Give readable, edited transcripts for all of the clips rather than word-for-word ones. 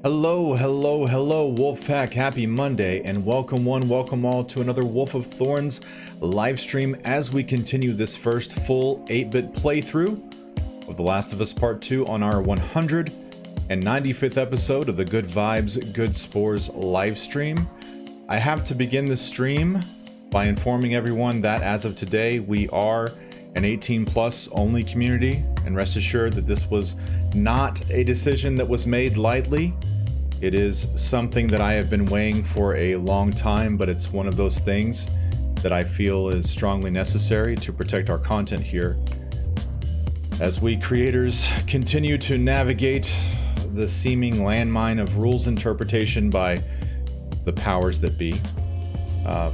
Hello, hello, hello, Wolfpack. Happy Monday, and welcome one, welcome all to another Wolf of Thorns live stream as we continue this first full 8-bit playthrough of The Last of Us Part 2 on our 195th episode of the Good Vibes, Good Spores live stream. I have to begin the stream by informing everyone that as of today, we are an 18 plus only community, and rest assured that this was not a decision that was made lightly. It is something that I have been weighing for a long time, but it's one of those things that I feel is strongly necessary to protect our content here as we creators continue to navigate the seeming landmine of rules interpretation by the powers that be.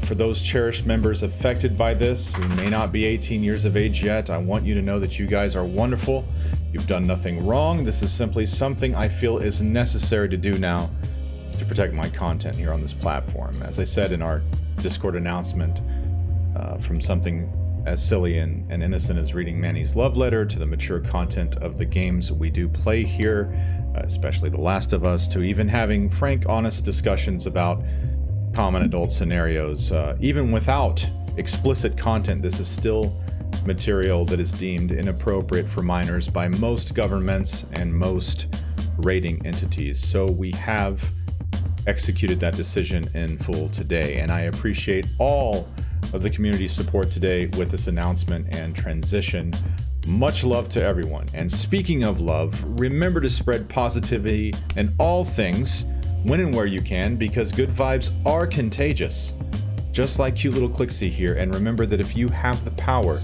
For those cherished members affected by this who may not be 18 years of age yet, I want you to know that you guys are wonderful. You've done nothing wrong. This is simply something I feel is necessary to do now to protect my content here on this platform. As I said in our Discord announcement, from something as silly and innocent as reading Manny's love letter to the mature content of the games we do play here, especially The Last of Us, to even having frank, honest discussions about common adult scenarios. Even without explicit content, this is still material that is deemed inappropriate for minors by most governments and most rating entities. So we have executed that decision in full today, and I appreciate all of the community support today with this announcement and transition. Much love to everyone. And speaking of love, remember to spread positivity in all things when and where you can, because good vibes are contagious, just like cute little Clixie here. And remember that if you have the power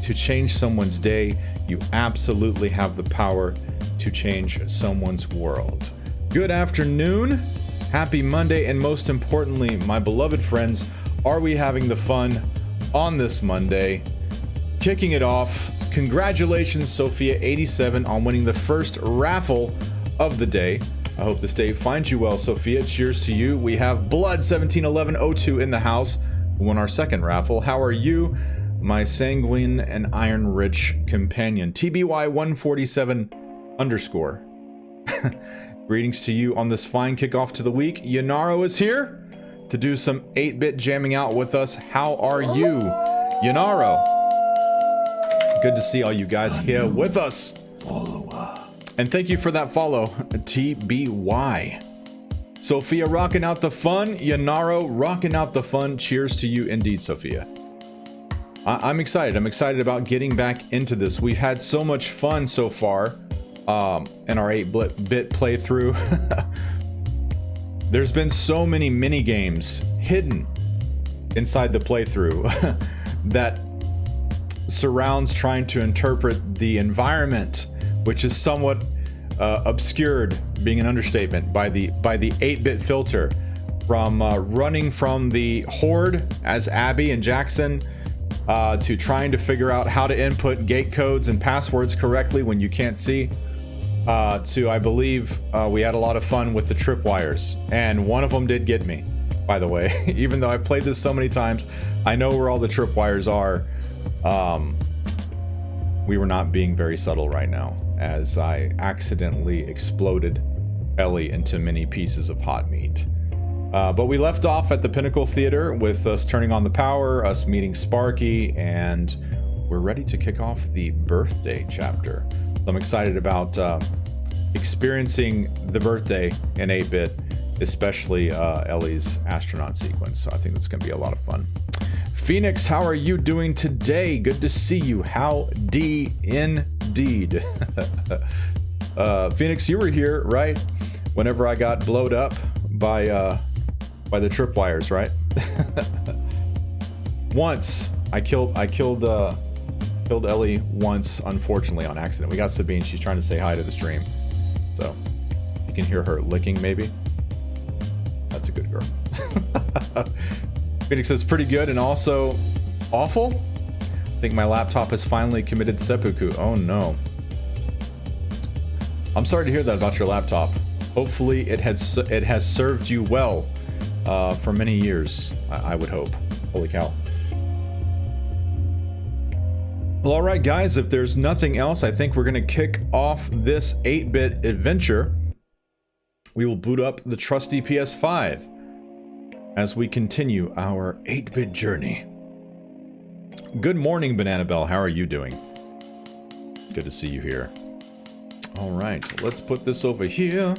to change someone's day, you absolutely have the power to change someone's world. Good afternoon, happy Monday, and most importantly, my beloved friends, are we having the fun on this Monday? Kicking it off, congratulations Sophia87 on winning the first raffle of the day. I hope this day finds you well, Sophia. Cheers to you. We have Blood171102 in the house who won our second raffle. How are you, my sanguine and iron-rich companion? TBY147 _. Greetings to you on this fine kickoff to the week. Yanaro is here to do some 8-bit jamming out with us. How are you, Yanaro? Good to see all you guys here with us. And thank you for that follow, TBY. Sophia rocking out the fun. Yanaro rocking out the fun. Cheers to you indeed, Sophia. I'm excited. I'm excited about getting back into this. We've had so much fun so far in our 8-bit playthrough. There's been so many mini games hidden inside the playthrough that surrounds trying to interpret the environment, which is somewhat obscured, being an understatement, by the 8-bit filter, from running from the horde as Abby and Jackson to trying to figure out how to input gate codes and passwords correctly when you can't see, to, I believe, we had a lot of fun with the tripwires, and one of them did get me, by the way. Even though I've played this so many times, I know where all the tripwires are. We were not being very subtle right now, as I accidentally exploded Ellie into many pieces of hot meat. But we left off at the Pinnacle Theater with us turning on the power, us meeting Sparky, and we're ready to kick off the birthday chapter. So I'm excited about experiencing the birthday in 8-bit, especially Ellie's astronaut sequence. So I think that's going to be a lot of fun. Phoenix, how are you doing today? Good to see you. Howdy indeed. Phoenix, you were here, right? Whenever I got blowed up by the tripwires, right? Once I killed Ellie once, unfortunately, on accident. We got Sabine. She's trying to say hi to the stream, so you can hear her licking. Maybe that's a good girl. Phoenix says pretty good and also awful. I think my laptop has finally committed seppuku. Oh no. I'm sorry to hear that about your laptop. Hopefully it has served you well for many years, I would hope. Holy cow. Well, all right, guys, if there's nothing else, I think we're going to kick off this 8-bit adventure we will boot up the trusty PS5 as we continue our 8-bit journey. Good morning, Banana Bell. How are you doing? Good to see you here. All right, let's put this over here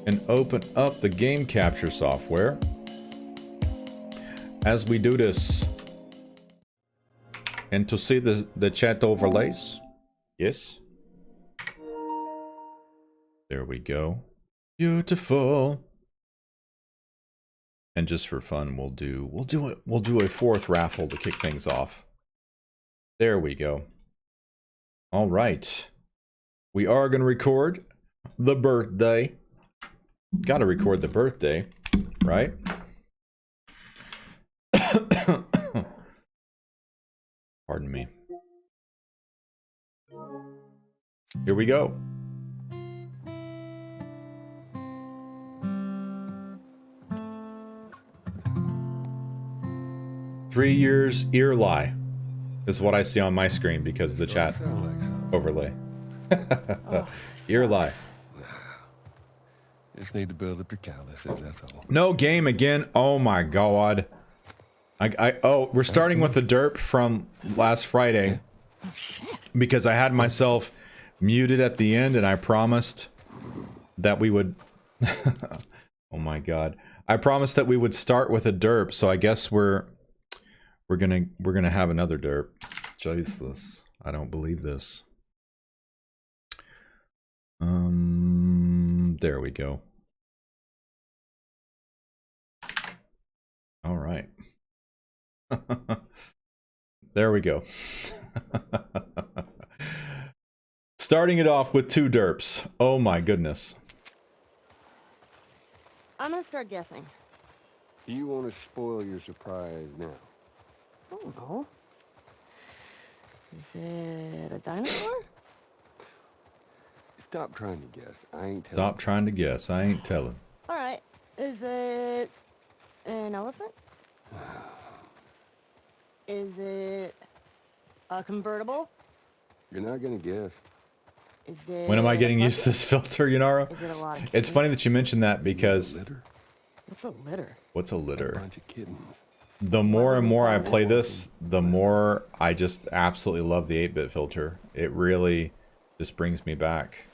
and open up the game capture software. As we do this, and to see the chat overlays, yes. There we go. Beautiful. And just for fun, we'll do a fourth raffle to kick things off. There we go. All right. We are going to record the birthday. Got to record the birthday, right? Pardon me. Here we go. "3 years ear lie" is what I see on my screen because of the chat overlay. Ear lie. Just need to build up your calluses, that's all. No game again. Oh my god. Oh, we're starting with the derp from last Friday because I had myself muted at the end and I promised that we would oh my god. I promised that we would start with a derp, so I guess we're gonna have another derp. Jesus, I don't believe this. There we go. All right. There we go. Starting it off with 2 derps. Oh my goodness. I'm gonna start guessing. Do you want to spoil your surprise now? I don't know. Is it a dinosaur? Stop trying to guess. I ain't telling. Stop trying to guess. I ain't telling. Alright. Is it an elephant? Is it a convertible? You're not gonna guess. Is it When am I getting used to this filter, Yunara? Is it a lot of kittens? It's funny that you mentioned that because... Litter? What's a litter? What's a A litter? bunch of kittens. The more and more I play this, the more I just absolutely love the 8-bit filter. It really just brings me back.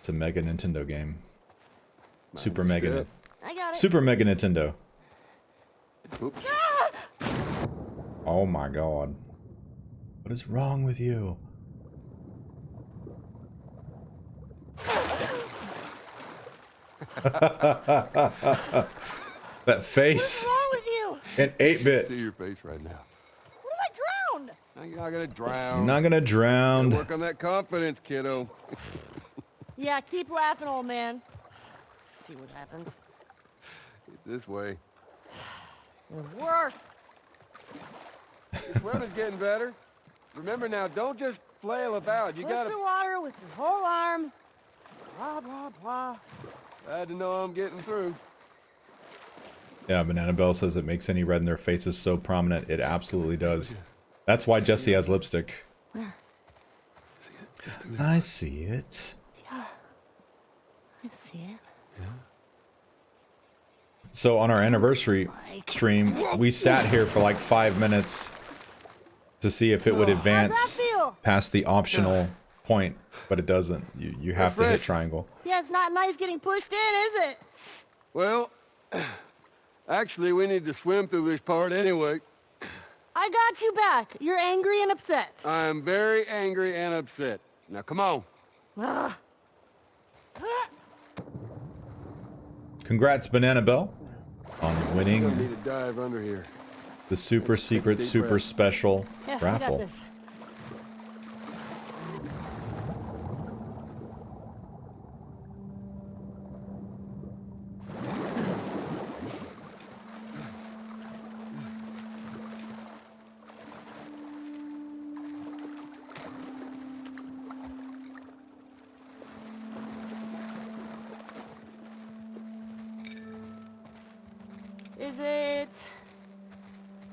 It's a Mega Nintendo game. Super Mega. good. I got it. Super Mega Nintendo. Oops. Oh my god. What is wrong with you? That face. What's wrong with you? In 8-bit. See your face right now. What if I drowned? Now you're not gonna drown. I'm not gonna drown. Work on that confidence, kiddo. Yeah, keep laughing, old man. See what happens. It's this way. It's worse. Your swimming's getting better. Remember now, don't just flail about. You Push gotta. the water with your whole arm. Blah, blah, blah. Glad to know I'm getting through. Yeah, Banana Bell says it makes any red in their faces so prominent. It absolutely does. That's why Jesse has lipstick. I see it. I see it. So on our anniversary stream, we sat here for like 5 minutes to see if it would How's advance that feel? past the optional point, but it doesn't. You have to hit triangle. Yeah, it's not nice getting pushed in, is it? Well, actually, we need to swim through this part anyway. I got you back. You're angry and upset. I'm very angry and upset. Now, come on. Ugh. Congrats, Banana Bell, on Gonna winning need to dive under here. the super secret, deep super breath. special Yeah, I got raffle. this. Is it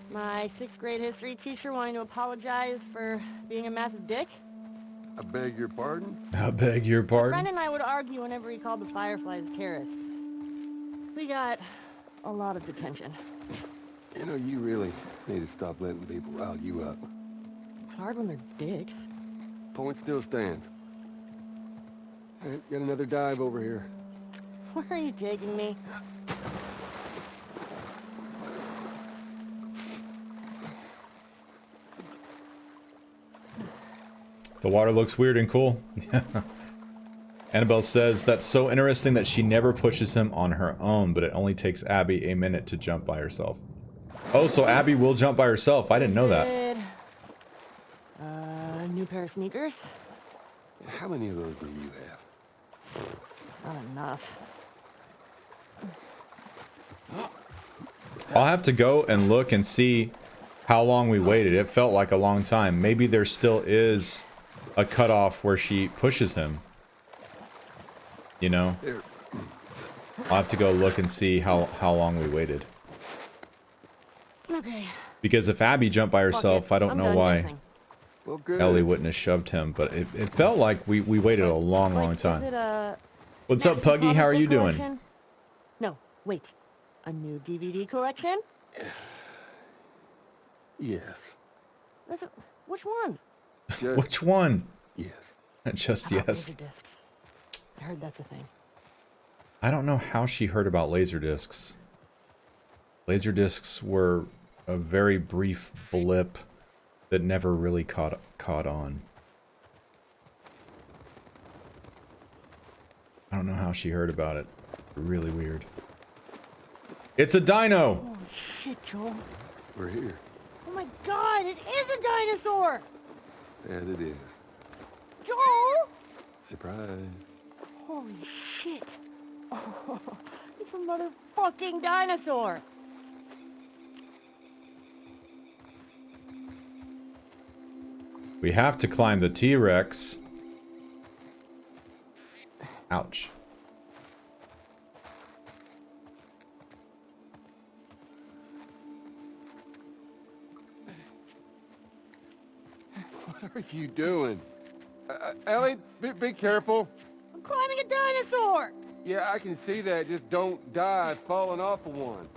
my 6th grade history teacher wanting to apologize for being a massive dick? I beg your pardon? I beg your My pardon? friend and I would argue whenever he called the fireflies terrorists. We got a lot of detention. You know, you really need to stop letting people rile you up. It's hard when they're dicks. Point still stands. All right, got another dive over here. Where are you taking me? The water looks weird and cool. Annabelle says that's so interesting that she never pushes him on her own, but it only takes Abby a minute to jump by herself. Oh, so Abby will jump by herself. I didn't know that. Good. New pair of sneakers? How many of those do you have? Not enough. I'll have to go and look and see how long we waited. It felt like a long time. Maybe there still is a cutoff where she pushes him. You know? Here. I'll have to go look and see how long we waited. Okay. Because if Abby jumped by herself, I don't I'm know done why guessing. Well, good. Ellie wouldn't have shoved him, but it felt like we waited a long, long Is time. it a What's up, Puggy? comic How are book you doing? collection? No, wait. A new DVD collection? Yes. Which one? Just Which one? yes. Just How about yes. Laserdisc? I heard that's a thing. I don't know how she heard about laserdiscs. Laserdiscs were a very brief blip that never really caught on. I don't know how she heard about it. Really weird. It's a dino! Oh shit, Joel. We're here. Oh my god, it is a dinosaur! And it is. Joel! Surprise. Holy shit. Oh, it's a motherfucking dinosaur. We have to climb the T-Rex. Ouch. What are you doing? Ellie, be careful. I'm climbing a dinosaur! Yeah, I can see that. Just don't die falling off of one.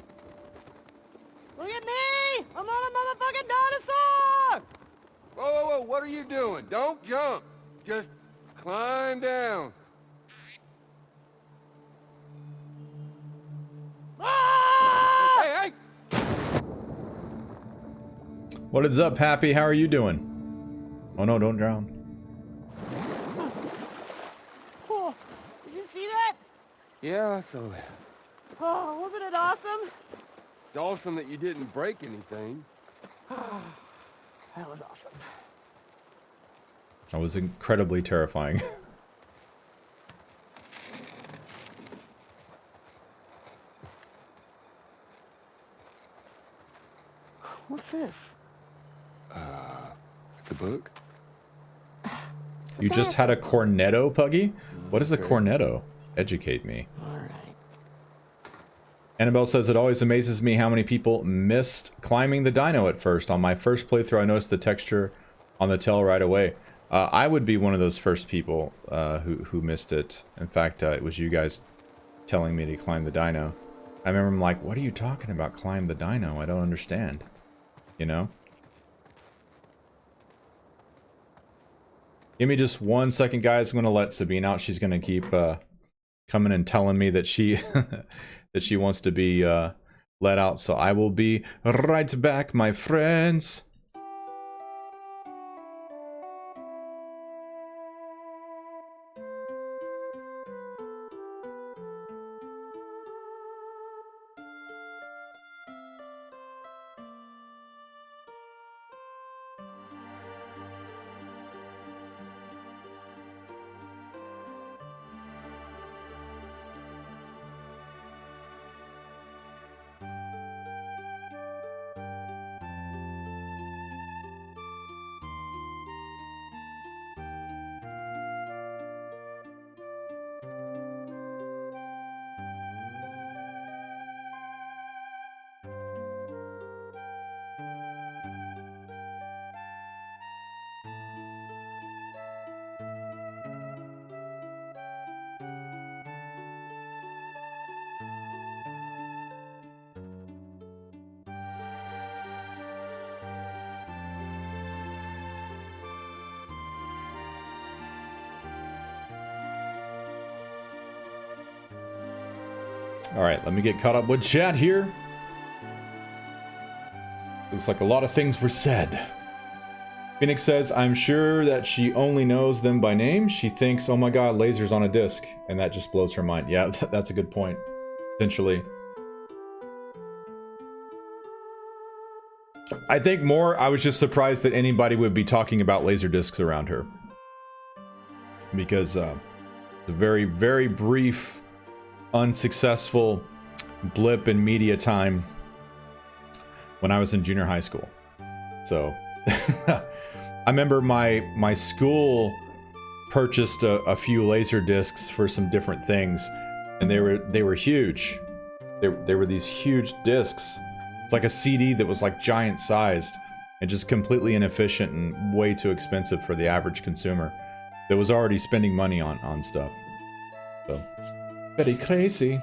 Look at me! I'm on a motherfucking dinosaur! Whoa, whoa, whoa, what are you doing? Don't jump. Just climb down. Ah! Hey, hey! What is up, Happy? How are you doing? Oh no, don't drown. Oh, did you see that? Yeah, so Oh, wasn't it awesome? it's awesome that you didn't break anything. That was awesome. That was incredibly terrifying. What's this? The book? You just had a cornetto, Puggy? What is a cornetto? Educate me. Alright. Annabelle says, it always amazes me how many people missed climbing the dino at first. On my first playthrough, I noticed the texture on the tail right away. I would be one of those first people who missed it. In fact, it was you guys telling me to climb the dino. I remember I'm like, what are you talking about, climb the dino? I don't understand. You know? Give me just 1 second, guys. I'm going to let Sabine out. She's going to keep coming and telling me that she that she wants to be let out. So I will be right back, my friends. All right, let me get caught up with chat here. Looks like a lot of things were said. Phoenix says, I'm sure that she only knows them by name. She thinks, oh my god, lasers on a disc. And that just blows her mind. Yeah, that's a good point. Potentially. I think more, I was just surprised that anybody would be talking about laser discs around her. Because the very, very brief, unsuccessful blip in media time when I was in junior high school. So, I remember my school purchased a few laser discs for some different things, and they were huge. They were these huge discs. It's like a CD that was like giant sized and just completely inefficient and way too expensive for the average consumer that was already spending money on stuff. So, very crazy.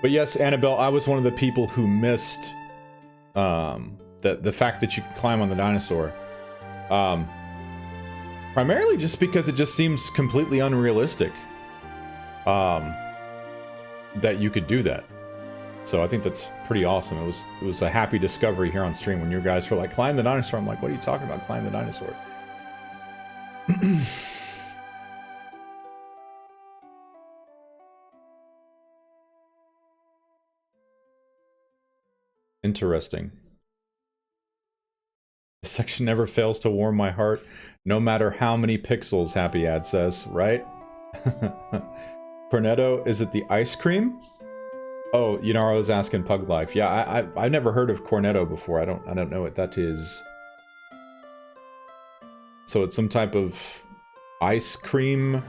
But yes, Annabelle, I was one of the people who missed the fact that you could climb on the dinosaur. Primarily just because it just seems completely unrealistic that you could do that. So I think that's pretty awesome. It was a happy discovery here on stream when you guys were like, climb the dinosaur. I'm like, what are you talking about? Climb the dinosaur. Interesting. This section never fails to warm my heart, no matter how many pixels, Happy Ad says, right? Cornetto, is it the ice cream? Oh, you know, I was asking Pug Life. Yeah, I've never heard of Cornetto before. I don't know what that is. So it's some type of ice cream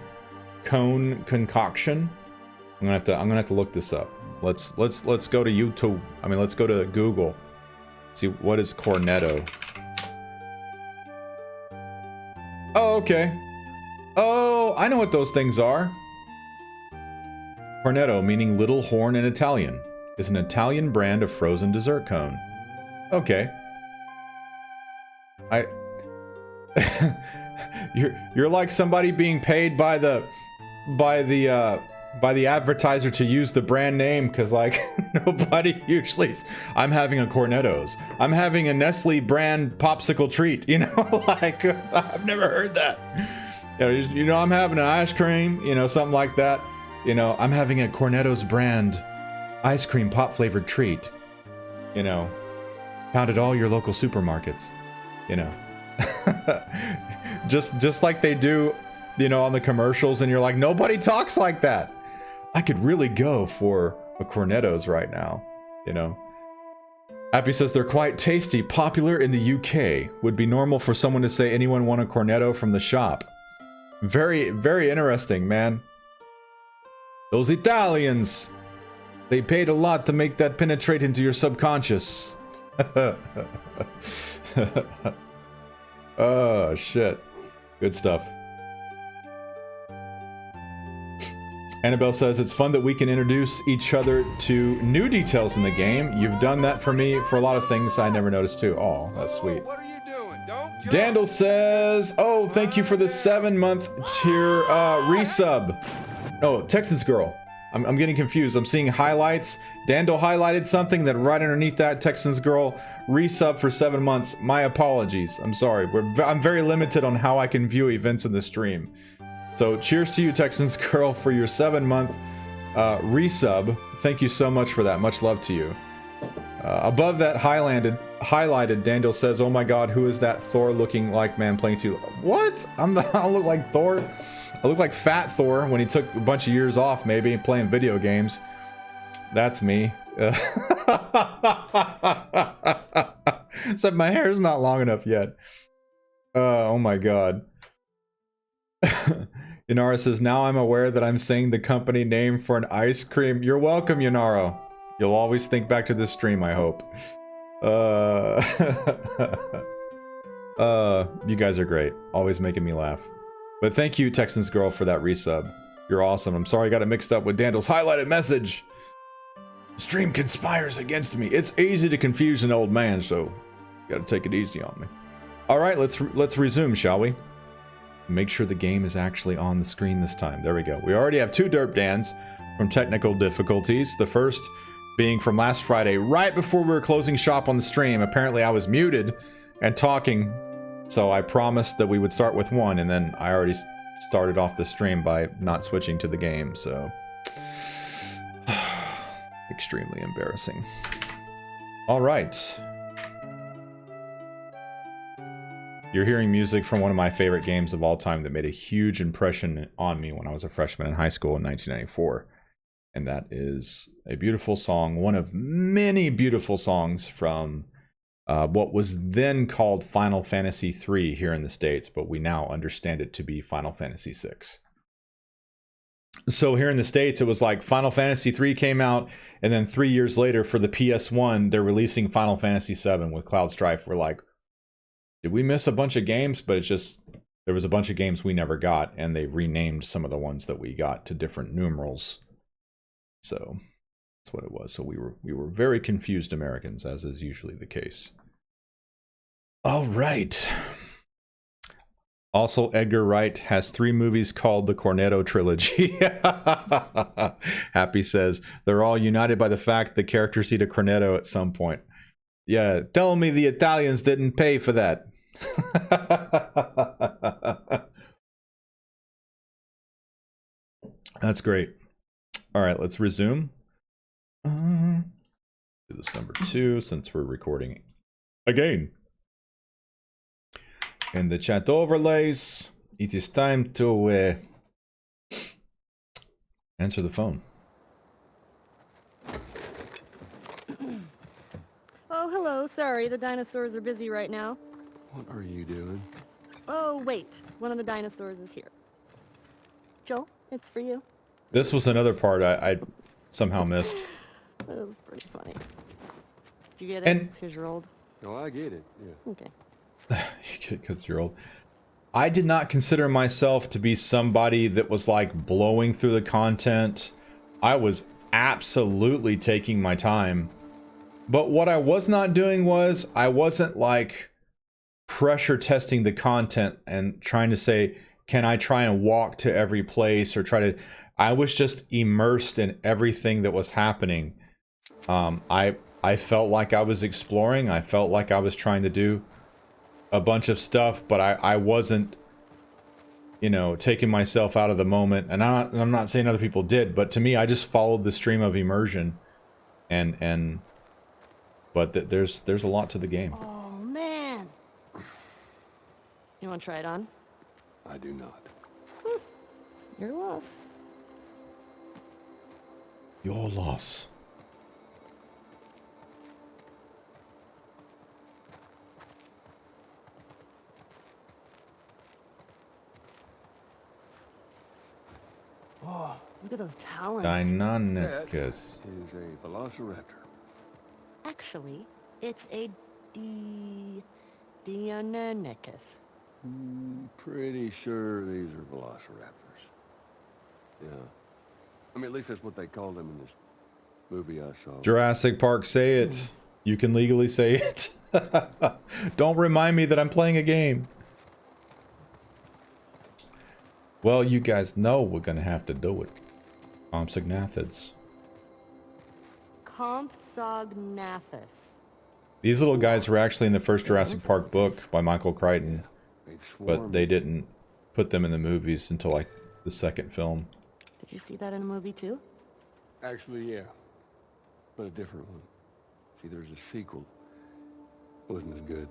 cone concoction. I'm gonna have to look this up. Let's go to YouTube. I mean, let's go to Google. See what is Cornetto. Oh, okay. Oh, I know what those things are. Cornetto, meaning little horn in Italian, is an Italian brand of frozen dessert cone. Okay. You're like somebody being paid by the advertiser to use the brand name, because like nobody usually. I'm having a Cornetto's. I'm having a Nestle brand popsicle treat. You know, like I've never heard that. You know, I'm having an ice cream. You know, something like that. You know, I'm having a Cornetto's brand ice cream pop flavored treat. You know, found at all your local supermarkets. You know, just like they do, you know, on the commercials, and you're like, nobody talks like that. I could really go for a Cornetto's right now, you know. Happy says they're quite tasty, popular in the UK. Would be normal for someone to say anyone want a Cornetto from the shop. Very, very interesting, man. Those Italians, they paid a lot to make that penetrate into your subconscious. Oh, shit. Good stuff. Annabelle says, it's fun that we can introduce each other to new details in the game. You've done that for me for a lot of things I never noticed too. Oh, that's sweet. What are you doing? Don't jump. Dandel says, oh, thank you for the 7-month tier resub. No, Texas Girl. I'm getting confused. I'm seeing highlights. Dandel highlighted something that right underneath that, Texans Girl resub for 7 months. My apologies. I'm sorry. I'm very limited on how I can view events in the stream. So cheers to you, Texans Girl, for your 7-month resub. Thank you so much for that. Much love to you. Above that highlighted, Dandel says, oh my god, who is that Thor looking like man playing to? What? I don't look like Thor. I look like Fat Thor when he took a bunch of years off, maybe, playing video games. That's me. Except my hair's not long enough yet. Oh my god. Yanara says, now I'm aware that I'm saying the company name for an ice cream. You're welcome, Yanara. You'll always think back to this stream, I hope. You guys are great. Always making me laugh. But thank you, Texans Girl, for that resub. You're awesome. I'm sorry I got it mixed up with Dandel's highlighted message. Stream conspires against me. It's easy to confuse an old man, so you gotta take it easy on me. All right, let's resume, shall we? Make sure the game is actually on the screen this time. There we go. We already have 2 derp Dans. from technical difficulties. The first being from last Friday, right before we were closing shop on the stream. Apparently I was muted and talking, so I promised that we would start with one, and then I already started off the stream by not switching to the game, so extremely embarrassing. All right. You're hearing music from one of my favorite games of all time that made a huge impression on me when I was a freshman in high school in 1994. And that is a beautiful song, one of many beautiful songs from what was then called Final Fantasy III here in the States, but we now understand it to be Final Fantasy VI. So here in the States, it was like Final Fantasy III came out, and then 3 years later for the PS1, they're releasing Final Fantasy VII with Cloud Strife. We're like, did we miss a bunch of games? But it's just, there was a bunch of games we never got, and they renamed some of the ones that we got to different numerals. So that's what it was. So we were very confused Americans, as is usually the case. All right. Also, Edgar Wright has 3 movies called the Cornetto Trilogy. Happy says, they're all united by the fact the characters eat a cornetto at some point. Yeah, tell me the Italians didn't pay for that. That's great. All right, let's resume. Do this number 2 since we're recording again. In the chat overlays, it is time to answer the phone. Oh, hello. Sorry, the dinosaurs are busy right now. What are you doing? Oh, wait. One of the dinosaurs is here. Joel, it's for you. This was another part I somehow missed. That was pretty funny. Did you get it? And- Because you're old. No, I get it. Yeah. Okay. You get it because you're old. I did not consider myself to be somebody that was like blowing through the content. I was absolutely taking my time. But what I was not doing was, I wasn't like pressure testing the content and trying to say, can I try and walk to every place or try to... I was just immersed in everything that was happening. I felt like I was exploring. I felt like I was trying to do a bunch of stuff, but I wasn't, you know, taking myself out of the moment. And I'm not saying other people did, but to me, I just followed the stream of immersion. But there's a lot to the game. Oh, man. You want to try it on? I do not. Your loss. Your loss. Oh, look at those talons. Deinonychus. Is a velociraptor. Actually, it's a Deinonychus. Pretty sure these are velociraptors. Yeah. I mean, at least that's what they called them in this movie I saw. Jurassic Park, say it. You can legally say it. Don't remind me that I'm playing a game. Well, you guys know we're gonna have to do it. Compsognathus. Compsognathus. These little guys were actually in the first Jurassic Park book by Michael Crichton, but they didn't put them in the movies until like the second film. Did you see that in a movie too? Actually, yeah. But a different one. See, there's a sequel. Wasn't as good.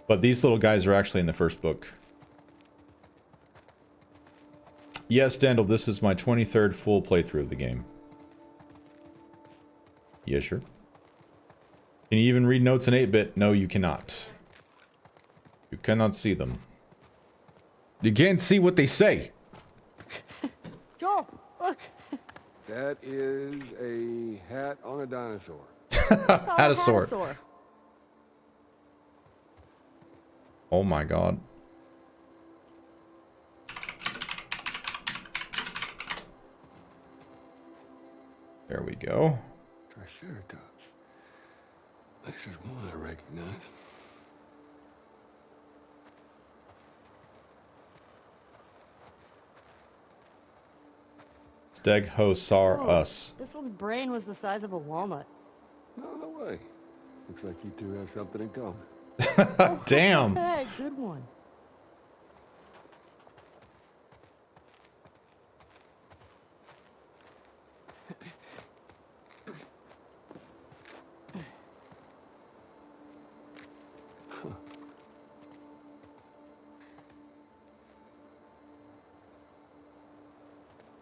But these little guys are actually in the first book. Yes, Dandel, this is my 23rd full playthrough of the game. Yeah, sure. Can you even read notes in 8-bit? No, you cannot. You cannot see them. You can't see what they say. Joel, look. That is a hat on a dinosaur. Hatasaur. Oh my god. There we go. Triceratops. This is one I recognize. Stegosaurus. Whoa, this one's brain was the size of a walnut. No, no way. Looks like you two have something in common. Damn. Hey, good one.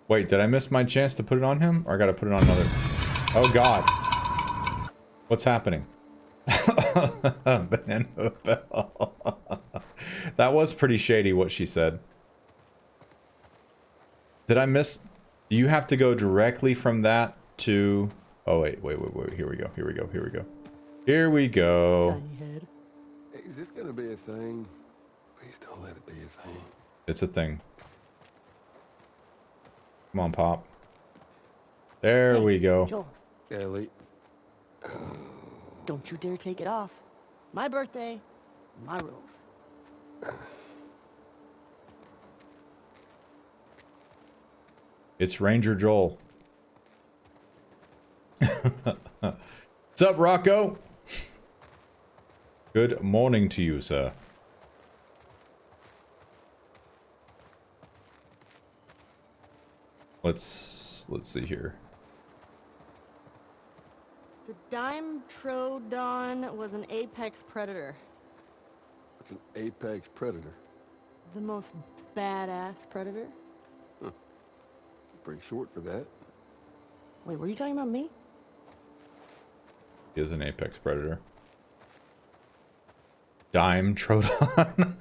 Wait, did I miss my chance to put it on him? Or I gotta put it on another? Oh god. What's happening? Banana Bell. That was pretty shady what she said. Did I miss? You have to go directly from that to... Oh wait. Here we go. Here we go. Hey, is this gonna be a thing? Please don't let it be a thing. It's a thing. Come on, Pop. There we go. Joel, Ellie. don't you dare take it off. My birthday, my rules. It's Ranger Joel. What's up, Rocco? Good morning to you, sir. Let's see here. The Dimetrodon was an apex predator. It's an apex predator. The most badass predator. Pretty short for that. Wait, were you talking about me? He is an apex predator. Dimetrodon.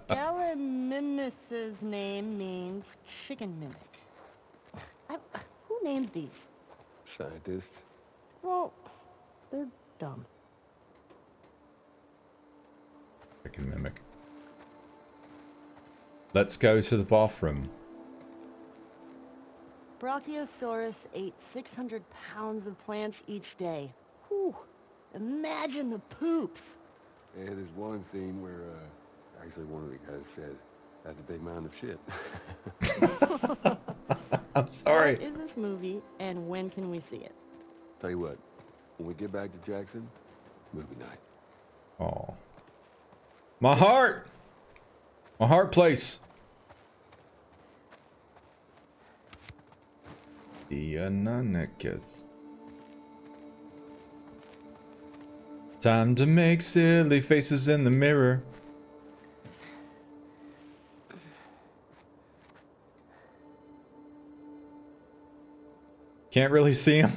Gallimimus's name means chicken mimic. Who named these? Scientist. Well, they're dumb. Chicken mimic. Let's go to the bathroom. Brachiosaurus ate 600 pounds of plants each day. Whew! Imagine the poops! Yeah, there's one scene where, actually one of the guys said, that's a big mound of shit. I'm sorry. What is this movie, and when can we see it? Tell you what, when we get back to Jackson, movie night. Oh. My heart! My heart place. The Ananicus. Time to make silly faces in the mirror. Can't really see him.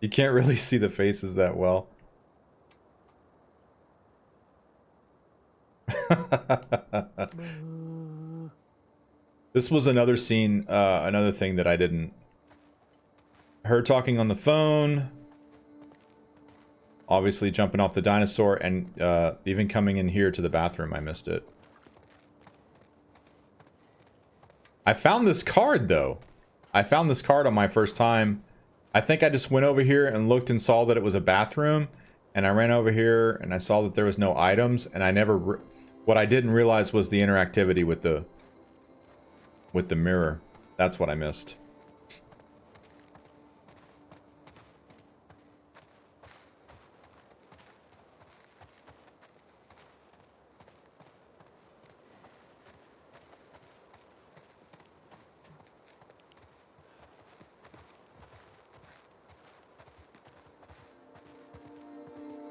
You can't really see the faces that well. This was another scene, another thing that I didn't... Her talking on the phone. Obviously jumping off the dinosaur, and even coming in here to the bathroom, I missed it. I found this card, though. I found this card on my first time. I think I just went over here and looked and saw that it was a bathroom. And I ran over here and I saw that there was no items. And I never... What I didn't realize was the interactivity with the mirror. That's what I missed.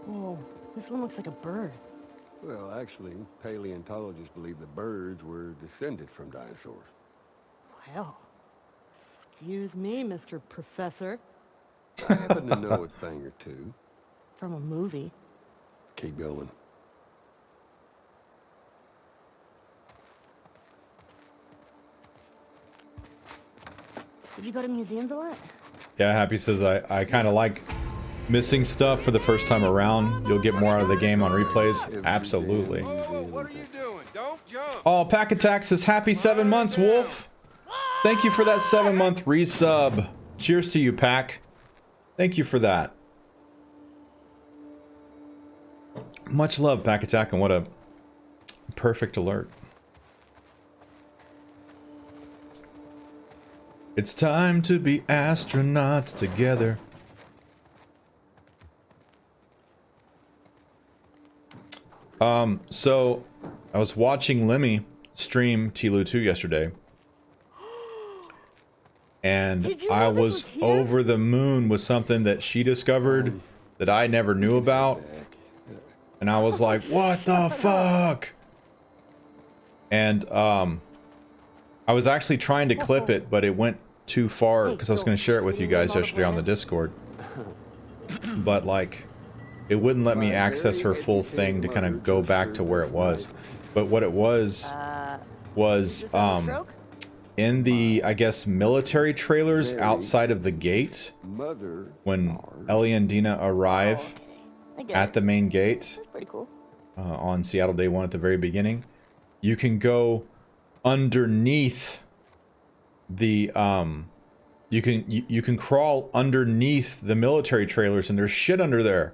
Whoa, this one looks like a bird. Well, actually, paleontologists believe the birds were descended from dinosaurs. Well, excuse me, Mr. Professor. I happen to know a thing or two. From a movie. Keep going. Did you go to museums a lot? Yeah, Happy says I kind of like missing stuff for the first time around. You'll get more out of the game on replays. Absolutely. What are you doing? Don't jump. Oh, Pack Attack says happy 7 months, Wolf. Thank you for that 7-month resub. Cheers to you, Pack. Thank you for that. Much love, Pack Attack, and what a perfect alert. It's time to be astronauts together. So I was watching Lemmy stream TLOU2 yesterday, and I was over the moon with something that she discovered that I never knew about, and I was like, what the fuck? And I was actually trying to clip it, but it went too far because I was going to share it with you guys yesterday on the Discord, but like it wouldn't let me access her full thing to kind of go back to where it was. But what it was in the, I guess, military trailers outside of the gate, when Ellie and Dina arrive at the main gate on Seattle Day 1 at the very beginning, you can go underneath the you can crawl underneath the military trailers, and there's shit under there.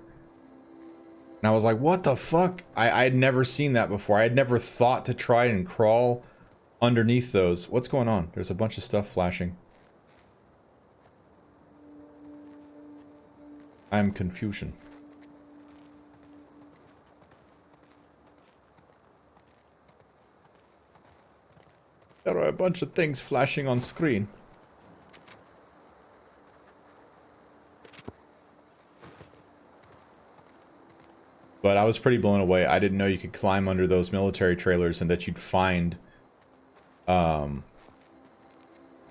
And I was like, what the fuck? I had never seen that before. I had never thought to try and crawl underneath those. What's going on? There's a bunch of stuff flashing. I'm confusion. There are a bunch of things flashing on screen. But I was pretty blown away. I didn't know you could climb under those military trailers and that you'd find, and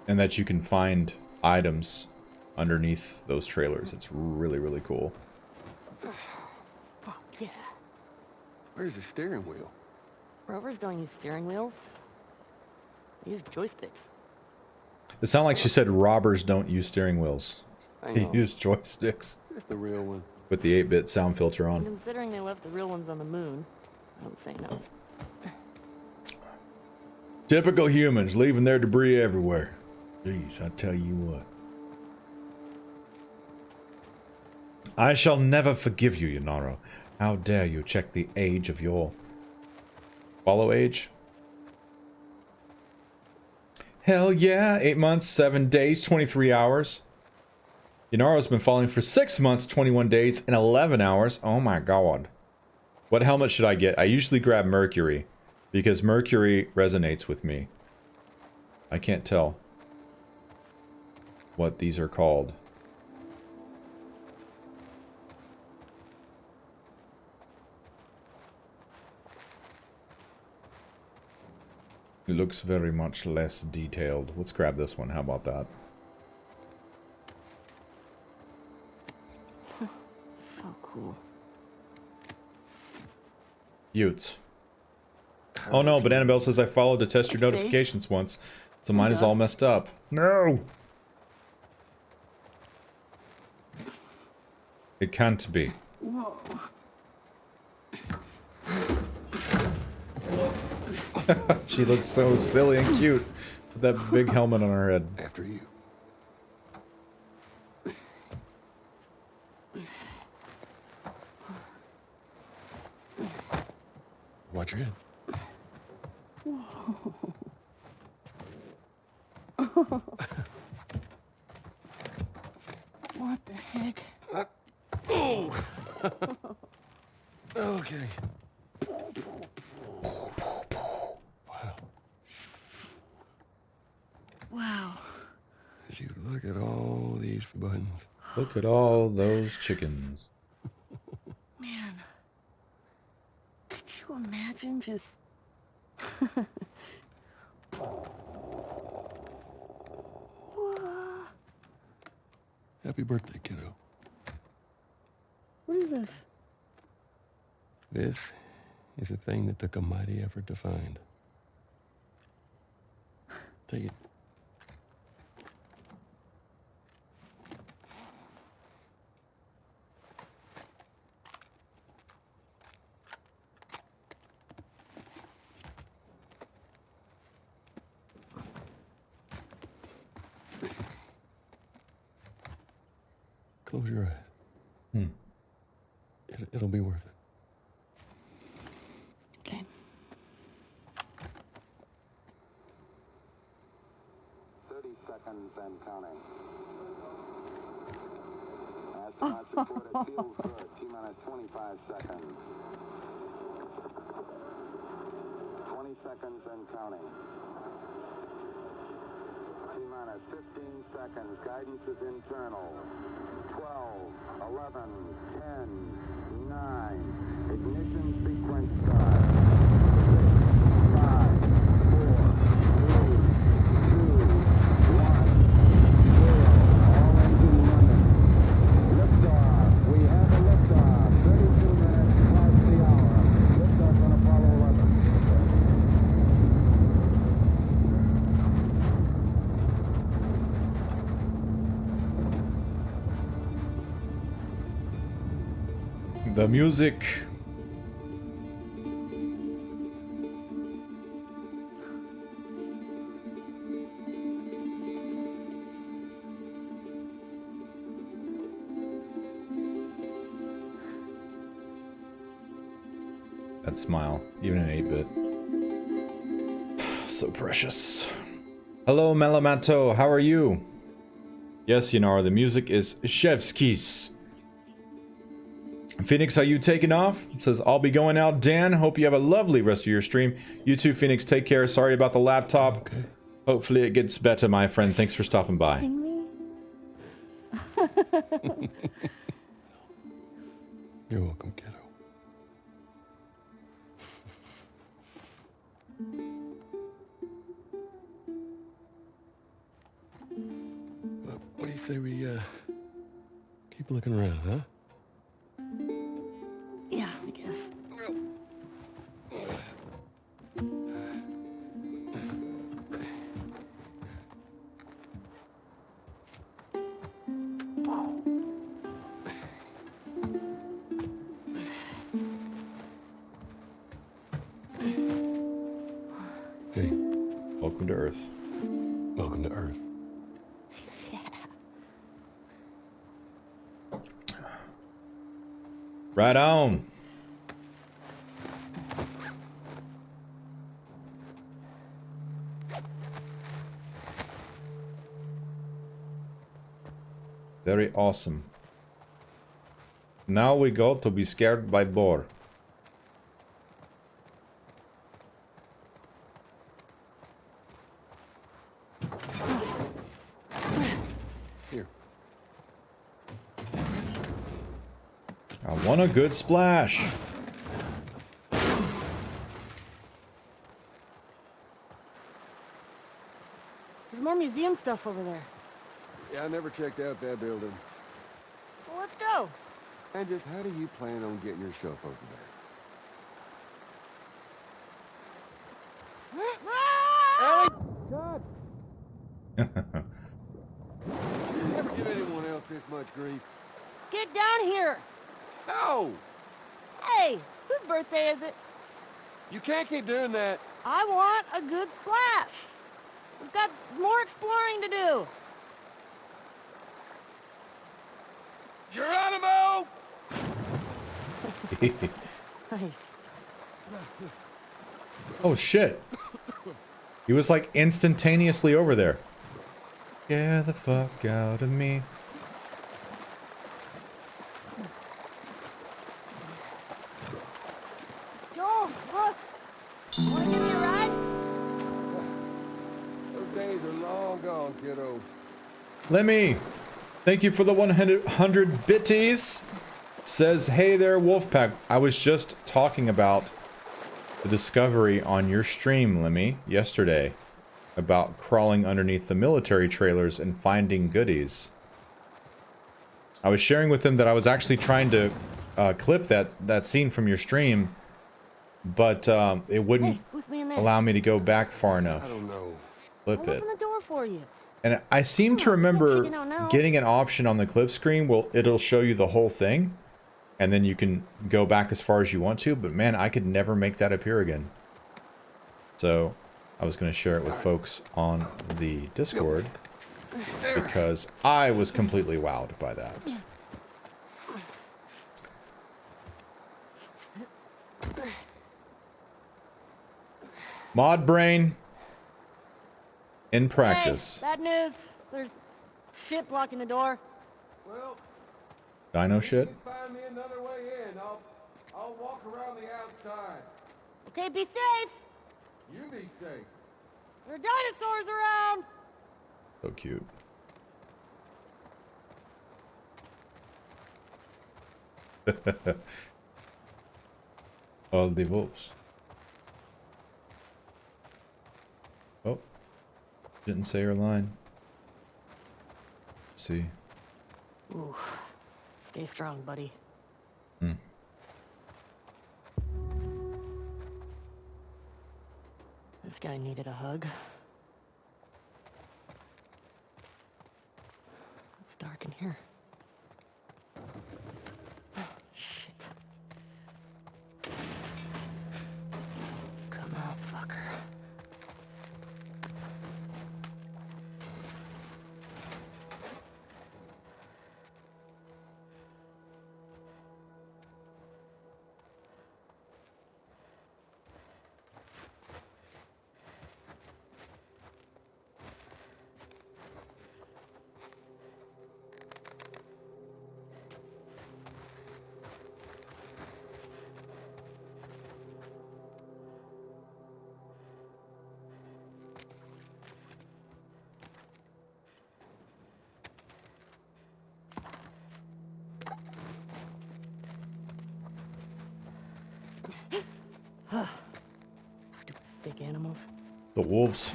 that you can find items underneath those trailers. It's really, really cool. Oh, yeah. Where's the steering wheel? Rovers don't use steering wheels. They use joysticks. It sounded like she said robbers don't use steering wheels. They use joysticks. Here's the real one. With the 8-bit sound filter on. Considering they left the real ones on the moon, I don't say no. Typical humans, leaving their debris everywhere. Jeez, I tell you what. I shall never forgive you, Yonaro. How dare you check the age of your... follow age? Hell yeah, 8 months, 7 days, 23 hours. Yonaro's been falling for 6 months, 21 days, and 11 hours. Oh my god. What helmet should I get? I usually grab Mercury, because Mercury resonates with me. I can't tell what these are called. It looks very much less detailed. Let's grab this one. How about that? Oh, cool. Utes. Oh no, Banana Bell says I followed to test your notifications once, so mine is all messed up. No! It can't be. Whoa. She looks so silly and cute with that big helmet on her head. After you. Watch your head. What the heck? Oh! Okay. Wow. As you look at all these buttons. Look at all those chickens. Man. Could you imagine just... Happy birthday, kiddo. What is this? This is a thing that took a mighty effort to find. Take it. Close your eyes. It'll be worth it. Okay. seconds and counting. Astronaut support, it feels good. T-minus 25 seconds. 20 seconds and counting. T-minus 15 seconds. Guidance is internal. 12, 11, 10, 9. Ignition sequence start. 6, 5, 4, 3, 2, 1, 0. All engine running. Liftoff. We have a liftoff. 32 minutes past the hour. Liftoff on Apollo 11. The music. That smile, even in 8-bit. So precious. Hello, Melamato, how are you? Yes, Yanara, the music is Chevsky's. Phoenix, are you taking off? It says, I'll be going out. Dan, hope you have a lovely rest of your stream. You too, Phoenix, take care. Sorry about the laptop. Okay. Hopefully it gets better, my friend. Thanks for stopping by. You're welcome, kiddo. What do you say we keep looking around, huh? Yeah, I guess. Okay. Welcome to Earth. Welcome to Earth. Right on. Very awesome. Now we go to be scared by boar. Here. I want a good splash. There's more museum stuff over there. Yeah, I never checked out that building. Well, let's go. And just how do you plan on getting yourself over there? Ellie! God! You never give anyone else this much grief. Get down here. No! Hey, whose birthday is it? You can't keep doing that. I want a good splash. We've got more exploring to do. Geronimo! Hey, Oh shit. He was like instantaneously over there. Get the fuck out of me. Joel, look. Want to give me a ride? Those days are long gone, kiddo. Lemmy, thank you for the 100 bitties. Says, hey there, Wolfpack. I was just talking about the discovery on your stream, Lemmy, yesterday. About crawling underneath the military trailers and finding goodies. I was sharing with him that I was actually trying to clip that scene from your stream, but it wouldn't Who's me in there? allow me to go back far enough. I don't know. Clip I'll it. open the door for you. And I seem to remember getting an option on the clip screen. Well, it'll show you the whole thing, and then you can go back as far as you want to. But man, I could never make that appear again. So I was going to share it with folks on the Discord because I was completely wowed by that. Mod Brain, In practice. Hey, bad news. There's shit blocking the door. Well, Dino you shit? can find me another way in. I'll walk around the outside. Okay, be safe. You be safe. There are dinosaurs around. So cute. All the wolves. Oh. Didn't say her line. Let's see. Ooh, stay strong, buddy. Hmm. This guy needed a hug. It's dark in here. Oh, shit. Come out, fucker. Stupid big animals. The wolves.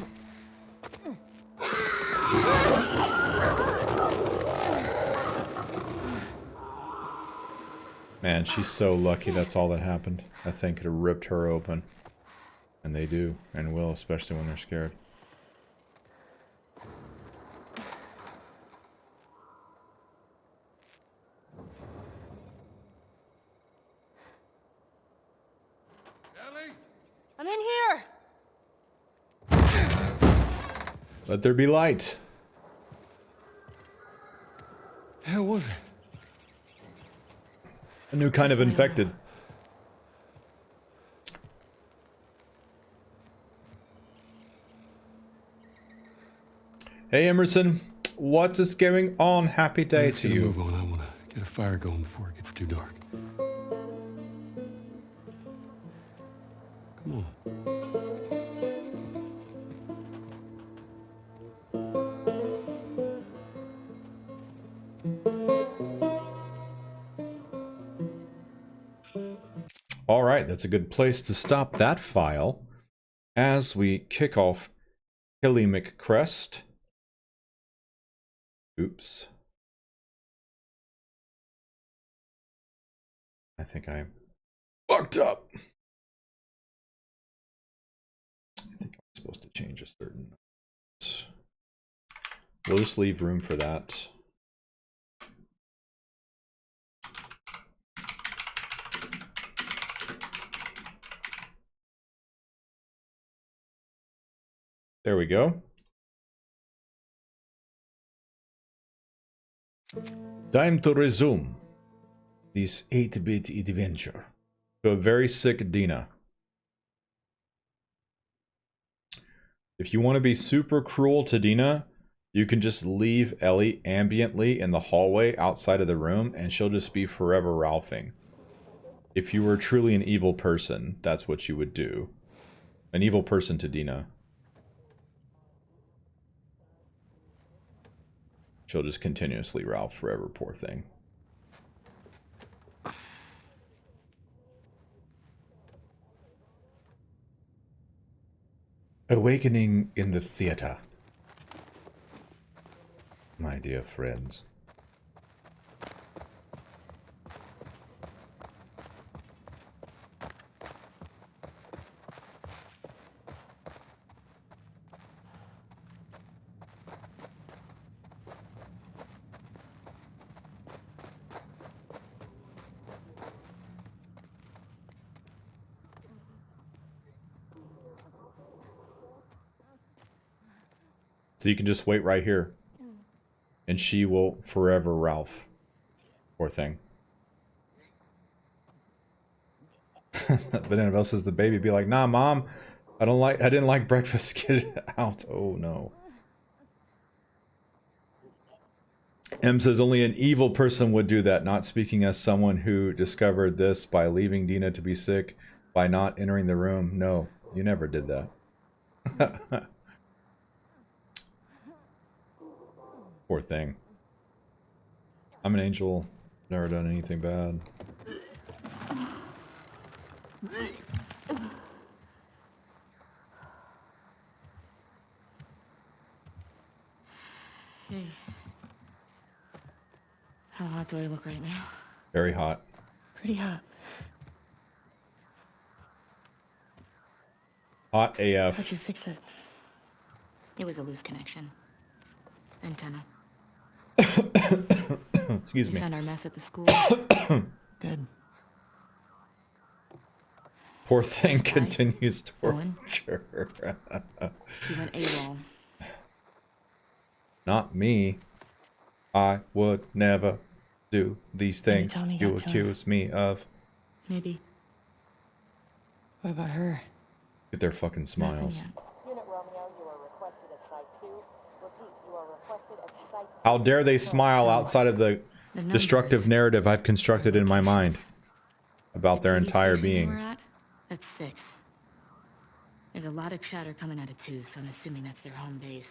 Man, she's so lucky that's all that happened. I think it have ripped her open. And they do, and will, especially when they're scared. Ellie? I'm in here. Let there be light. Hell was it? A new kind of infected. Hey Emerson, what is going on? Happy day Let's to get a you. move on. I want to get a fire going before it gets too dark. Come on. All right, that's a good place to stop that file as we kick off Hillcrest. Oops. I think I fucked up. I think I'm supposed to change a certain... We'll just leave room for that. There we go. Time to resume this 8-bit adventure to a very sick Dina. If you want to be super cruel to Dina, you can just leave Ellie ambiently in the hallway outside of the room and she'll just be forever Ralphing. If you were truly an evil person, that's what you would do. An evil person to Dina. She'll just continuously Ralph forever, poor thing. Awakening in the theater. My dear friends. So you can just wait right here. And she will forever Ralph. Poor thing. But Annabelle says the baby be like, nah, mom, I didn't like breakfast. Get it out. Oh no. M says only an evil person would do that, not speaking as someone who discovered this by leaving Dina to be sick, by not entering the room. No, you never did that. Poor thing. I'm an angel, never done anything bad. Hey. How hot do I look right now? Very hot. Pretty hot. Hot AF. How'd you fix it? It was a loose connection. Antenna. Excuse me. We found our mess at the school. Good. Poor thing Guy? continues Owen? torture. He went AWOL. Not me. I would never do these Maybe things Tommy you got to him. accuse me of. Maybe. What about her? Get their fucking smiles. Nothing yet. Unit Romeo, you are requested at Site 2. Repeat, you are requested at Site 2. How dare they smile outside of the The numbers. destructive narrative I've constructed in my mind about their The TV entire station being. we're at, that's 6. There's a lot of chatter coming out of 2, so I'm assuming that's their home base.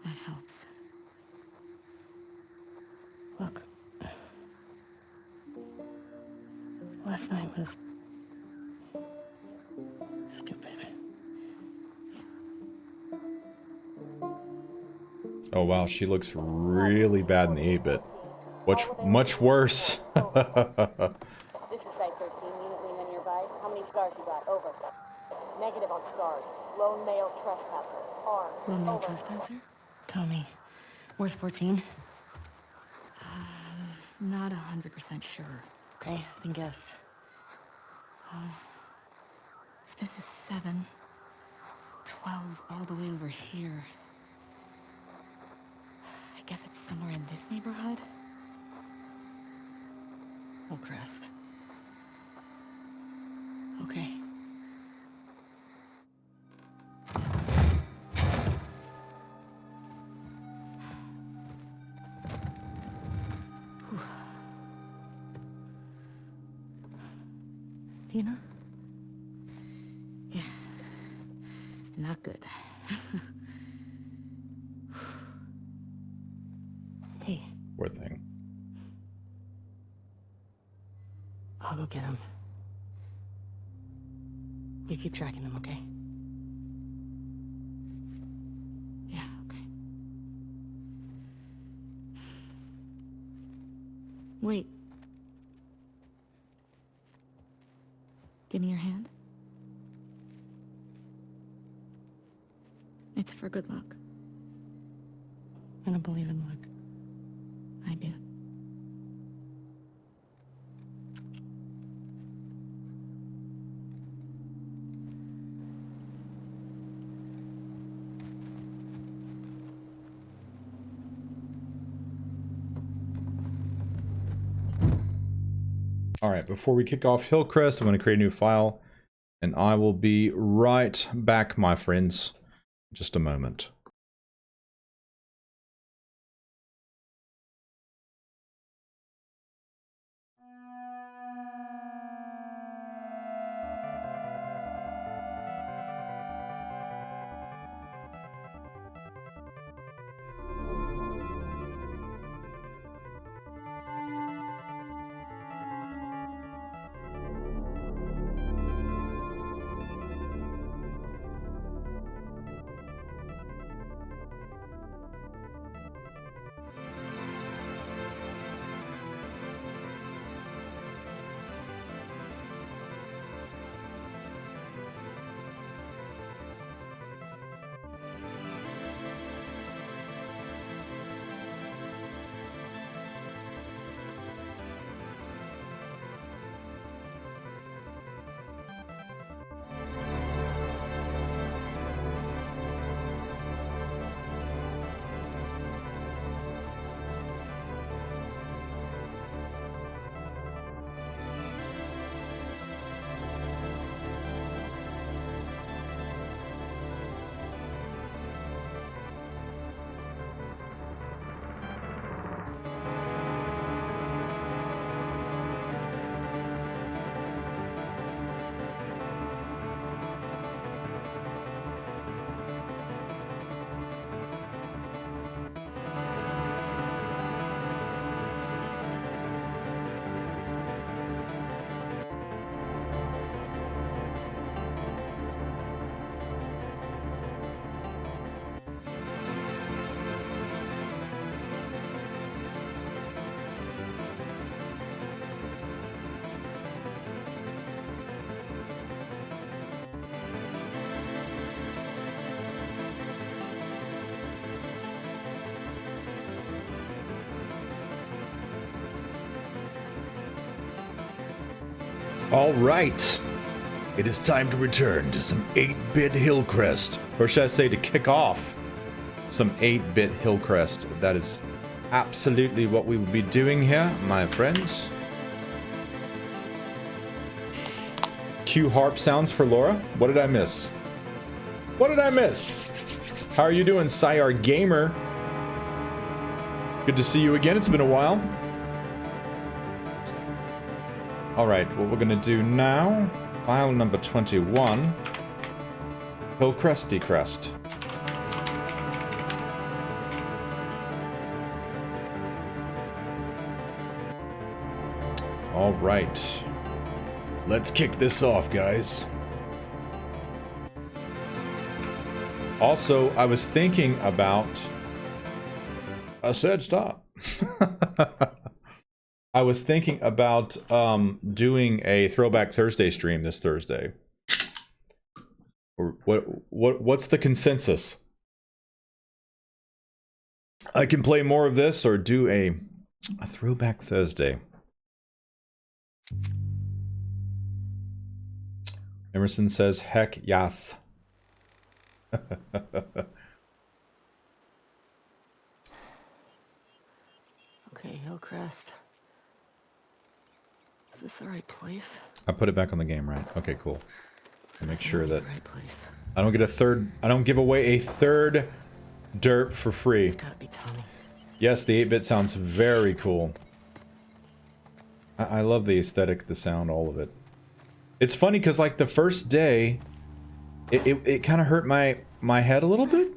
That helps. Look. Last night was stupid. Oh wow, she looks really bad in the 8-bit. Much worse. This is Site 13, unit Lima nearby. How many stars you got? Over. Negative on stars. Lone male trespasser. Armed. Lone male Over. trespasser? Tommy. Where's 14? Not 100% sure. Okay, then guess. This is 7. 12 all the way over here. I guess it's somewhere in this neighborhood? Hillcrest. Okay. Tina? Yeah. Not good. Hey, Poor thing. I'll go get him. You keep tracking them, okay? Yeah, okay. Wait. Give me your hand. It's for good luck. I don't believe in luck. I do. Alright, before we kick off Hillcrest, I'm going to create a new file. And I will be right back, my friends. Just a moment. All right. It is time to return to some 8-bit Hillcrest. Or should I say to kick off some 8-bit Hillcrest. That is absolutely what we will be doing here, my friends. Cue harp sounds for Laura. What did I miss? What did I miss? How are you doing, Syar Gamer? Good to see you again. It's been a while. All right, what we're gonna do now, file number 21, Hillcresty Crest. All right, let's kick this off, guys. Also, I was thinking about, I said stop. I was thinking about doing a Throwback Thursday stream this Thursday. Or what's the consensus? I can play more of this or do a Throwback Thursday. Emerson says, heck yes. Okay, Hillcrest. Is this the right place? I put it back on the game, right? Okay, cool. I'll make sure that Right place. I don't get a third, I don't give away a third derp for free. Gotta be Tommy. Yes, the 8-bit sounds very cool. I love the aesthetic, the sound, all of it. It's funny because like the first day, it kind of hurt my head a little bit,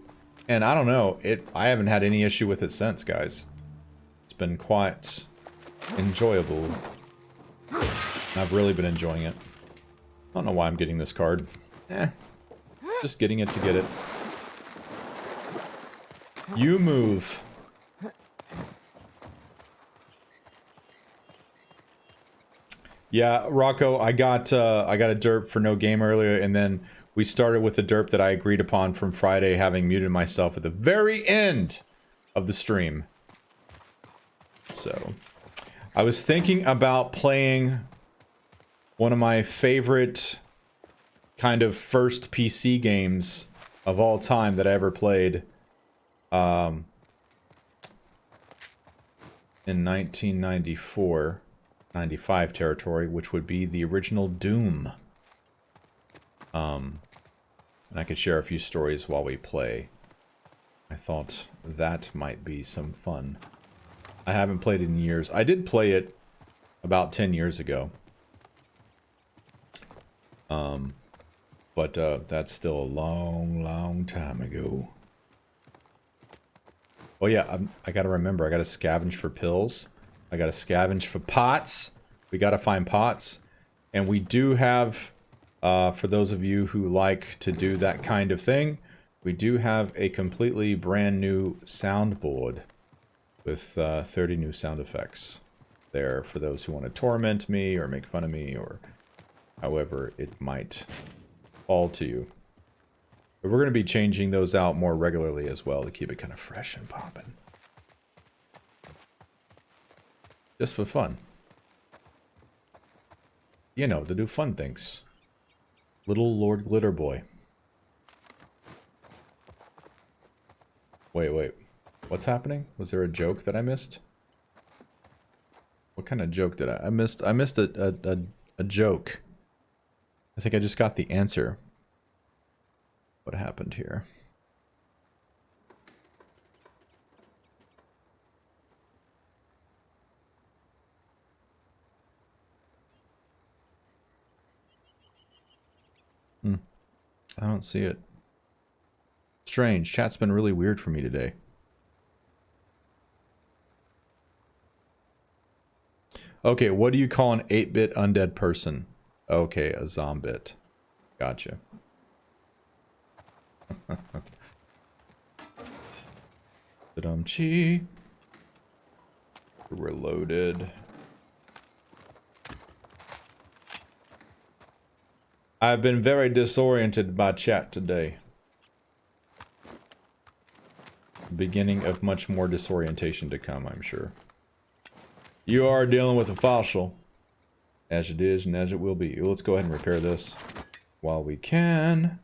and I don't know, I haven't had any issue with it since, guys. It's been quite enjoyable. I've really been enjoying it. I don't know why I'm getting this card. Just getting it to get it. You move. Yeah, Rocco, I got a derp for no game earlier, and then we started with the derp that I agreed upon from Friday, having muted myself at the very end of the stream. So, I was thinking about playing one of my favorite kind of first PC games of all time that I ever played in 1994, 95 territory, which would be the original Doom. And I could share a few stories while we play. I thought that might be some fun. I haven't played it in years. I did play it about 10 years ago. But that's still a long, long time ago. Oh yeah, I gotta remember, I gotta scavenge for pills. I gotta scavenge for pots. We gotta find pots. And we do have, for those of you who like to do that kind of thing, we do have a completely brand new soundboard with 30 new sound effects there for those who want to torment me or make fun of me or however it might fall to you. But we're going to be changing those out more regularly as well to keep it kind of fresh and popping. Just for fun. You know, to do fun things. Little Lord Glitterboy. Wait. What's happening? Was there a joke that I missed? What kind of joke did I missed a joke. I think I just got the answer. What happened here? I don't see it. Strange. Chat's been really weird for me today. Okay, what do you call an 8-bit undead person? Okay, a zombit. Gotcha. Chi. We're loaded. I've been very disoriented by chat today. Beginning of much more disorientation to come, I'm sure. You are dealing with a fossil. As it is and as it will be. Let's go ahead and repair this while we can.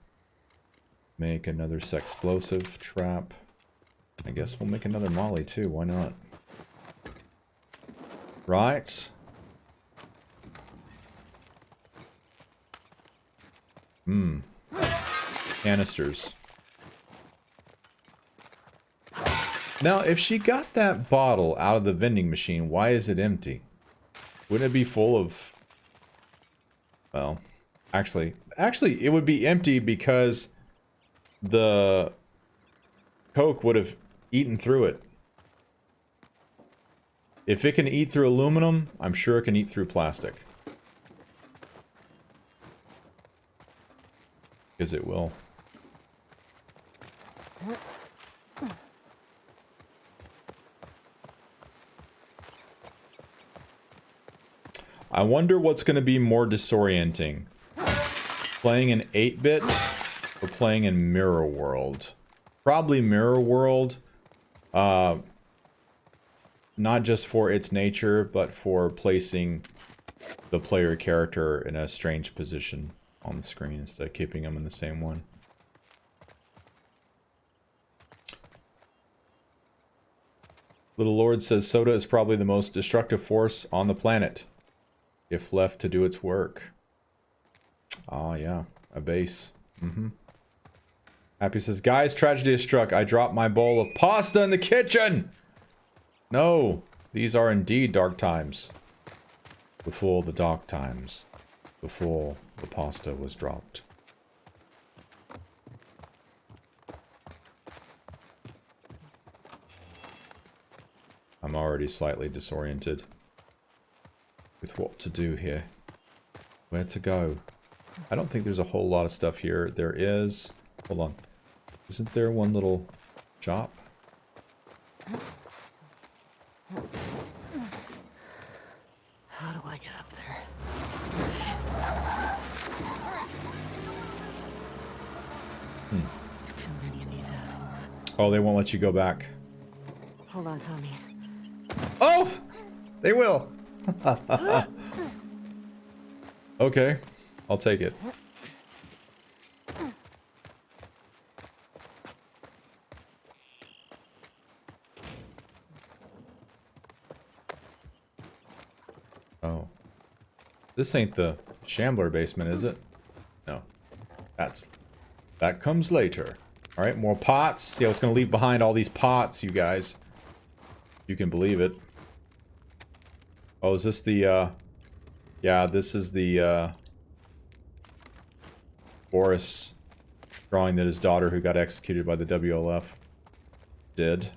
Make another sexplosive trap. I guess we'll make another molly too. Why not? Right. Canisters. Now, if she got that bottle out of the vending machine, why is it empty? Wouldn't it be full of... Well, actually, it would be empty because the Coke would have eaten through it. If it can eat through aluminum, I'm sure it can eat through plastic. Because it will. I wonder what's going to be more disorienting. Playing in 8-bit or playing in Mirror World? Probably Mirror World. Not just for its nature, but for placing the player character in a strange position on the screen instead of keeping them in the same one. Little Lord says soda is probably the most destructive force on the planet if left to do its work. Ah, yeah, a base. Happy says, guys, tragedy has struck. I dropped my bowl of pasta in the kitchen. No, these are indeed dark times. Before the dark times. Before the pasta was dropped. I'm already slightly disoriented with what to do here. Where to go? I don't think there's a whole lot of stuff here. There is... Hold on. Isn't there one little shop? How do I get up there? Too many of these assholes. Oh, they won't let you go back. Hold on, Tommy. Oh! They will! Okay. I'll take it. Oh. This ain't the Shambler basement, is it? No. That comes later. Alright, more pots. Yeah, I was gonna leave behind all these pots, you guys. You can believe it. Oh, is this the, yeah, this is the, Boris drawing that his daughter, who got executed by the WLF, did.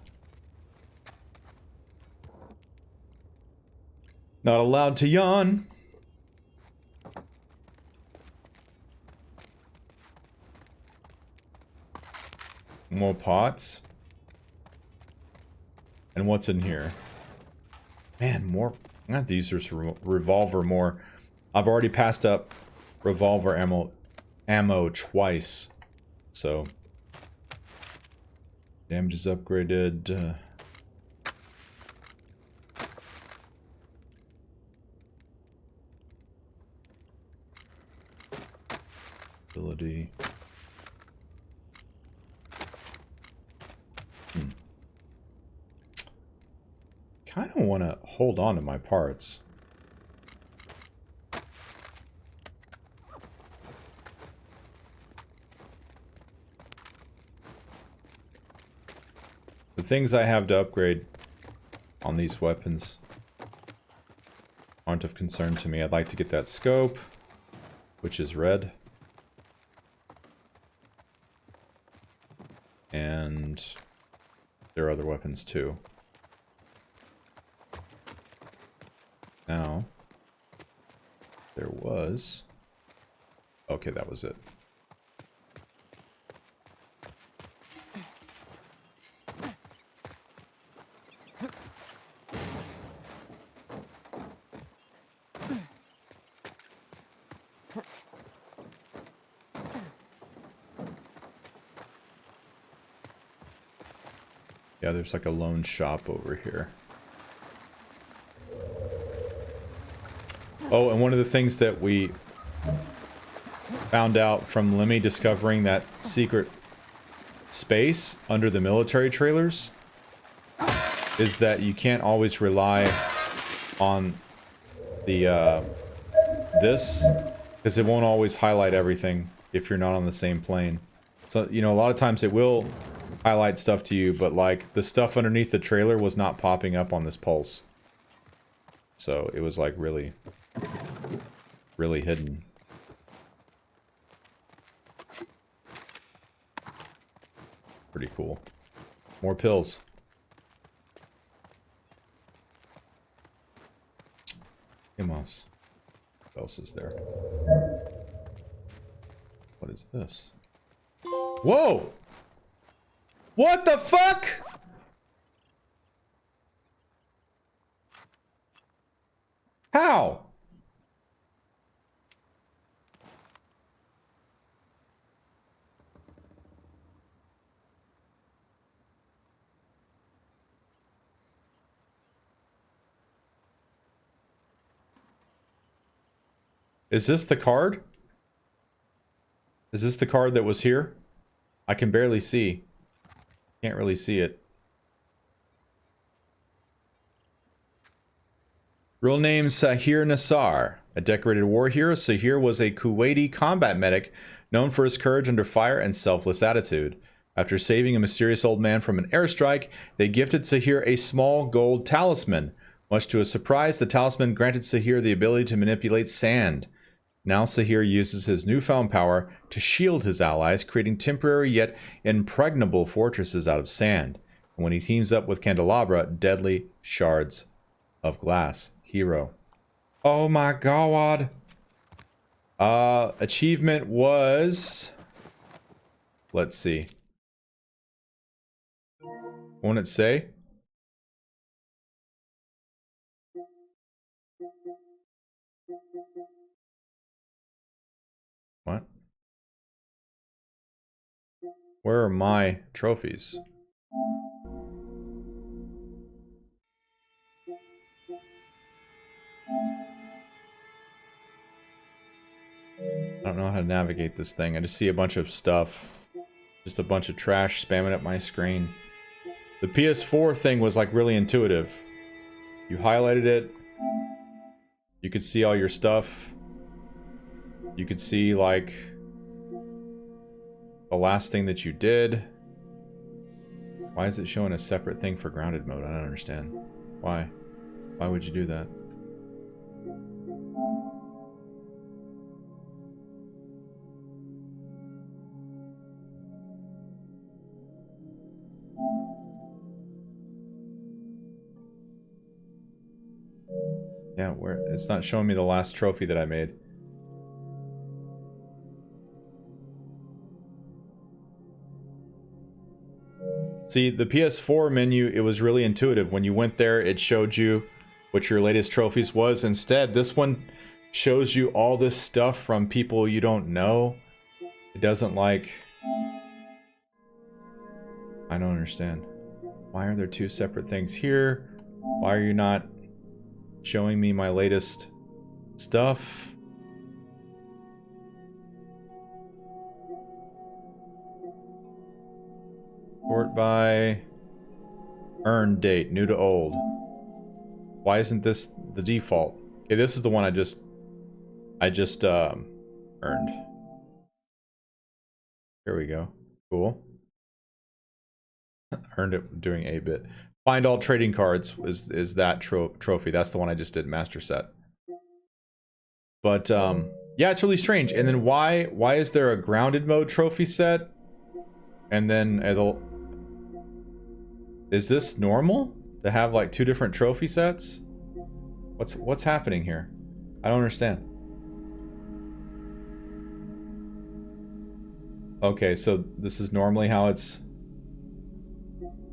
Not allowed to yawn. More pots. And what's in here? Man, more... I'm gonna have to use this revolver more. I've already passed up revolver ammo twice. So... Damage is upgraded. Ability. Kind of want to hold on to my parts. The things I have to upgrade on these weapons aren't of concern to me. I'd like to get that scope, which is red. And there are other weapons too. Now, there was... Okay, that was it. Yeah, there's like a lone shop over here. Oh, and one of the things that we found out from Lemmy discovering that secret space under the military trailers is that you can't always rely on the this, because it won't always highlight everything if you're not on the same plane. So, you know, a lot of times it will highlight stuff to you, but like the stuff underneath the trailer was not popping up on this pulse. So it was like really hidden. Pretty cool. More pills. Amos. What else is there? What is this? Whoa! What the fuck? How? Is this the card? Is this the card that was here? I can barely see. Can't really see it. Real name Sahir Nassar. A decorated war hero, Sahir was a Kuwaiti combat medic known for his courage under fire and selfless attitude. After saving a mysterious old man from an airstrike, they gifted Sahir a small gold talisman. Much to his surprise, the talisman granted Sahir the ability to manipulate sand. Now Sahir uses his newfound power to shield his allies, creating temporary yet impregnable fortresses out of sand. And when he teams up with Candelabra, deadly shards of glass. Hero. Oh my god. Achievement was... Let's see. Won't it say? What? Where are my trophies? I don't know how to navigate this thing. I just see a bunch of stuff. Just a bunch of trash spamming up my screen. The PS4 thing was like really intuitive. You highlighted it. You could see all your stuff. You could see like the last thing that you did. Why is it showing a separate thing for grounded mode? I don't understand. Why? Why would you do that? Yeah, where it's not showing me the last trophy that I made. See, the PS4 menu, it was really intuitive. When you went there, it showed you what your latest trophies was. Instead, this one shows you all this stuff from people you don't know. It doesn't like... I don't understand. Why are there two separate things here? Why are you not showing me my latest stuff? Sort by earn date, new to old. Why isn't this the default? Okay, this is the one I just earned. Here we go. Cool. Earned it doing 8-bit. Find all trading cards is that trophy. That's the one I just did, master set. But yeah, it's really strange. And then why is there a grounded mode trophy set? And then it'll... Is this normal to have like two different trophy sets? What's happening here? I don't understand. Okay, so this is normally how it's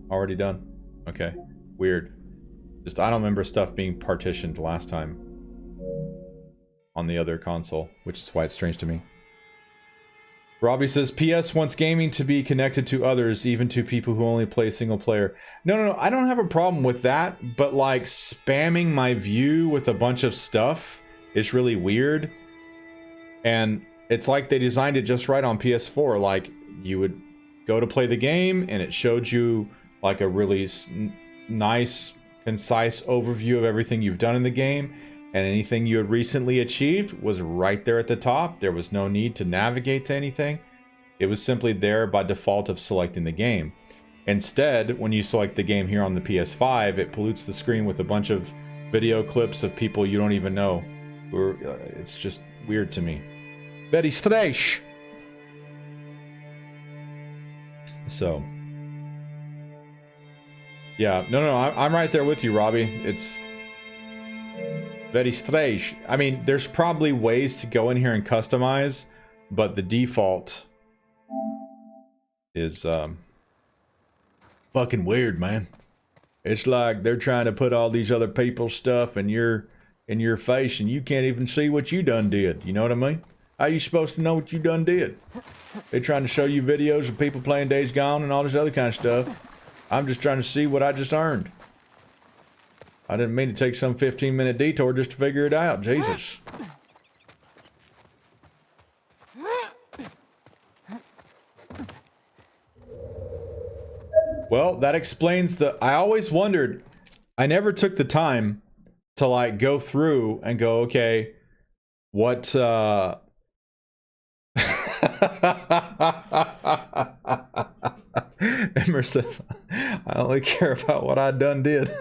already done. Okay, weird. Just I don't remember stuff being partitioned last time on the other console, which is why it's strange to me. Robbie says, PS wants gaming to be connected to others, even to people who only play single player. No, I don't have a problem with that, but like spamming my view with a bunch of stuff It's really weird. And it's like they designed it just right on PS4. Like, you would go to play the game, and it showed you like a really nice, concise overview of everything you've done in the game. And anything you had recently achieved was right there at the top. There was no need to navigate to anything. It was simply there by default of selecting the game. Instead, when you select the game here on the PS5, it pollutes the screen with a bunch of video clips of people you don't even know. It's just weird to me. Very strange. So, yeah, no, I'm right there with you, Robbie. It's very strange. I mean, there's probably ways to go in here and customize, but the default is fucking weird, man. It's like they're trying to put all these other people's stuff in your face, and you can't even see what you done did. You know what I mean? How you supposed to know what you done did? They're trying to show you videos of people playing Days Gone and all this other kind of stuff. I'm just trying to see what I just earned. I didn't mean to take some 15-minute detour just to figure it out. Jesus. Well, that explains the... I always wondered... I never took the time to, like, go through and go, okay, what, Emmer says, I only care about what I done did.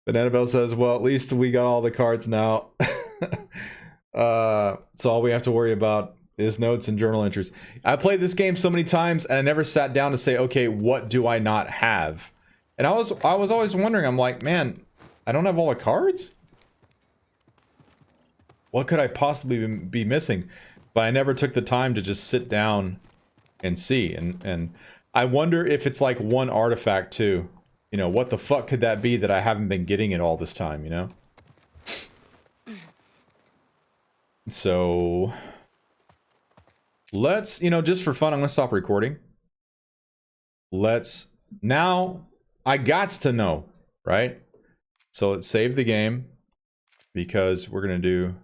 But Annabelle says, well, at least we got all the cards now. So all we have to worry about is notes and journal entries. I played this game so many times and I never sat down to say, okay, what do I not have? And I was always wondering, I'm like, man, I don't have all the cards? What could I possibly be missing? But I never took the time to just sit down and see. And I wonder if it's like one artifact too. You know, what the fuck could that be that I haven't been getting it all this time, you know? So let's, you know, just for fun, I'm gonna stop recording. Let's, now I gots to know, right? So let's save the game because we're gonna do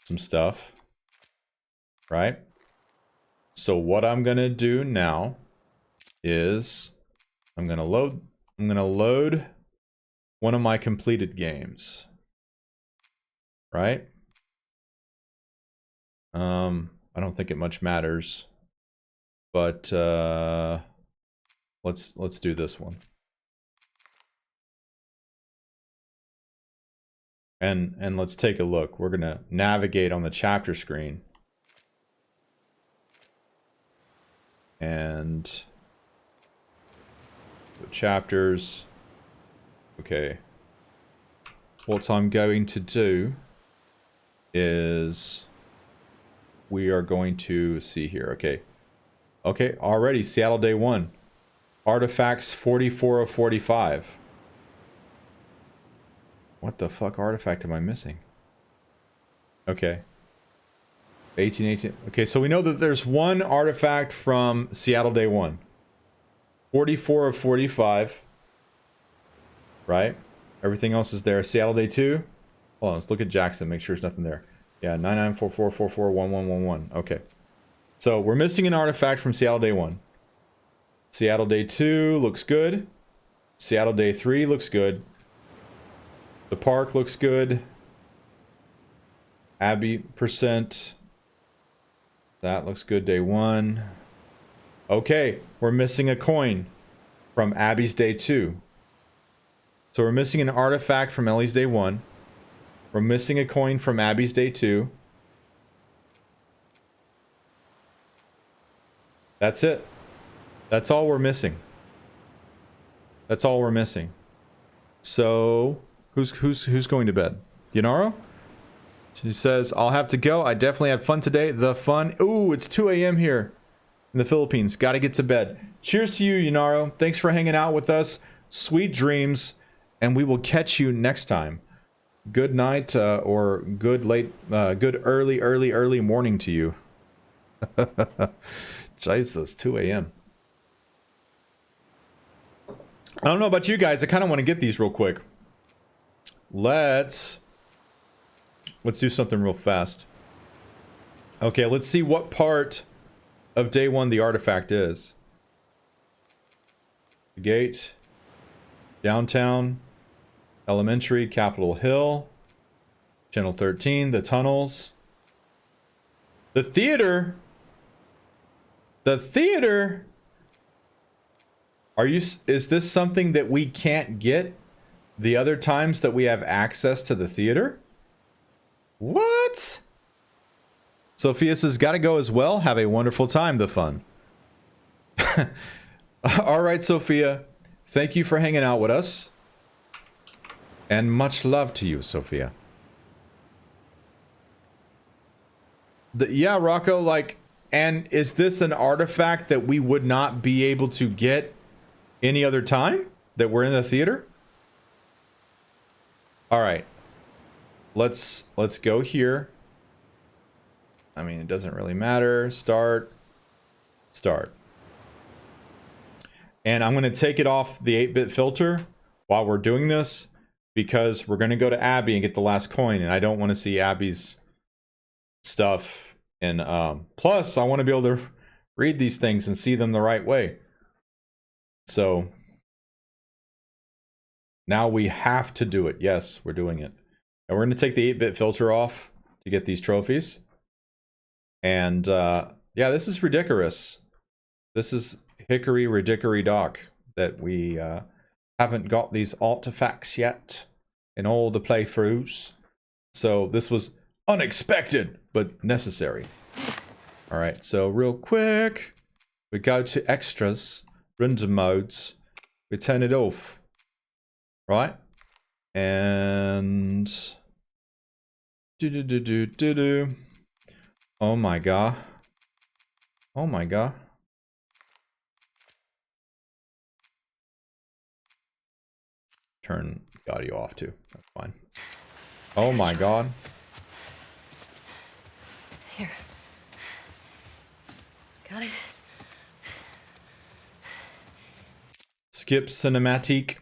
some stuff, right? So what I'm gonna do now is I'm gonna load one of my completed games, right? I don't think it much matters, but let's do this one. And let's take a look. We're gonna navigate on the chapter screen. And the chapters. Okay. What I'm going to do is we are going to see here. Okay. Okay, already Seattle Day 1. Artifacts 44 of 45. What the fuck artifact am I missing? Okay. 1818. Okay, so we know that there's one artifact from Seattle Day 1. 44 of 45. Right? Everything else is there. Seattle Day 2. Hold on, let's look at Jackson, make sure there's nothing there. Yeah, 9944441111. Okay. So we're missing an artifact from Seattle Day 1. Seattle Day 2 looks good. Seattle Day 3 looks good. The park looks good. Abbey percent. That looks good. Day 1. Okay, we're missing a coin from Abby's Day 2. So we're missing an artifact from Ellie's Day 1. We're missing a coin from Abby's Day 2. That's it. That's all we're missing. That's all we're missing. So, who's going to bed? Yanaro? She says, I'll have to go. I definitely had fun today. The fun. Ooh, it's 2 a.m. here in the Philippines. Gotta get to bed. Cheers to you, Yanaro. Thanks for hanging out with us. Sweet dreams. And we will catch you next time. Good night, or good early morning to you. Jesus, 2 a.m. I don't know about you guys. I kind of want to get these real quick. let's do something real fast. Okay, let's see what part of day 1 the artifact is. The gate, downtown, elementary, Capitol Hill, Channel 13, the tunnels, the theater. The theater. Is this something that we can't get the other times that we have access to the theater? What? Sophia says, gotta go as well. Have a wonderful time, the fun. All right, Sophia. Thank you for hanging out with us. And much love to you, Sophia. Yeah, Rocco, like, and is this an artifact that we would not be able to get any other time that we're in the theater? All right. Let's go here. I mean, it doesn't really matter. Start. And I'm going to take it off the 8-bit filter while we're doing this because we're going to go to Abby and get the last coin, and I don't want to see Abby's stuff. And plus, I want to be able to read these things and see them the right way. So now we have to do it. Yes, we're doing it. And we're going to take the 8-bit filter off to get these trophies. And yeah, this is ridiculous. This is hickory ridickory dock that we haven't got these artifacts yet in all the playthroughs. So this was unexpected, but necessary. All right, so real quick, we go to extras, render modes, we turn it off, right? And oh my god. Oh my god. Turn the audio off too. That's fine. Oh my god. Here. Got it. Skip cinematic.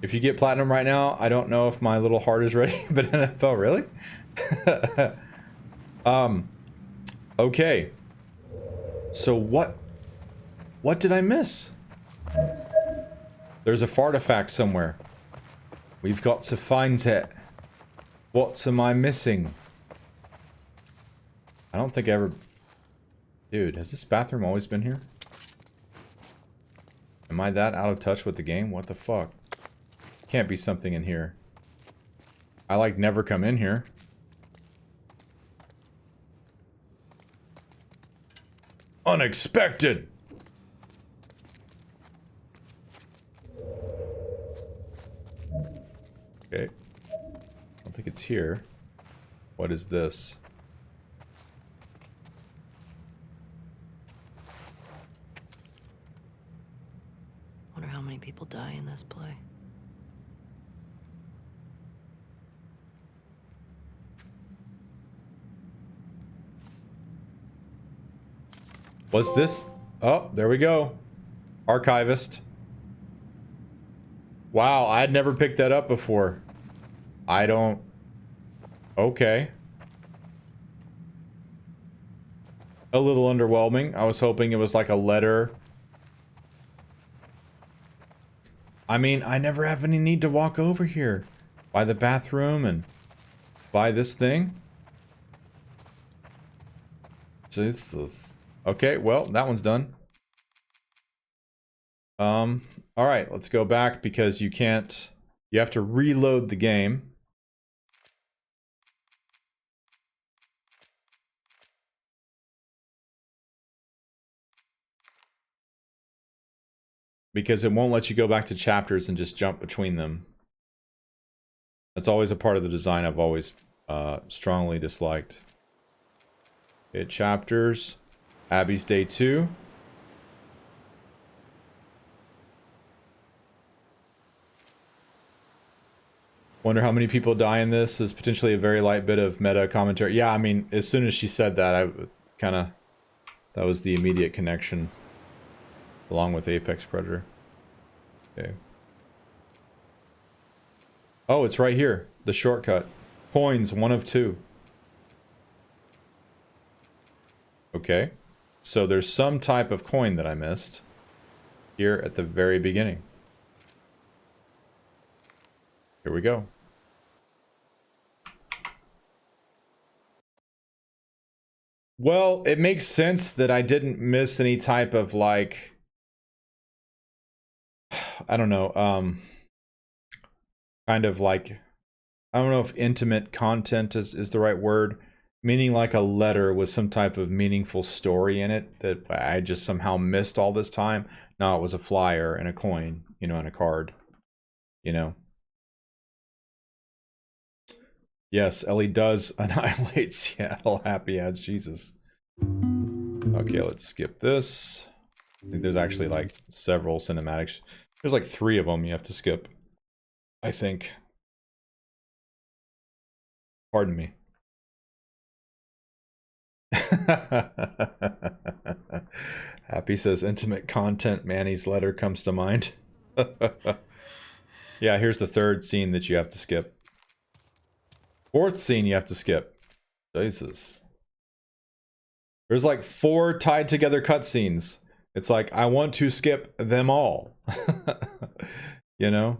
If you get platinum right now, I don't know if my little heart is ready, but NFL, really? Okay. So what did I miss? There's a fartifact somewhere. We've got to find it. What am I missing? I don't think I ever... Dude, has this bathroom always been here? Am I that out of touch with the game? What the fuck? Can't be something in here. I like never come in here. Unexpected! Okay. I don't think it's here. What is this? Wonder how many people die in this play. Was this... Oh, there we go. Archivist. Wow, I had never picked that up before. I don't... Okay. A little underwhelming. I was hoping it was like a letter. I mean, I never have any need to walk over here. By the bathroom and... buy this thing. Jesus. Okay, well, that one's done. Alright, let's go back because you can't... You have to reload the game. Because it won't let you go back to chapters and just jump between them. That's always a part of the design I've always strongly disliked. Okay, chapters. Abby's day 2. Wonder how many people die in this. Is potentially a very light bit of meta commentary. Yeah, I mean, as soon as she said that, I kind of... That was the immediate connection. Along with Apex Predator. Okay. Oh, it's right here. The shortcut. Coins, 1 of 2. Okay. So there's some type of coin that I missed here at the very beginning. Here we go. Well, it makes sense that I didn't miss any type of, like, I don't know, kind of like, I don't know if intimate content is the right word, meaning like a letter with some type of meaningful story in it that I just somehow missed all this time. No, it was a flyer and a coin, you know, and a card, you know. Yes, Ellie does annihilate Seattle. Happy as Jesus. Okay, let's skip this. I think there's actually like several cinematics. There's like 3 of them you have to skip, I think. Pardon me. Happy says intimate content. Manny's letter comes to mind. Yeah, here's the 3rd scene that you have to skip. 4th scene you have to skip. Jesus. There's like 4 tied together cutscenes. It's like, I want to skip them all. You know?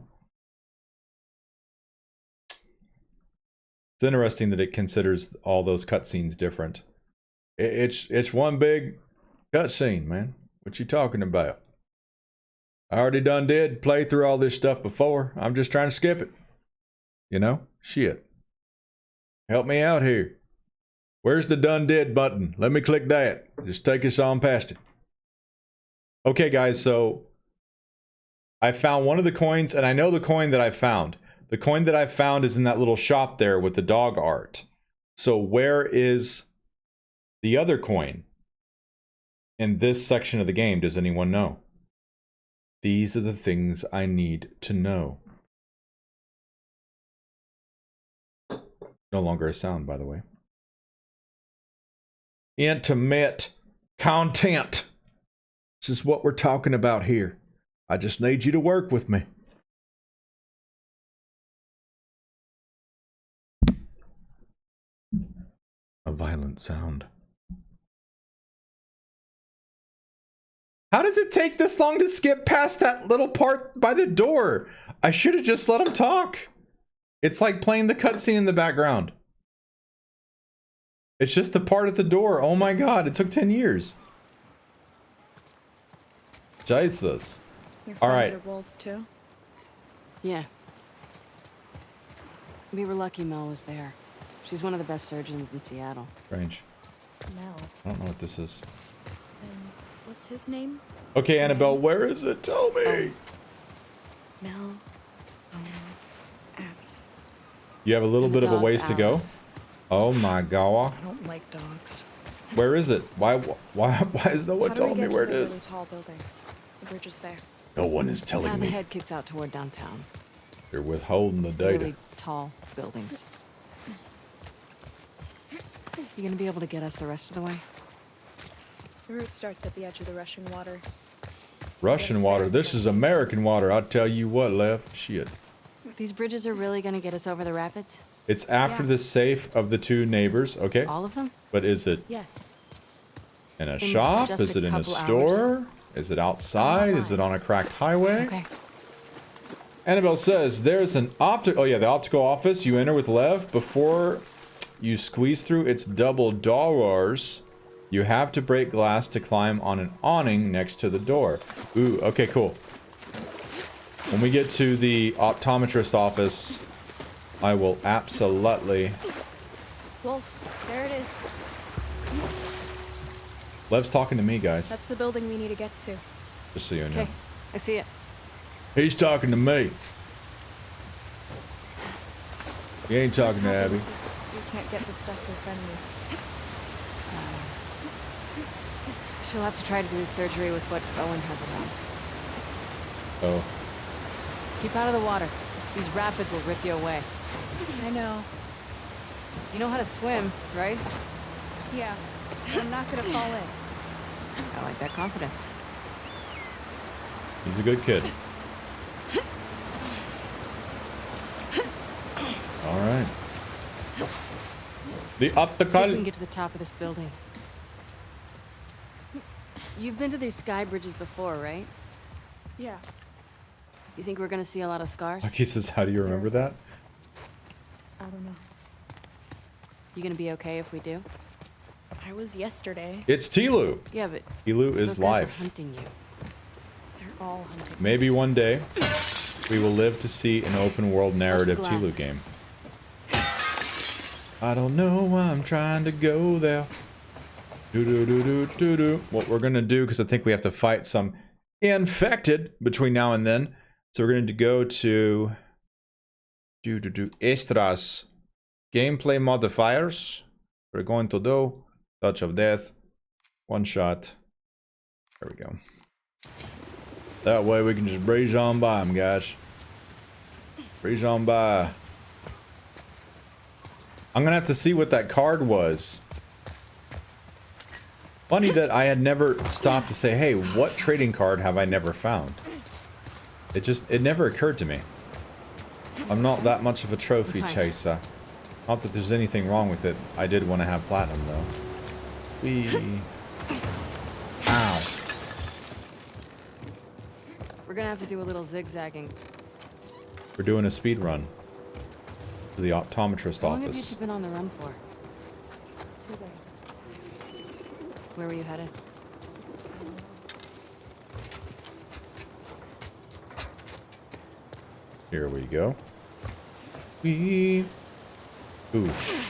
It's interesting that it considers all those cutscenes different. It's one big cutscene, man. What you talking about? I already did play through all this stuff before. I'm just trying to skip it. You know? Shit. Help me out here. Where's the did button? Let me click that. Just take us on past it. Okay, guys, so I found one of the coins, and I know the coin that I found. The coin that I found is in that little shop there with the dog art. So where is the other coin in this section of the game? Does anyone know? These are the things I need to know. No longer a sound, by the way. Intimate content. This is what we're talking about here. I just need you to work with me. A violent sound. How does it take this long to skip past that little part by the door? I should have just let him talk. It's like playing the cutscene in the background. It's just the part at the door. Oh my god, it took 10 years. Jesus. Your All friends right. are wolves too? Yeah. We were lucky Mel was there. She's one of the best surgeons in Seattle. Strange. Mel. I don't know what this is. And what's his name? Okay, Annabelle, where is it? Tell me. Mel. Abby. You have a little And the bit of a dog's ways to go. Alice. Oh my god. I don't like dogs. Where is it? Why is no one How do we telling me get where to it the is? really tall buildings? The bridge is there. No one is telling The me. head kicks out toward downtown. They're withholding the The data. really tall buildings. You gonna be able to get us the rest of the way? The route starts at the edge of the rushing water. Russian Yes, water. there. This is American water. I'll tell you what, Lev. Shit. These bridges are really gonna get us over the rapids? It's after Yeah. the safe of the 2 neighbors, okay? All of them? But is it Yes. in a shop? just Is a it in a couple hours. store? Is it outside? Is it on a cracked highway? Okay. Annabelle says there's an oh yeah, the optical office. You enter with Lev. Before you squeeze through its double doors, you have to break glass to climb on an awning next to the door. Ooh, okay, cool. When we get to the optometrist office, I will absolutely... Wolf, there it is. Lev's talking to me, guys. That's the building we need to get to. Just so you know. Okay, I see it. He's talking to me. He ain't talking to What Abby. happens if we can't get the stuff your friend needs? She'll have to try to do the surgery with what Owen has around. Oh. Keep out of the water. These rapids will rip you away. I know. You know how to swim, right? Yeah. I'm not gonna fall in. I like that confidence. He's a good kid. All right. The See if we optical. can get to the top of this building. You've been to these sky bridges before, right? Yeah. You think we're gonna see a lot of scars? Aki says, how do you remember that? I don't know. You gonna be okay if we do? I was yesterday. It's TLOU. Yeah, but TLOU those is guys were live. hunting you. They're all hunting. Maybe us. one day we will live to see an open world narrative glass. TLOU game. I don't know, I'm trying to go there. Do do do do do do. What we're gonna do, because I think we have to fight some infected between now and then. So we're going to go to extras, gameplay modifiers. We're going to do touch of death, one shot. There we go. That way we can just breeze on by them, guys. Breeze on by. I'm gonna have to see what that card was. Funny that I had never stopped to say, hey, what trading card have I never found? It never occurred to me. I'm not that much of a trophy chaser. Not that there's anything wrong with it. I did want to have platinum though. Ow. We're gonna have to do a little zigzagging. We're doing a speed run to the optometrist How long have you office. two been on the run for? 2 days. Where were you headed? Here we go. Oof.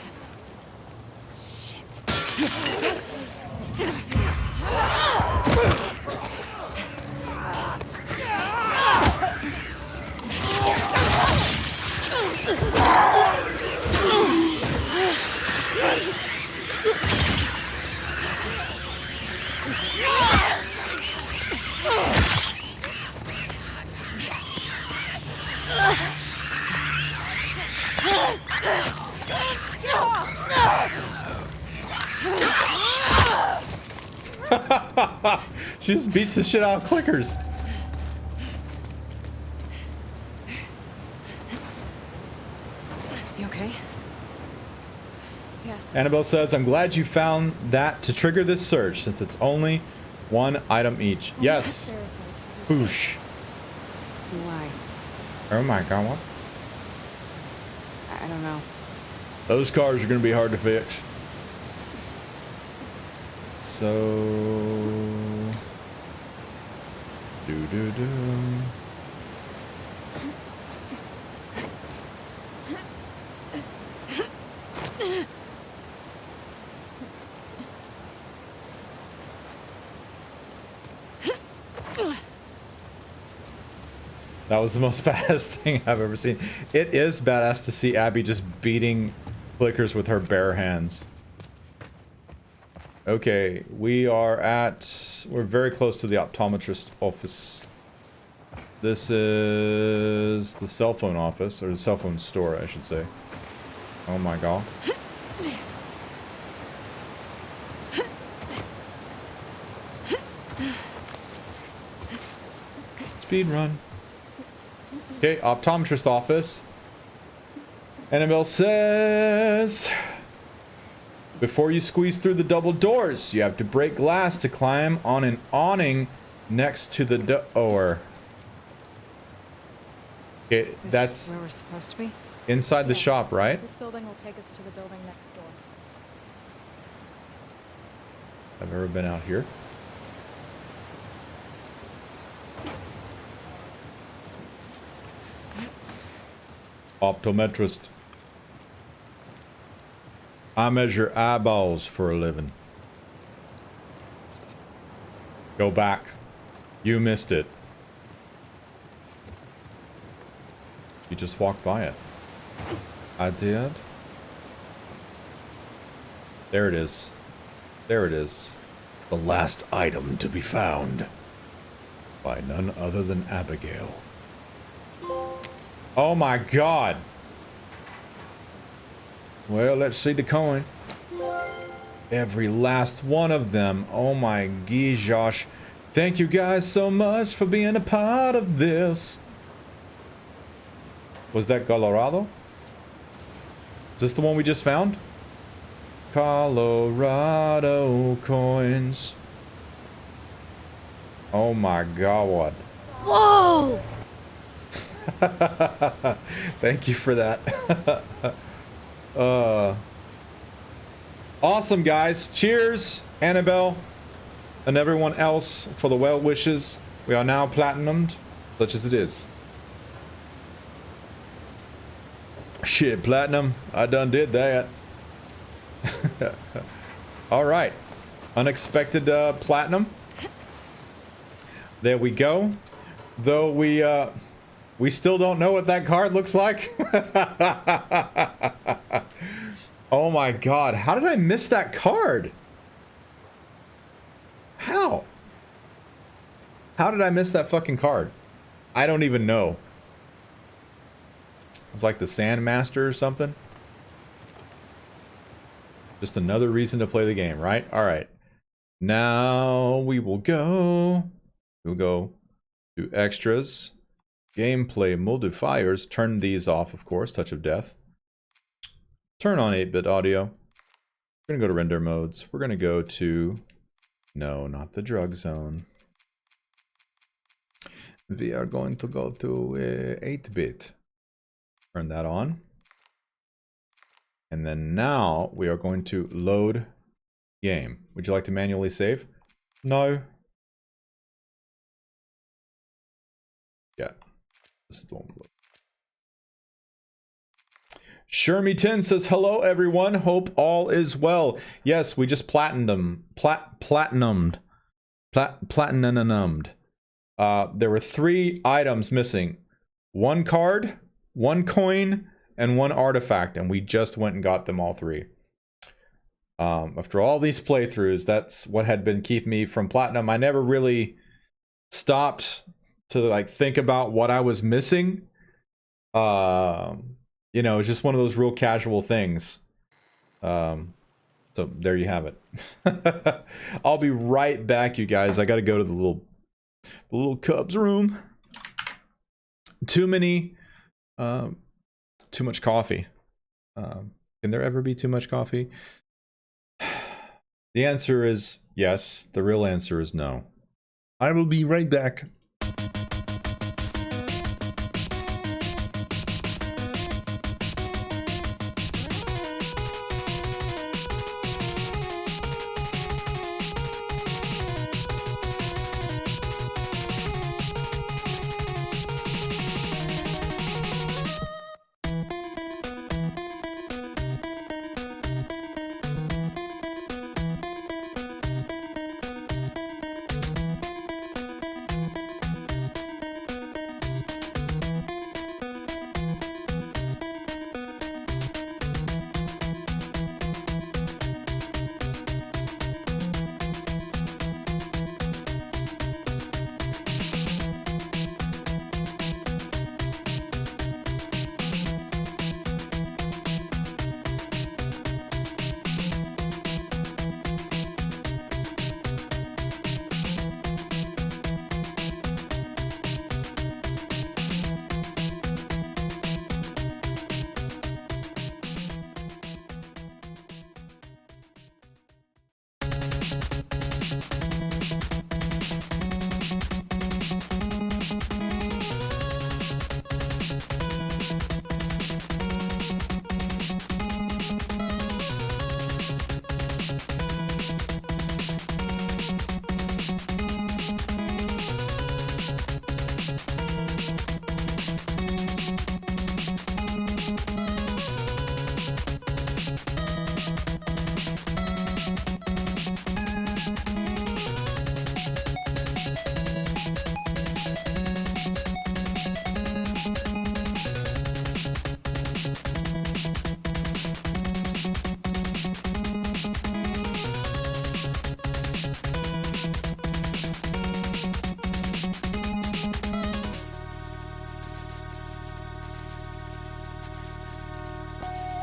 She just beats the shit out of clickers. You okay? Yes. Annabelle says, I'm glad you found that to trigger this search, since it's only one item each. Yes. Boosh. Why? Oh my god, what? I don't know. Those cars are going to be hard to fix. So... Do. That was the most badass thing I've ever seen. It is badass to see Abby just beating clickers with her bare hands. Okay, we're very close to the optometrist office. This is the cell phone office, or the cell phone store, I should say. Oh my god. Speed run. Okay, optometrist office. Annabelle says, before you squeeze through the double doors, you have to break glass to climb on an awning next to the door. Okay, that's where we're supposed to be? inside the shop, right? This building will take us to the building next door. I've ever been out here. Optometrist. I measure eyeballs for a living. Go back. You missed it. You just walked by it. I did. There it is. There it is. The last item to be found. By none other than Abigail. Oh my god. Well, let's see the coin. Every last one of them. Oh my gosh. Thank you guys so much for being a part of this. Was that Colorado? this the one we just found? Colorado coins. Oh my god. Whoa! Thank you for that. Awesome, guys. Cheers, Annabelle, and everyone else for the well wishes. We are now platinumed, such as it is. Shit, platinum. I done did that. All right. Unexpected platinum. There we go. Though we still don't know what that card looks like. Oh my god, how did I miss that card? How? How did I miss that fucking card? I don't even know. It was like the Sandmaster or something. Just another reason to play the game, right? Alright. Now we will go. We'll go to extras. Gameplay modifiers. Turn these off, of course. Touch of death. Turn on 8-bit audio. We're gonna go to render modes. We're gonna go to... No, not the drug zone. We are going to go to 8-bit. Turn that on. And then now we are going to load game. Would you like to manually save? No. Yeah. This is the one we load. Shermy10 says, hello everyone, hope all is well. Yes, we just platinumed. There were 3 items missing. 1 card, 1 coin, and 1 artifact, and we just went and got them all 3. After all these playthroughs, that's what had been keeping me from platinum. I never really stopped to like think about what I was missing. You know, it's just one of those real casual things. So there you have it. I'll be right back, you guys. I gotta go to the little Cubs room. Too much coffee. Can there ever be too much coffee? The answer is yes. The real answer is no. I will be right back.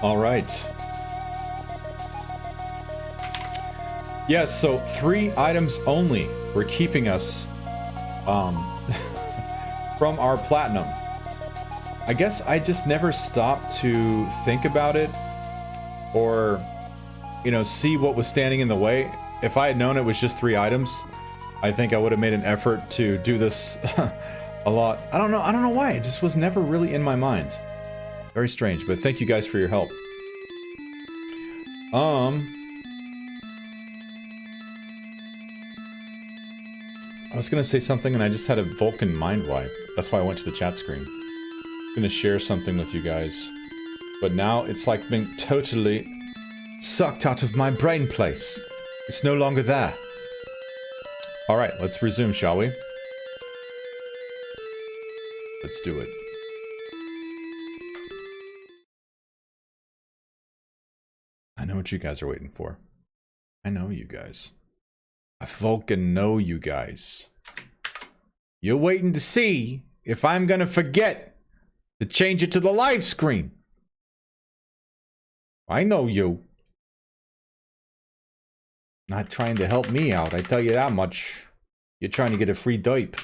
All right. Yes, so 3 items only were keeping us from our platinum. I guess I just never stopped to think about it or, you know, see what was standing in the way. If I had known it was just 3 items, I think I would have made an effort to do this a lot. I don't know why. It just was never really in my mind. Very strange, but thank you guys for your help. I was gonna say something and I just had a Vulcan mind wipe. That's why I went to the chat screen. I'm gonna share something with you guys. But now it's like being totally sucked out of my brain place. It's no longer there. Alright, let's resume, shall we? Let's do it. I know what you guys are waiting for. I know you guys. I fucking know you guys. You're waiting to see if I'm gonna forget to change it to the live screen. I know you. Not trying to help me out, I tell you that much. You're trying to get a free dipe.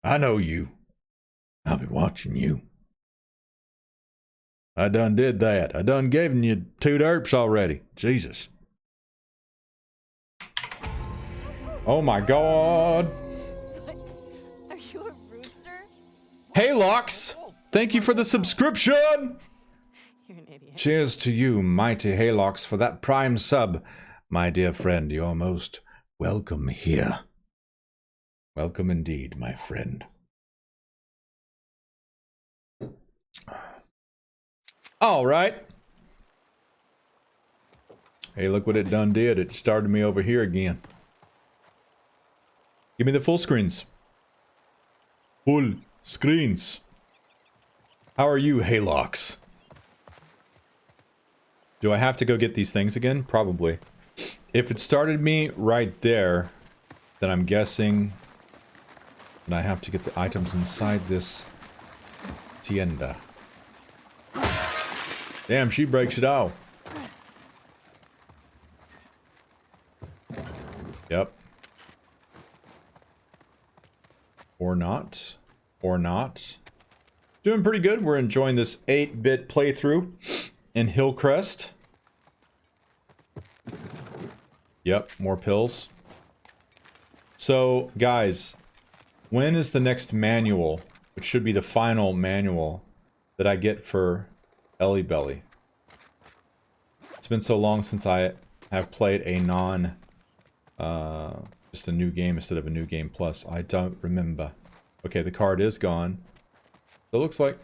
I know you. I'll be watching you. I done did that. I done gave you 2 derps already. Jesus. Oh my god. Are you a rooster? Hey Lox! Thank you for the subscription! You're an idiot. Cheers to you, mighty Halox, for that prime sub. My dear friend, you're most welcome here. Welcome indeed, my friend. Alright. Hey, look what it done did. It started me over here again. Give me the full screens. Full screens. How are you, Halox? Do I have to go get these things again? Probably. If it started me right there, then I'm guessing that I have to get the items inside this tienda. Damn, she breaks it out. Yep. Or not. Or not. Doing pretty good. We're enjoying this 8-bit playthrough in Hillcrest. Yep, more pills. So, guys, when is the next manual, which should be the final manual, that I get for Ellie Belly? It's been so long since I have played a just a new game instead of a new game plus. I don't remember. Okay, the card is gone. So it looks like,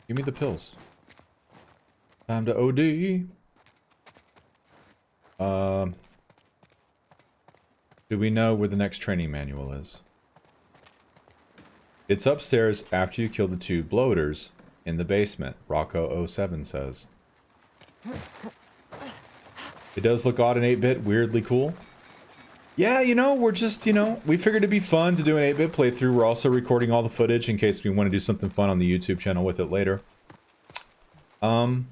give me the pills. Time to OD. Do we know where the next training manual is? It's upstairs after you kill the 2 bloaters in the basement, Rocco07 says. It does look odd in 8-bit, weirdly cool. Yeah, you know, we're just, you know, we figured it'd be fun to do an 8-bit playthrough. We're also recording all the footage in case we want to do something fun on the YouTube channel with it later. Oh,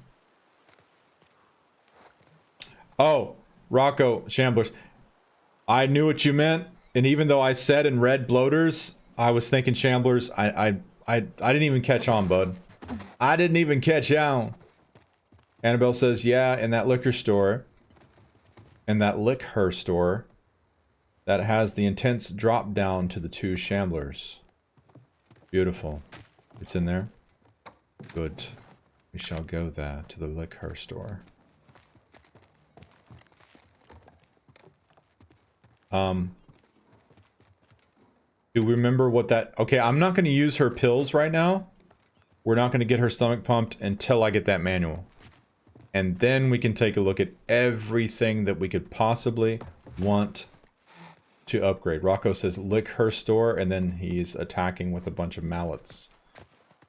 Rocco Shamblers. I knew what you meant, and even though I said and read bloaters, I was thinking Shamblers. I didn't even catch on, bud. I didn't even catch on. Annabelle says, yeah, in that liquor store. In that liquor store. That has the intense drop down to the 2 Shamblers. Beautiful. It's in there? Good. We shall go there to the liquor store. Do we remember what that... Okay, I'm not going to use her pills right now. We're not going to get her stomach pumped until I get that manual. And then we can take a look at everything that we could possibly want to upgrade. Rocco says, lick her store, and then he's attacking with a bunch of mallets.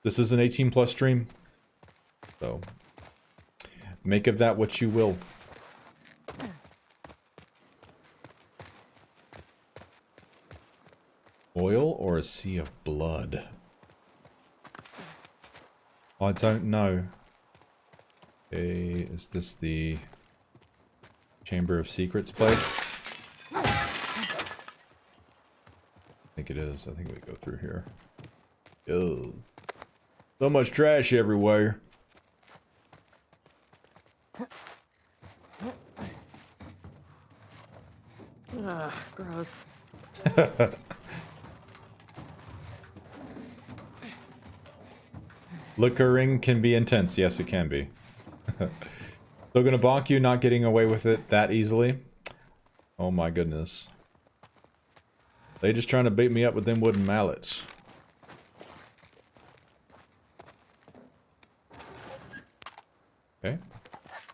This is an 18+ stream. So, make of that what you will. Oil or a sea of blood? I don't know. Okay, is this the Chamber of Secrets place? I think it is. I think we go through here. Ugh. So much trash everywhere. Ugh, gross. Liquoring can be intense. Yes, it can be. Still gonna bonk you, not getting away with it that easily. Oh my goodness. They just trying to beat me up with them wooden mallets. Okay.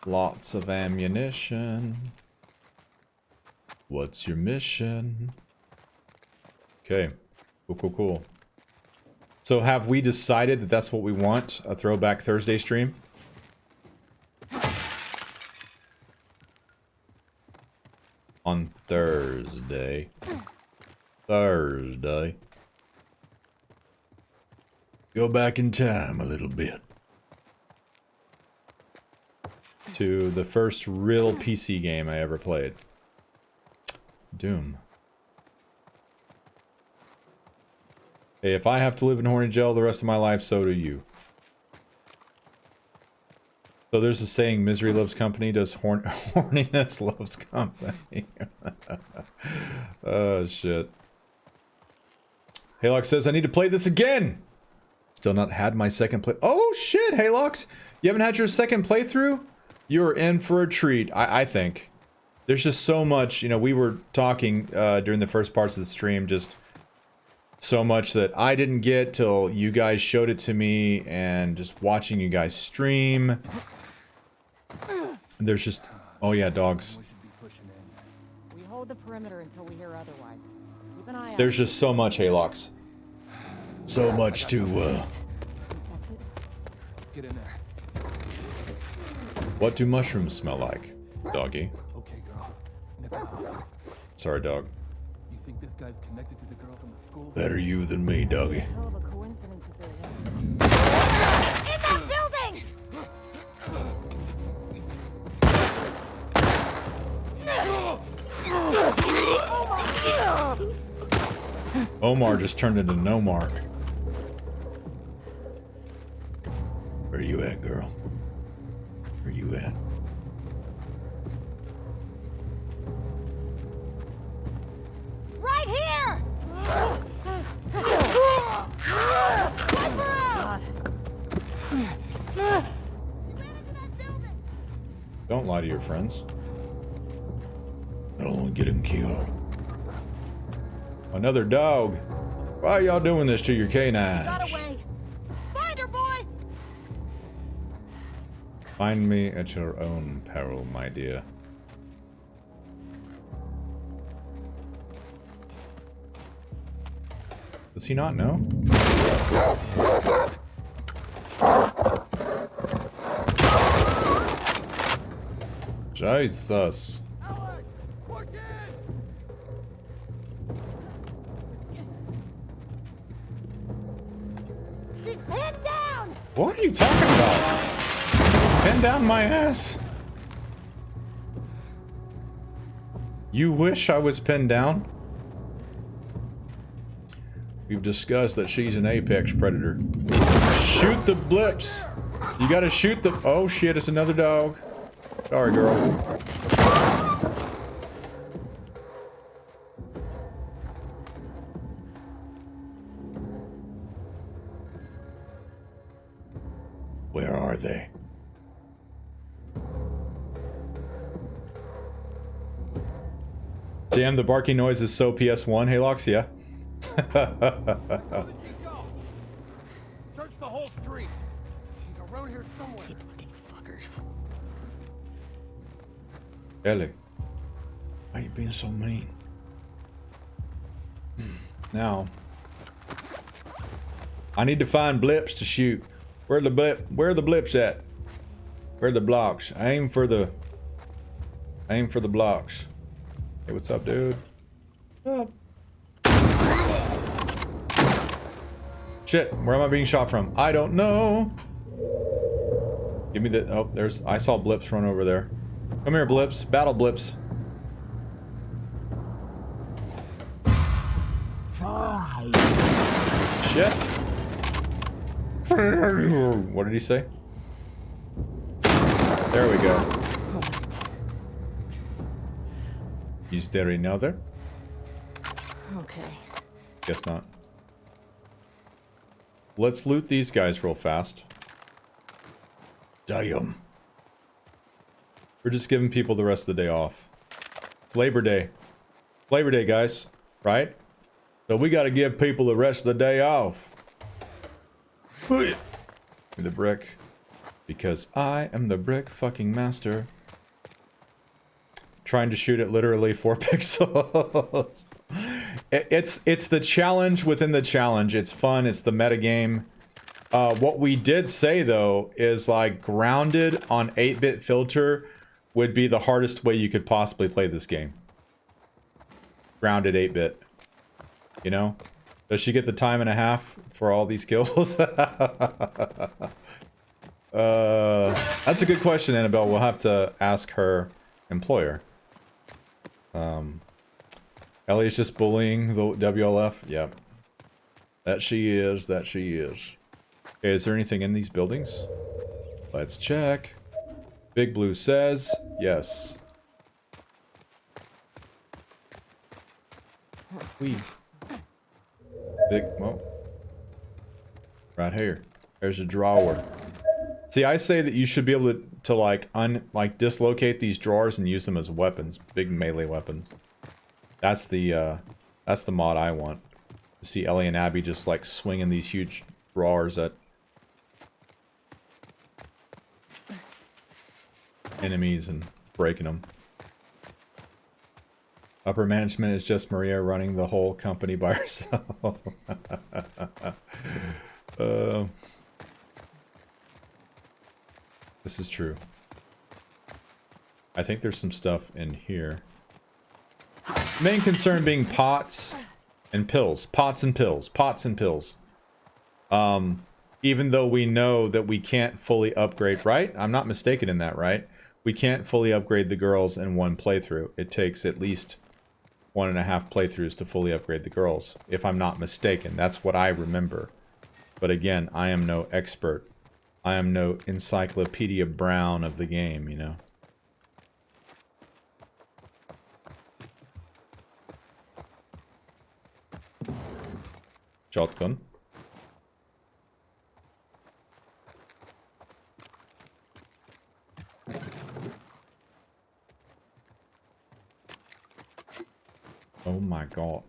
Lots of ammunition. What's your mission? Okay. Cool, cool, cool. So have we decided that that's what we want? A Throwback Thursday stream? On Thursday. Thursday. Go back in time a little bit. To the first real PC game I ever played. Doom. Hey, if I have to live in horny jail the rest of my life, so do you. So there's a saying, misery loves company, does horniness loves company. Oh, shit. Halox says, I need to play this again! Still not had my second play- Oh, shit, Halox! You haven't had your second playthrough? You're in for a treat, I think. There's just so much, you know, we were talking during the first parts of the stream, just so much that I didn't get till you guys showed it to me, and just watching you guys stream. There's just, oh yeah, dogs. We hold the perimeter until we hear otherwise. Keep an eye out. There's just so much, Halox. So much to, Get in there. What do mushrooms smell like, doggy? Okay, girl. Sorry, dog. You think this guy's connected to the girl from the school? Better you than me, doggy. Hell of a coincidence if it is. In that building! Omar just turned into Nomar. Where you at, girl? Where you at? Right here! Don't lie to your friends. I don't want to get him killed. Another dog. Why are y'all doing this to your canines? Got away! Find her, boy! Find me at your own peril, my dear. Does he not know? Jesus. Alex! We're dead! She's pinned down! What are you talking about? Pin down my ass. You wish I was pinned down? We've discussed that she's an apex predator. Shoot the blips! You gotta shoot the- Oh shit, it's another dog. Sorry, girl. Where are they? Damn, the barking noise is so PS1, Halox, yeah. Where did she go? Search the whole street. She's around here somewhere. Fuckers. Ellie, why are you being so mean? Now, I need to find blips to shoot. Where the blips at? Where are the blocks? Aim for the blocks. Hey, what's up, dude? Up. Shit, where am I being shot from? I don't know. Give me the, oh, I saw blips run over there. Come here, blips. Battle blips. Shit. What did he say? There we go. Is there another? Okay. Guess not. Let's loot these guys real fast. Damn. We're just giving people the rest of the day off. It's Labor Day. Labor Day, guys. Right? So we gotta give people the rest of the day off. The brick. Because I am the brick fucking master. Trying to shoot at literally 4 pixels. It's the challenge within the challenge. It's fun. It's the meta game. What we did say though is like grounded on 8-bit filter would be the hardest way you could possibly play this game. Grounded 8-bit. You know? Does she get the time and a half for all these kills? That's a good question, Annabelle. We'll have to ask her employer. Ellie's just bullying the WLF. Yep. That she is. That she is. Okay, is there anything in these buildings? Let's check. Big Blue says yes. Big, well, right here. There's a drawer. See, I say that you should be able to like dislocate these drawers and use them as weapons, big melee weapons. That's the mod I want. To see Ellie and Abby just like swinging these huge drawers at enemies and breaking them. Upper management is just Maria running the whole company by herself. This is true. I think there's some stuff in here. Main concern being pots and pills. Pots and pills. Pots and pills. Even though we know that we can't fully upgrade, right? I'm not mistaken in that, right? We can't fully upgrade the girls in one playthrough. It takes at least 1.5 playthroughs to fully upgrade the girls. If I'm not mistaken. That's what I remember. But again, I am no expert. I am no Encyclopedia Brown of the game, you know? Shotgun. Oh my god.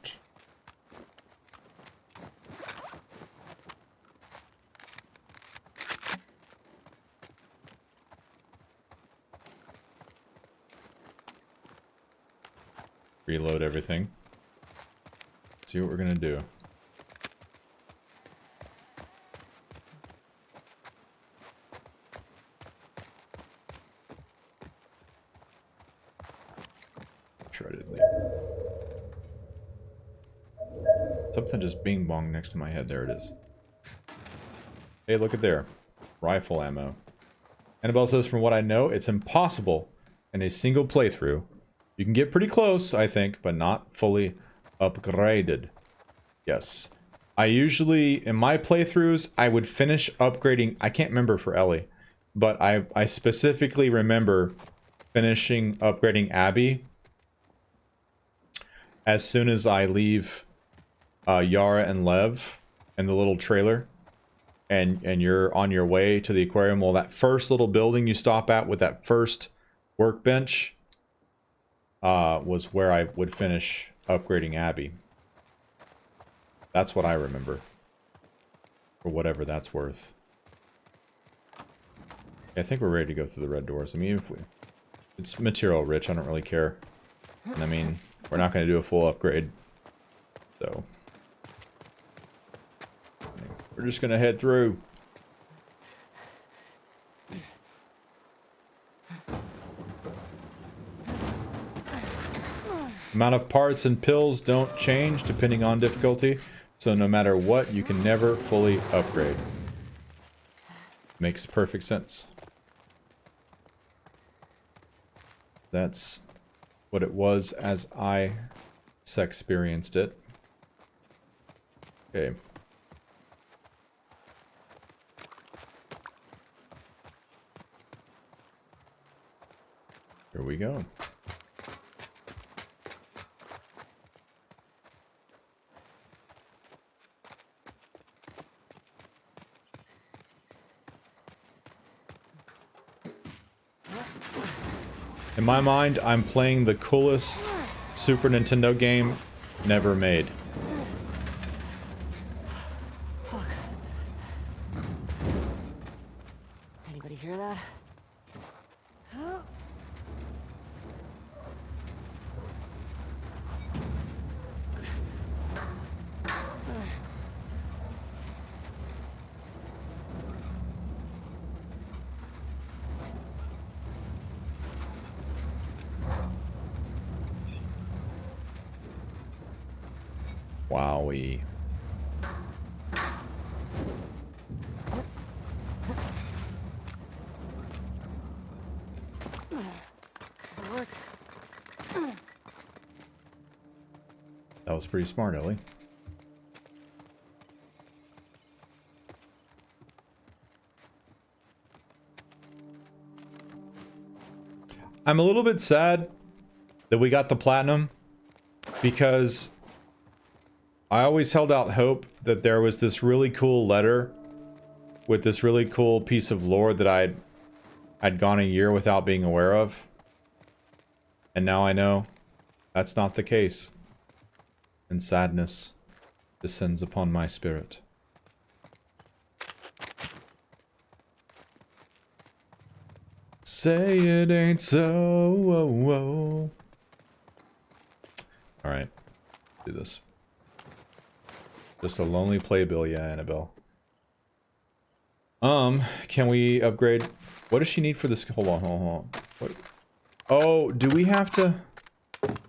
Reload everything. See what we're gonna do. Shredded leaf. Something just bing bong next to my head. There it is. Hey, look at there. Rifle ammo. Annabelle says, from what I know, it's impossible in a single playthrough. You can get pretty close, I think, but not fully upgraded. Yes. I usually, in my playthroughs, I would finish upgrading. I can't remember for Ellie, but I specifically remember finishing upgrading Abby as soon as I leave Yara and Lev and the little trailer, and you're on your way to the aquarium. Well, that first little building you stop at with that first workbench was where I would finish upgrading Abby. That's what I remember. For whatever that's worth. I think we're ready to go through the red doors. I mean, if it's material rich, I don't really care. And I mean, we're not going to do a full upgrade. So we're just going to head through. Amount of parts and pills don't change depending on difficulty, so no matter what, you can never fully upgrade. Makes perfect sense. That's what it was as I experienced it. Okay. Here we go. In my mind, I'm playing the coolest Super Nintendo game never made. Anybody hear that? Huh? Wowie. That was pretty smart, Ellie. I'm a little bit sad that we got the platinum because I always held out hope that there was this really cool letter with this really cool piece of lore that I'd gone a year without being aware of. And now I know that's not the case. And sadness descends upon my spirit. Say it ain't so. Whoa, whoa. All right, do this. Just a lonely playbill, yeah, Annabelle. Can we upgrade? What does she need for this? Hold on, hold on. What? Oh, do we have to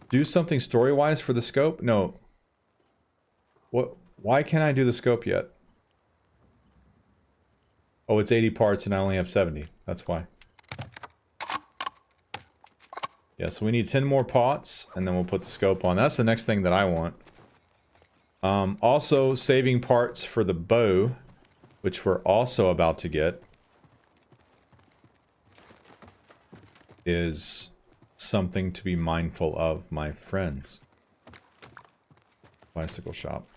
do something story-wise for the scope? No. What? Why can't I do the scope yet? Oh, it's 80 parts and I only have 70. That's why. Yeah, so we need 10 more pots and then we'll put the scope on. That's the next thing that I want. Also saving parts for the bow, which we're also about to get, is something to be mindful of, my friends. Bicycle shop.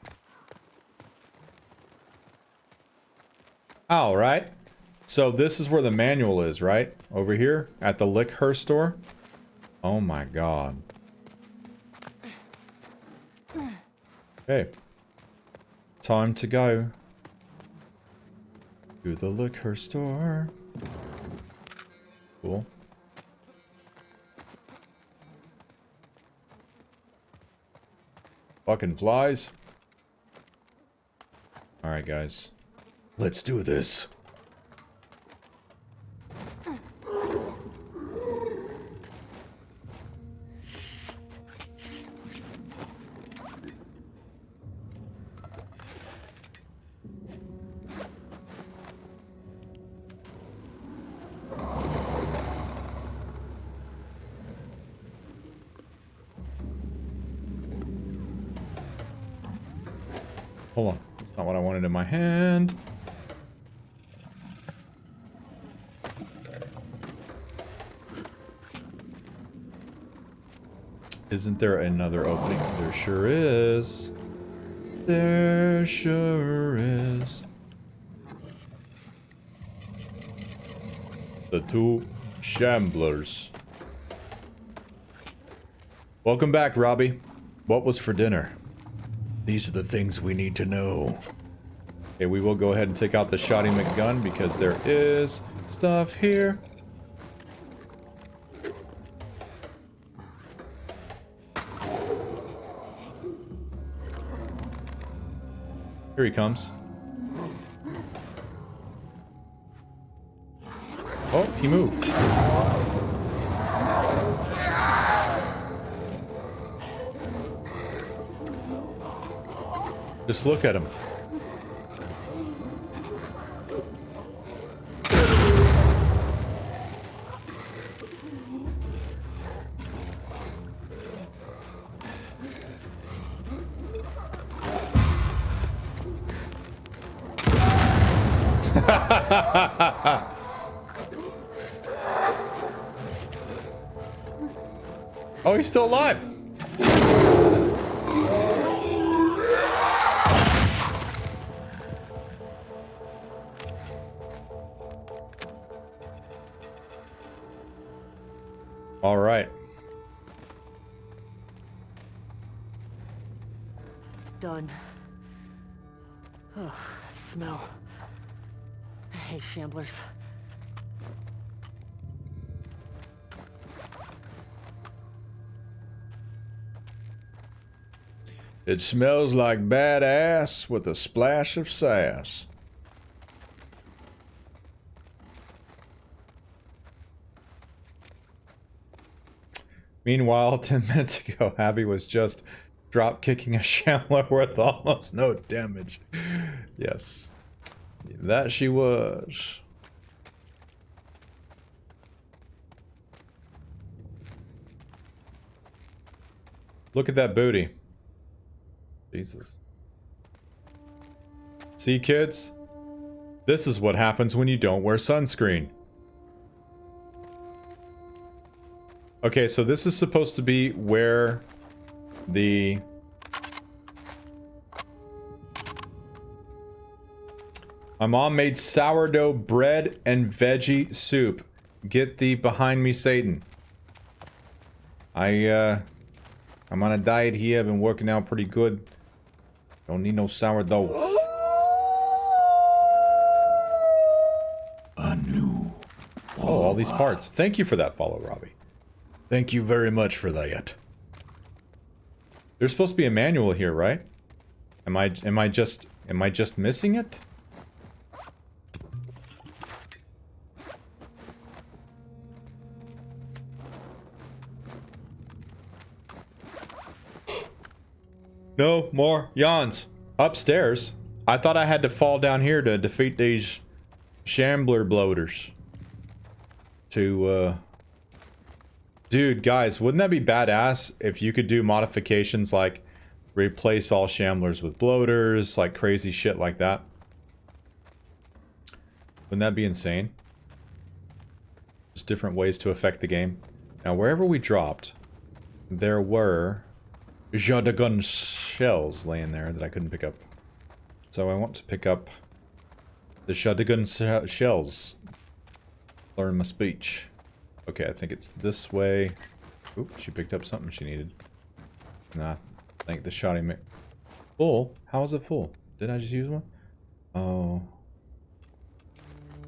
All right. So this is where the manual is, right? Over here at the Hillcrest store. Oh my god. Okay. Time to go to the Hillcrest store. Cool. Fucking flies. Alright, guys. Let's do this. Hold on. That's not what I wanted in my hand. Isn't there another opening? There sure is. There sure is. The two shamblers. Welcome back, Robbie. What was for dinner? These are the things we need to know. Okay, we will go ahead and take out the Shotty McGun because there is stuff here. Here he comes. Oh, he moved. Just look at him. Oh, he's still alive. All done. Oh, smell. I hate shamblers. It smells like badass with a splash of sass. Meanwhile, 10 minutes ago, Abby was just drop kicking a shambler with almost no damage. Yes, that she was. Look at that booty. Jesus. See, kids? This is what happens when you don't wear sunscreen. Okay, so this is supposed to be where the... My mom made sourdough bread and veggie soup. Get thee behind me, Satan. I'm on a diet here. I've been working out pretty good. Don't need no sourdough. A new... Oh, all these parts. Thank you for that follow, Robbie. Thank you very much for that. There's supposed to be a manual here, right? Am I just missing it? No more yawns. Upstairs. I thought I had to fall down here to defeat these shambler bloaters. Dude, guys, wouldn't that be badass if you could do modifications like replace all shamblers with bloaters, like crazy shit like that? Wouldn't that be insane? Just different ways to affect the game. Now, wherever we dropped, there were Jadagun shells laying there that I couldn't pick up. So I want to pick up the Jadagun shells. Learn my speech. Okay, I think it's this way. Oop, she picked up something she needed. Nah, I think the shotty full? How is it full? Did I just use one? Oh.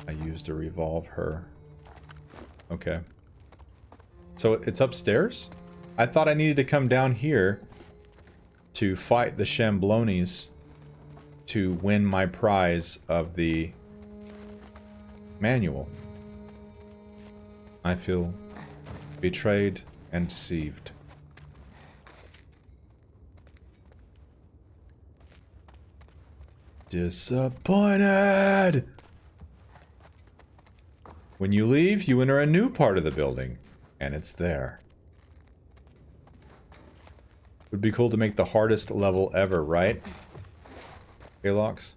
I used to revolve her. Okay. So it's upstairs? I thought I needed to come down here to fight the Shamblonis to win my prize of the manual. I feel betrayed and deceived. Disappointed! When you leave, you enter a new part of the building, and it's there. Would be cool to make the hardest level ever, right? Alox?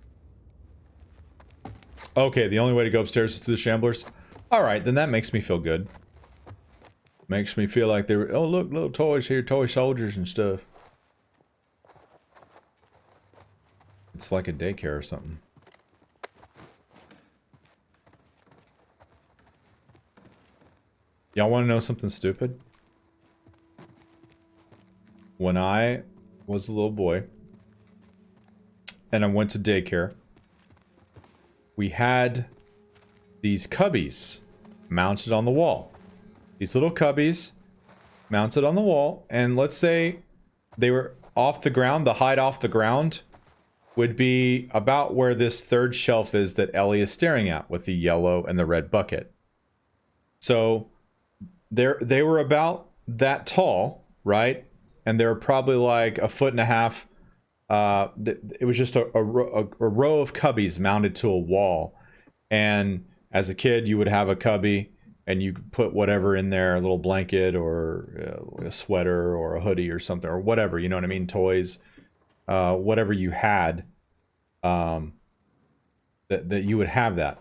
Okay, the only way to go upstairs is to the Shamblers? Alright, then that makes me feel good. Makes me feel like they're... Oh, look, little toys here, toy soldiers and stuff. It's like a daycare or something. Y'all want to know something stupid? When I was a little boy, and I went to daycare, we had these cubbies mounted on the wall. These little cubbies mounted on the wall, and let's say they were off the ground, the height off the ground would be about where this third shelf is that Ellie is staring at with the yellow and the red bucket. So they were about that tall, right? And they were probably like 1.5 feet. It was just a row of cubbies mounted to a wall. And as a kid, you would have a cubby and you could put whatever in there, a little blanket or a sweater or a hoodie or something or whatever, you know what I mean? Toys, whatever you had, that you would have that.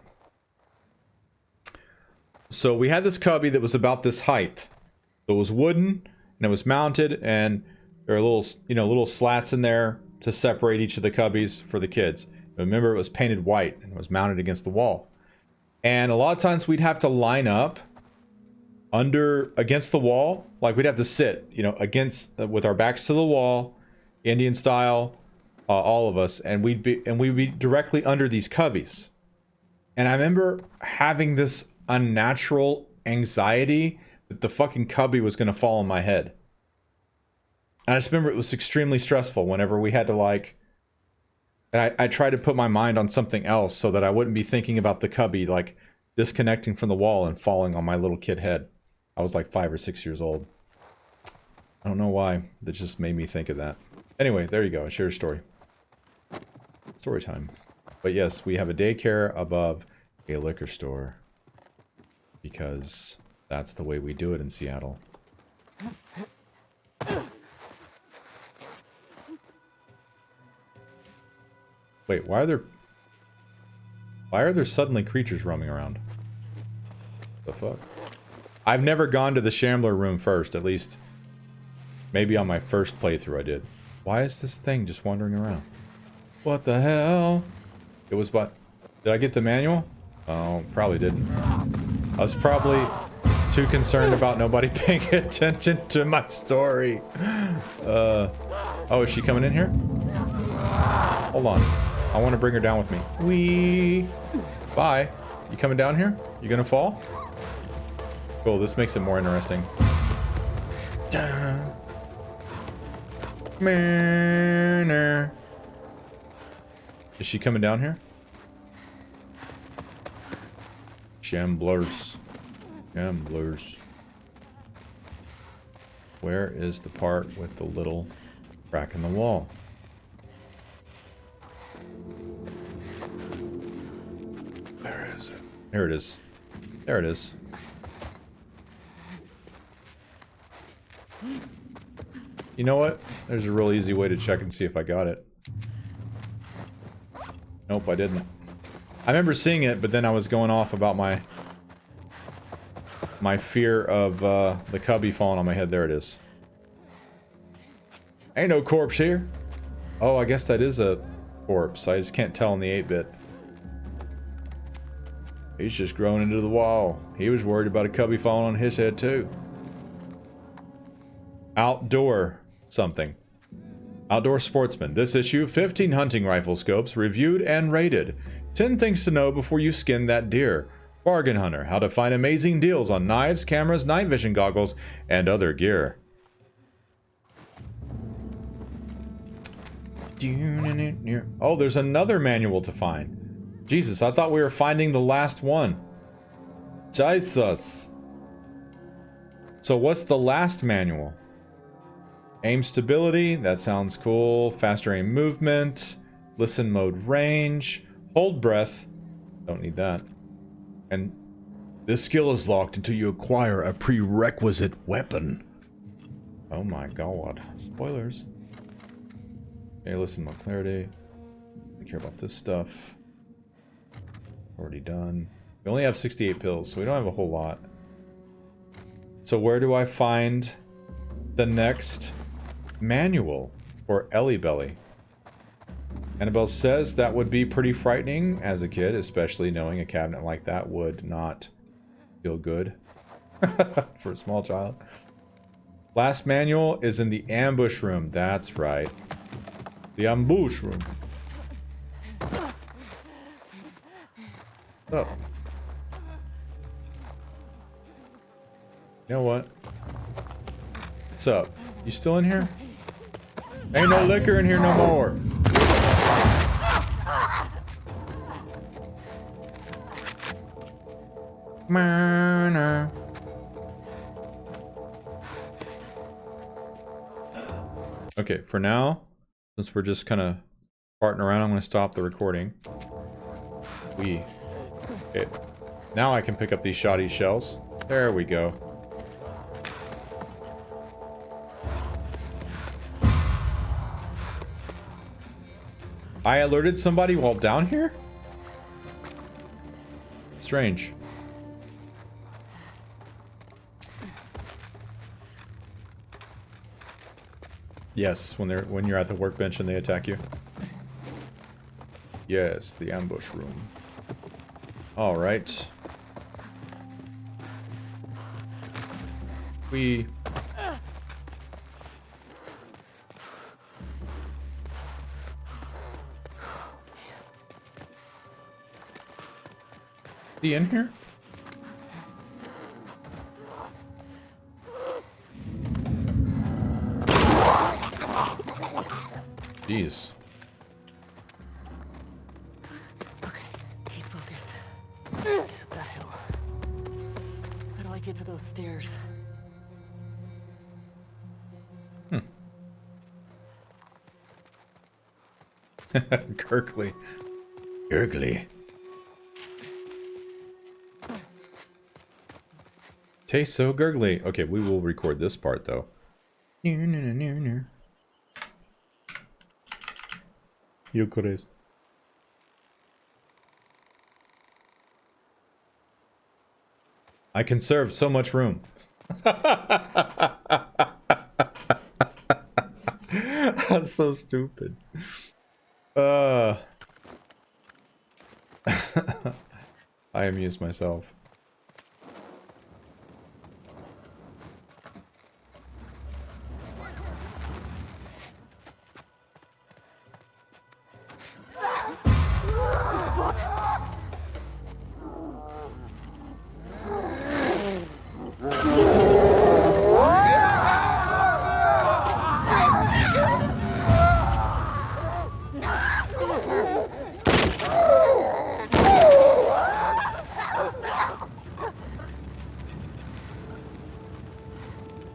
So we had this cubby that was about this height. It was wooden and it was mounted, and there are little slats in there to separate each of the cubbies for the kids. Remember, it was painted white and it was mounted against the wall. And a lot of times we'd have to line up against the wall. Like we'd have to sit, against, with our backs to the wall, Indian style, all of us, and we'd be directly under these cubbies. And I remember having this unnatural anxiety that the fucking cubby was gonna fall on my head. And I just remember it was extremely stressful whenever we had to like... And I tried to put my mind on something else so that I wouldn't be thinking about the cubby, like, disconnecting from the wall and falling on my little kid head. I was like 5 or 6 years old. I don't know why. That just made me think of that. Anyway, there you go. I shared a story. Story time. But yes, we have a daycare above a liquor store. Because that's the way we do it in Seattle. Wait, why are there suddenly creatures roaming around? The fuck? I've never gone to the Shambler room first, at least maybe on my first playthrough I did. Why is this thing just wandering around? What the hell? It was what? Did I get the manual? Oh, probably didn't. I was probably too concerned about nobody paying attention to my story. Oh, is she coming in here? Hold on. I want to bring her down with me. Wee. Bye. You coming down here? You gonna fall? Cool, this makes it more interesting. Is she coming down here? Shamblers. Shamblers. Where is the part with the little crack in the wall? Where is it? There it is. There it is. You know what? There's a real easy way to check and see if I got it. Nope, I didn't. I remember seeing it, but then I was going off about my fear of the cubby falling on my head. There it is. Ain't no corpse here. Oh, I guess that is a corpse. I just can't tell in the 8-bit. He's just grown into the wall. He was worried about a cubby falling on his head too. Outdoor something. Outdoor Sportsman. This issue, 15 hunting rifle scopes, reviewed and rated. 10 things to know before you skin that deer. Bargain Hunter. How to find amazing deals on knives, cameras, night vision goggles, and other gear. Oh, there's another manual to find. Jesus, I thought we were finding the last one. Jesus. So what's the last manual? Aim stability, that sounds cool. Faster aim movement. Listen mode range. Hold breath. Don't need that. And this skill is locked until you acquire a prerequisite weapon. Oh my god. Spoilers. Okay, listen mode clarity. I care about this stuff. Already done. We only have 68 pills, so we don't have a whole lot. So where do I find the next manual for Ellie Belly? Annabelle says that would be pretty frightening as a kid, especially knowing a cabinet like that would not feel good for a small child. Last manual is in the ambush room. That's right. The ambush room. Oh. You know what? What's up? You still in here? Ain't no liquor in here no more. Murder. Okay, for now, since we're just kind of farting around, I'm going to stop the recording. Okay. Now I can pick up these shoddy shells. There we go. I alerted somebody while down here? Strange. Yes, when you're at the workbench and they attack you. Yes, the ambush room. All right. He in here? Jeez. Okay, keep focused. What the hell? How do I get to those stairs? Gurgly. Gurgly. Tastes so gurgly. Okay, we will record this part though. Hillcrest. I conserved so much room. That's so stupid. I amused myself.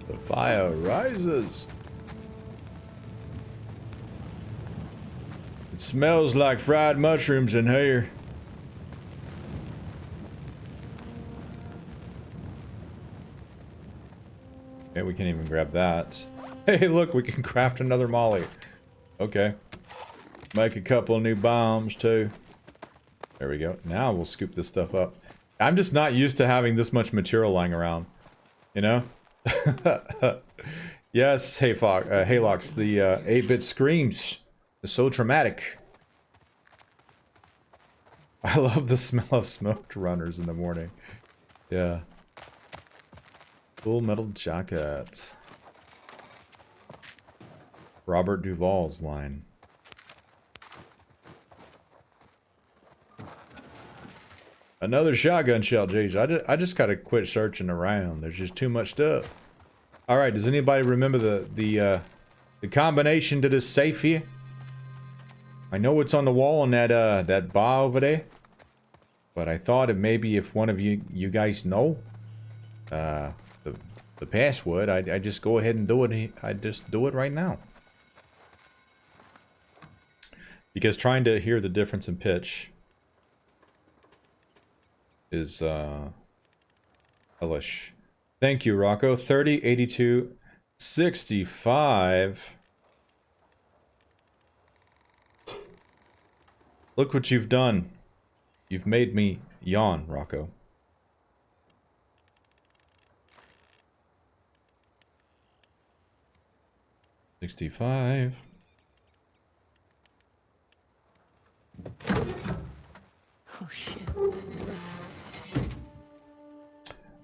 The fire rises. It smells like fried mushrooms in here. Okay, we can't even grab that. Hey, look, we can craft another molly. Okay. Make a couple of new bombs, too. There we go. Now we'll scoop this stuff up. I'm just not used to having this much material lying around. You know? Yes, hey, Halox, the 8-bit screams. It's so traumatic. I love the smell of smoked runners in the morning. Yeah. Full metal jacket. Robert Duvall's line. Another shotgun shell, jeez. I just gotta quit searching around. There's just too much stuff. All right, does anybody remember the combination to this safe here? I know it's on the wall on that bar over there, but I thought it maybe if one of you guys know the password, I just go ahead and do it. I just do it right now. Because trying to hear the difference in pitch is hellish. Thank you, Rocco. 30, 82, 65. Look what you've done. You've made me yawn, Rocco. $65. Oh, shit.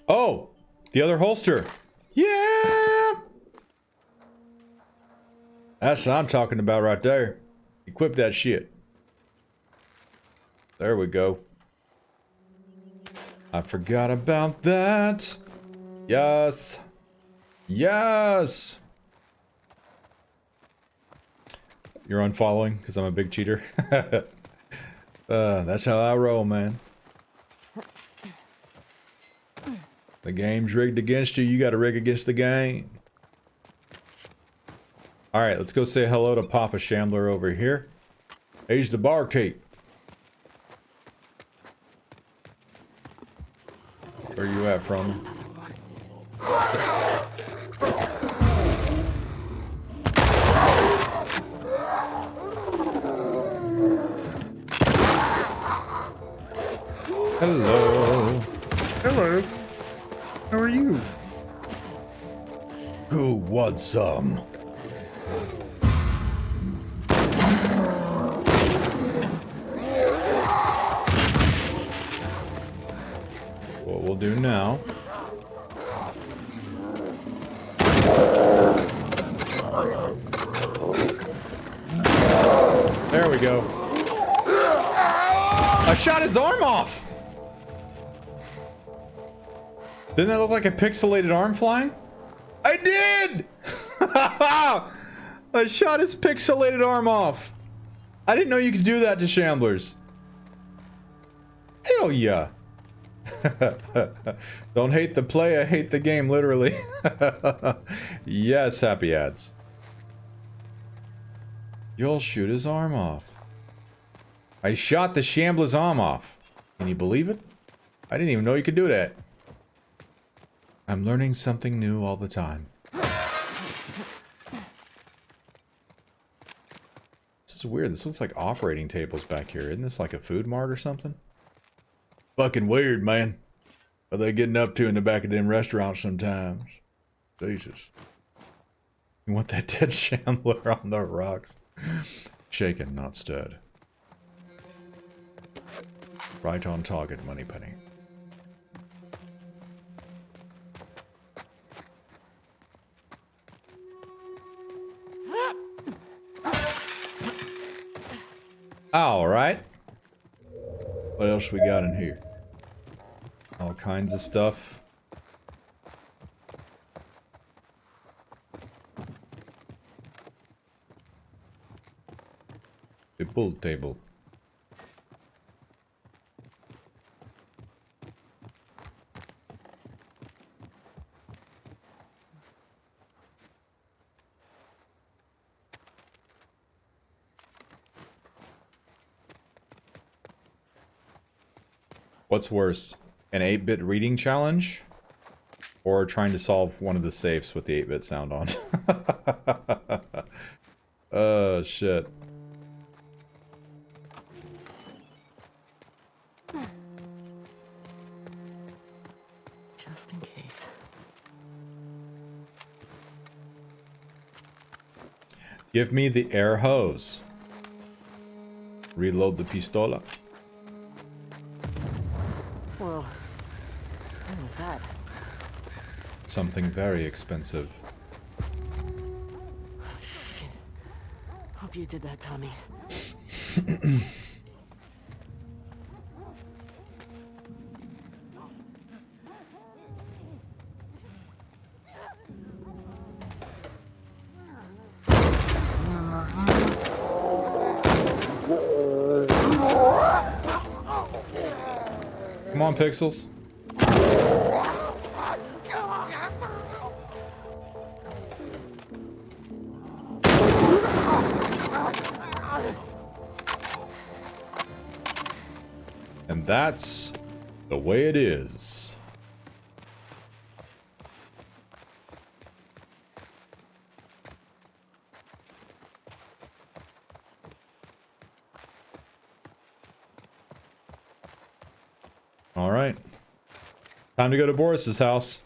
Oh! The other holster! Yeah! That's what I'm talking about right there. Equip that shit. There we go. I forgot about that. Yes. Yes! You're unfollowing because I'm a big cheater. That's how I roll, man. The game's rigged against you. You got to rig against the game. All right, let's go say hello to Papa Shambler over here. He's the barkeep. Where you at, from? Hello. Hello. How are you? Who wants some? What we'll do now. There we go. I shot his arm off! Didn't that look like a pixelated arm flying? I did! I shot his pixelated arm off. I didn't know you could do that to Shamblers. Hell yeah. Don't hate the play, I hate the game, literally. Yes, happy ads. You'll shoot his arm off. I shot the Shambler's arm off. Can you believe it? I didn't even know you could do that. I'm learning something new all the time. This is weird. This looks like operating tables back here. Isn't this like a food mart or something? Fucking weird, man. What are they getting up to in the back of them restaurants sometimes? Jesus. You want that dead Shambler on the rocks? Shaken, not stirred. Right on target, Moneypenny. All right. What else we got in here? All kinds of stuff. A pool table. What's worse, an 8-bit reading challenge, or trying to solve one of the safes with the 8-bit sound on? Oh, shit. Just in case. Give me the air hose. Reload the pistola. Well, what was that? Something very expensive. Hope you did that, Tommy. Come on, Pixels. And that's the way it is. All right. Time to go to Boris's house.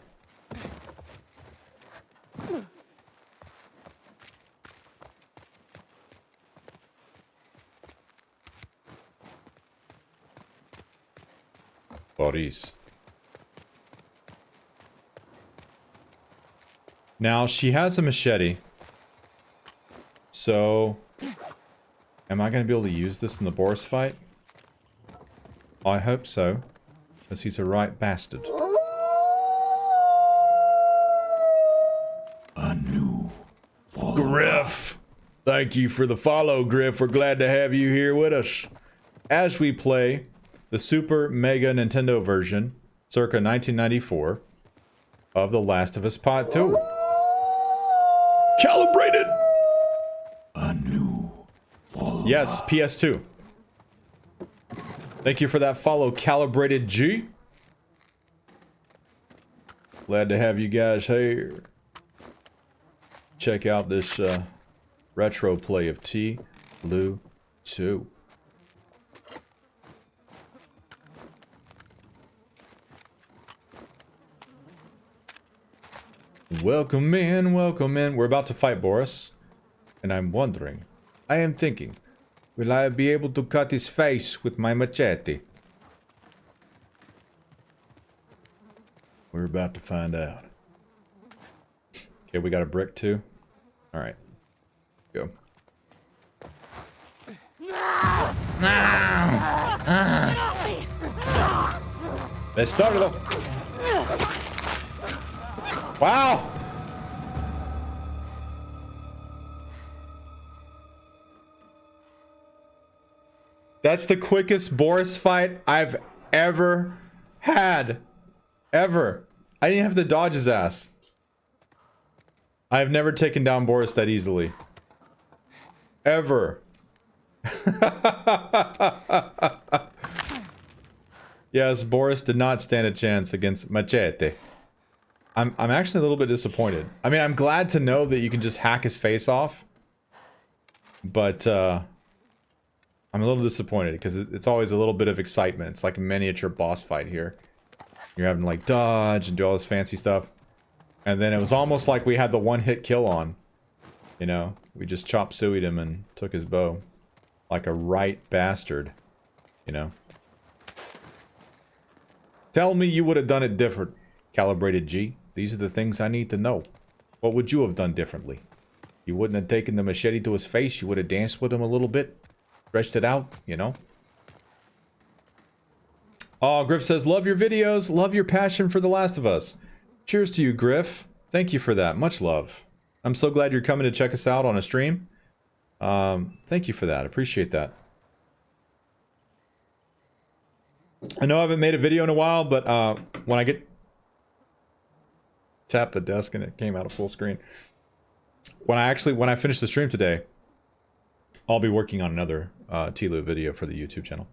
Boris. Now, she has a machete. So, am I going to be able to use this in the Boris fight? I hope so. Because he's a right bastard. A new follower. Griff! Thank you for the follow, Griff. We're glad to have you here with us. As we play the Super Mega Nintendo version, circa 1994, of The Last of Us Part 2. Calibrated! A new follower. Yes, PS2. Thank you for that follow, Calibrated G. Glad to have you guys here. Check out this retro play of TLOU2. Welcome in, welcome in. We're about to fight Boris. And I'm wondering, I am thinking, will I be able to cut his face with my machete? We're about to find out. Okay, we got a brick too. Alright. Go. Let's start it off. Wow! That's the quickest Boris fight I've ever had. Ever. I didn't have to dodge his ass. I've never taken down Boris that easily. Ever. Yes, Boris did not stand a chance against Machete. I'm actually a little bit disappointed. I mean, I'm glad to know that you can just hack his face off. But, I'm a little disappointed because it's always a little bit of excitement. It's like a miniature boss fight here. You're having to like dodge and do all this fancy stuff. And then it was almost like we had the one-hit kill on. You know, we just chop sueyed him and took his bow. Like a right bastard. You know. Tell me you would have done it different, Calibrated G. These are the things I need to know. What would you have done differently? You wouldn't have taken the machete to his face. You would have danced with him a little bit. Stretched it out, you know. Oh, Griff says, love your videos. Love your passion for The Last of Us. Cheers to you, Griff. Thank you for that. Much love. I'm so glad you're coming to check us out on a stream. Thank you for that. Appreciate that. I know I haven't made a video in a while, but when I get... Tap the desk and it came out of full screen. When I finish the stream today, I'll be working on another TLOU video for the YouTube channel.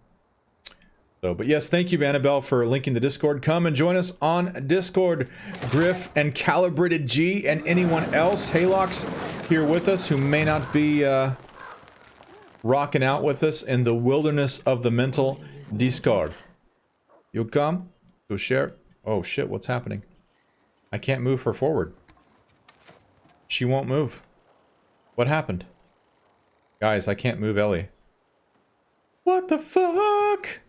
So, but yes, thank you, Annabelle, for linking the Discord. Come and join us on Discord. Griff and Calibrated G and anyone else, Halox, here with us who may not be rocking out with us in the wilderness of the mental Discord. You come to share. Oh shit, what's happening? I can't move her forward. She won't move. What happened? Guys, I can't move Ellie. What the fuck?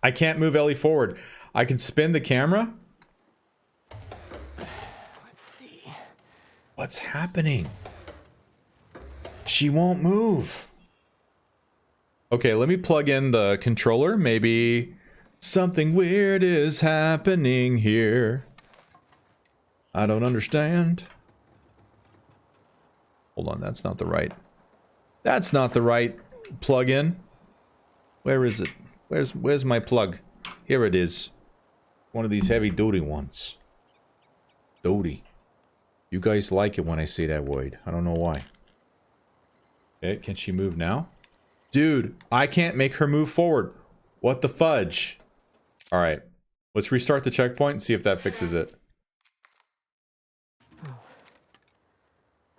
I can't move Ellie forward. I can spin the camera. What's happening? She won't move. Okay, let me plug in the controller. Maybe something weird is happening here. I don't understand. Hold on, that's not the right. That's not the right plug-in. Where is it? Where's my plug? Here it is. One of these heavy-duty ones. Duty. You guys like it when I say that word. I don't know why. Okay, can she move now? Dude, I can't make her move forward. What the fudge? Alright. Let's restart the checkpoint and see if that fixes it.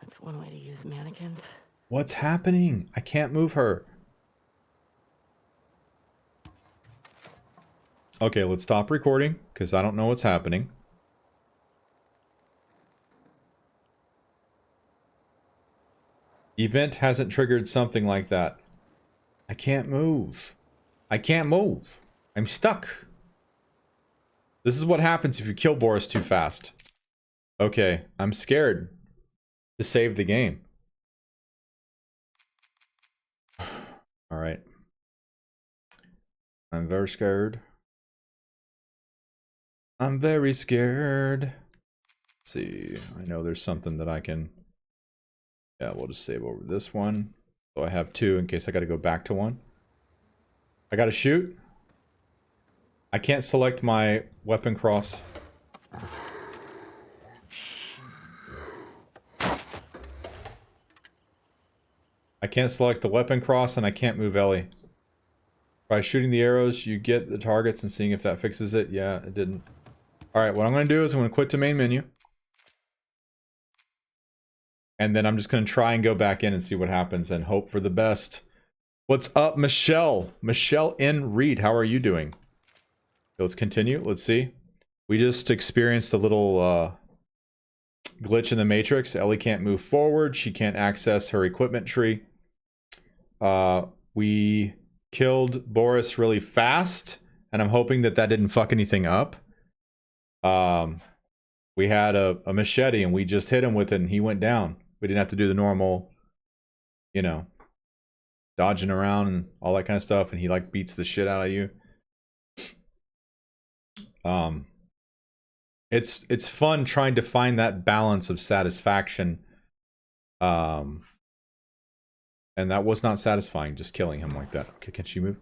That's one way to use mannequins. What's happening? I can't move her. Okay, let's stop recording, because I don't know what's happening. Event hasn't triggered something like that. I can't move. I can't move. I'm stuck. This is what happens if you kill Boris too fast. Okay, I'm scared to save the game. Alright. I'm very scared. I'm very scared. Let's see, I know there's something that I can... Yeah, we'll just save over this one. So I have two in case I gotta go back to one. I gotta shoot. I can't select my weapon cross. I can't select the weapon cross and I can't move Ellie. By shooting the arrows, you get the targets and seeing if that fixes it. Yeah, it didn't. Alright, what I'm going to do is I'm going to quit to main menu. And then I'm just going to try and go back in and see what happens and hope for the best. What's up, Michelle? Michelle N. Reed, how are you doing? Let's continue. Let's see. We just experienced a little glitch in the Matrix. Ellie can't move forward. She can't access her equipment tree. We killed Boris really fast, and I'm hoping that that didn't fuck anything up. We had a machete, and we just hit him with it, and he went down. We didn't have to do the normal, you know, dodging around and all that kind of stuff, and he like beats the shit out of you. it's fun trying to find that balance of satisfaction. And that was not satisfying, just killing him like that. Okay, can she move?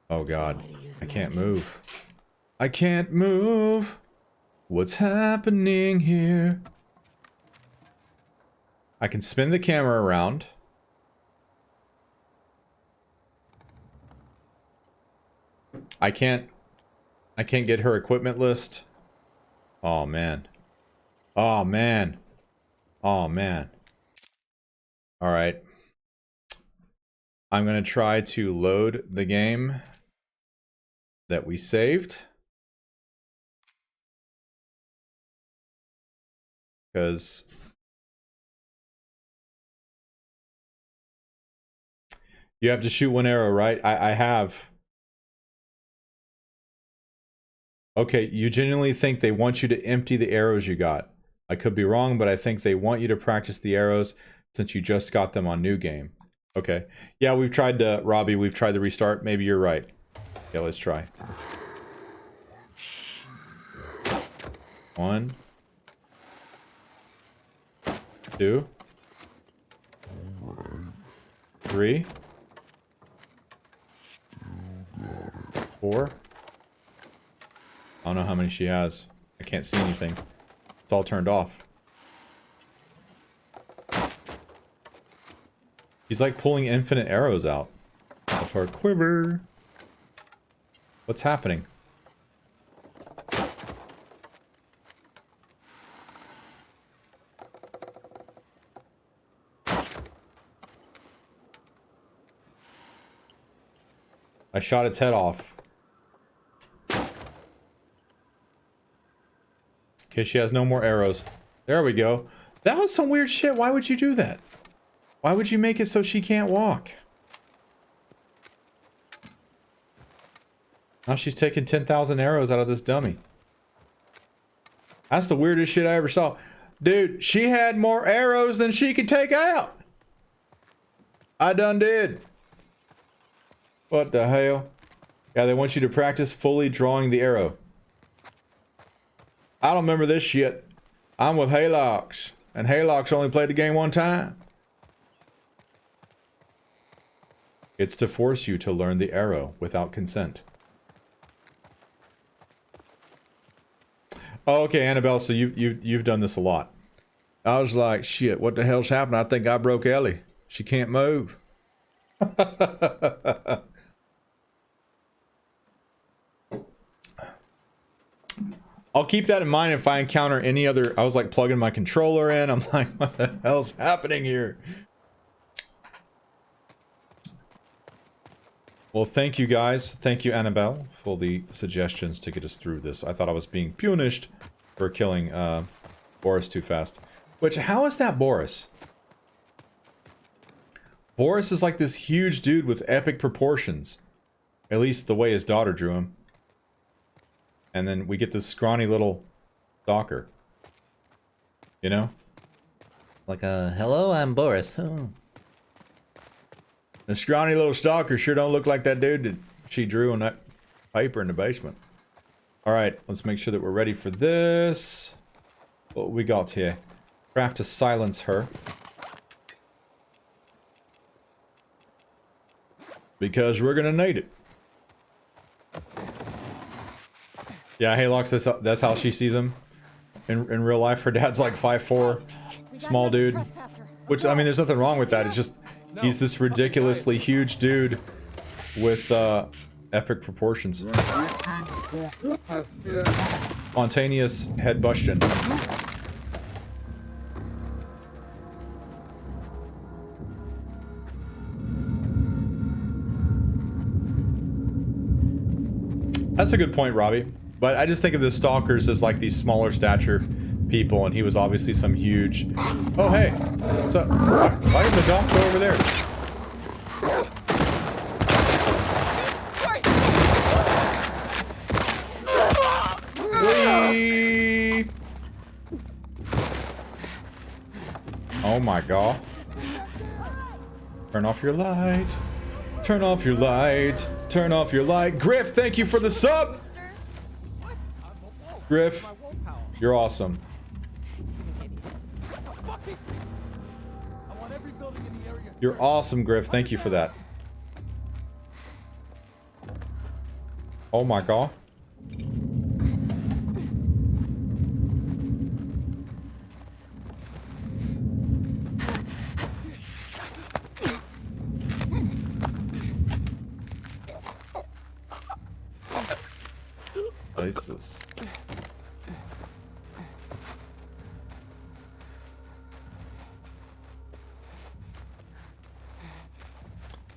Oh god, I can't move. I can't move. What's happening here? I can spin the camera around. I can't get her equipment list. Oh man. Oh man. Oh man. All right. I'm going to try to load the game that we saved. Because you have to shoot one arrow, right? I have. Okay, you genuinely think they want you to empty the arrows you got. I could be wrong, but I think they want you to practice the arrows since you just got them on new game. Okay. Yeah, we've tried to, Robbie, we've tried to restart. Maybe you're right. Yeah, let's try. 1, 2, 3, 4. I don't know how many she has. I can't see anything. It's all turned off. He's like pulling infinite arrows out of her quiver. What's happening? I shot its head off. Okay, she has no more arrows. There we go. That was some weird shit. Why would you do that? Why would you make it so she can't walk? Now she's taking 10,000 arrows out of this dummy. That's the weirdest shit I ever saw. Dude, she had more arrows than she could take out. I done did. What the hell? Yeah, they want you to practice fully drawing the arrow. I don't remember this shit. I'm with Hillcrest, and Hillcrest only played the game one time. It's to force you to learn the arrow without consent. Oh, okay, Annabelle, so you've done this a lot. I was like, shit, what the hell's happened? I think I broke Ellie. She can't move. I'll keep that in mind if I encounter any other... I was like plugging my controller in. I'm like, what the hell's happening here? Well, thank you guys. Thank you, Annabelle, for the suggestions to get us through this. I thought I was being punished for killing Boris too fast. Which, how is that Boris? Boris is like this huge dude with epic proportions. At least the way his daughter drew him. And then we get this scrawny little stalker. You know? Like, hello, I'm Boris. Oh. The scrawny little stalker sure don't look like that dude that she drew on that paper in the basement. Alright, let's make sure that we're ready for this. What we got here? Craft to silence her. Because we're gonna need it. Yeah, Hillcrest, that's how she sees him. In real life, her dad's like 5'4", small dude. Which, I mean, there's nothing wrong with that. It's just, he's this ridiculously huge dude with epic proportions. Spontaneous head bustion. That's a good point, Robbie. But I just think of the stalkers as like these smaller stature people, and he was obviously some huge... Oh, hey! What's up? Why did the dog go over there? Whee! Oh my god. Turn off your light. Turn off your light. Turn off your light. Griff, thank you for the sub! Griff, You're awesome. I want every building in the area. You're awesome, Griff. Thank you for that. Oh my god. Jesus.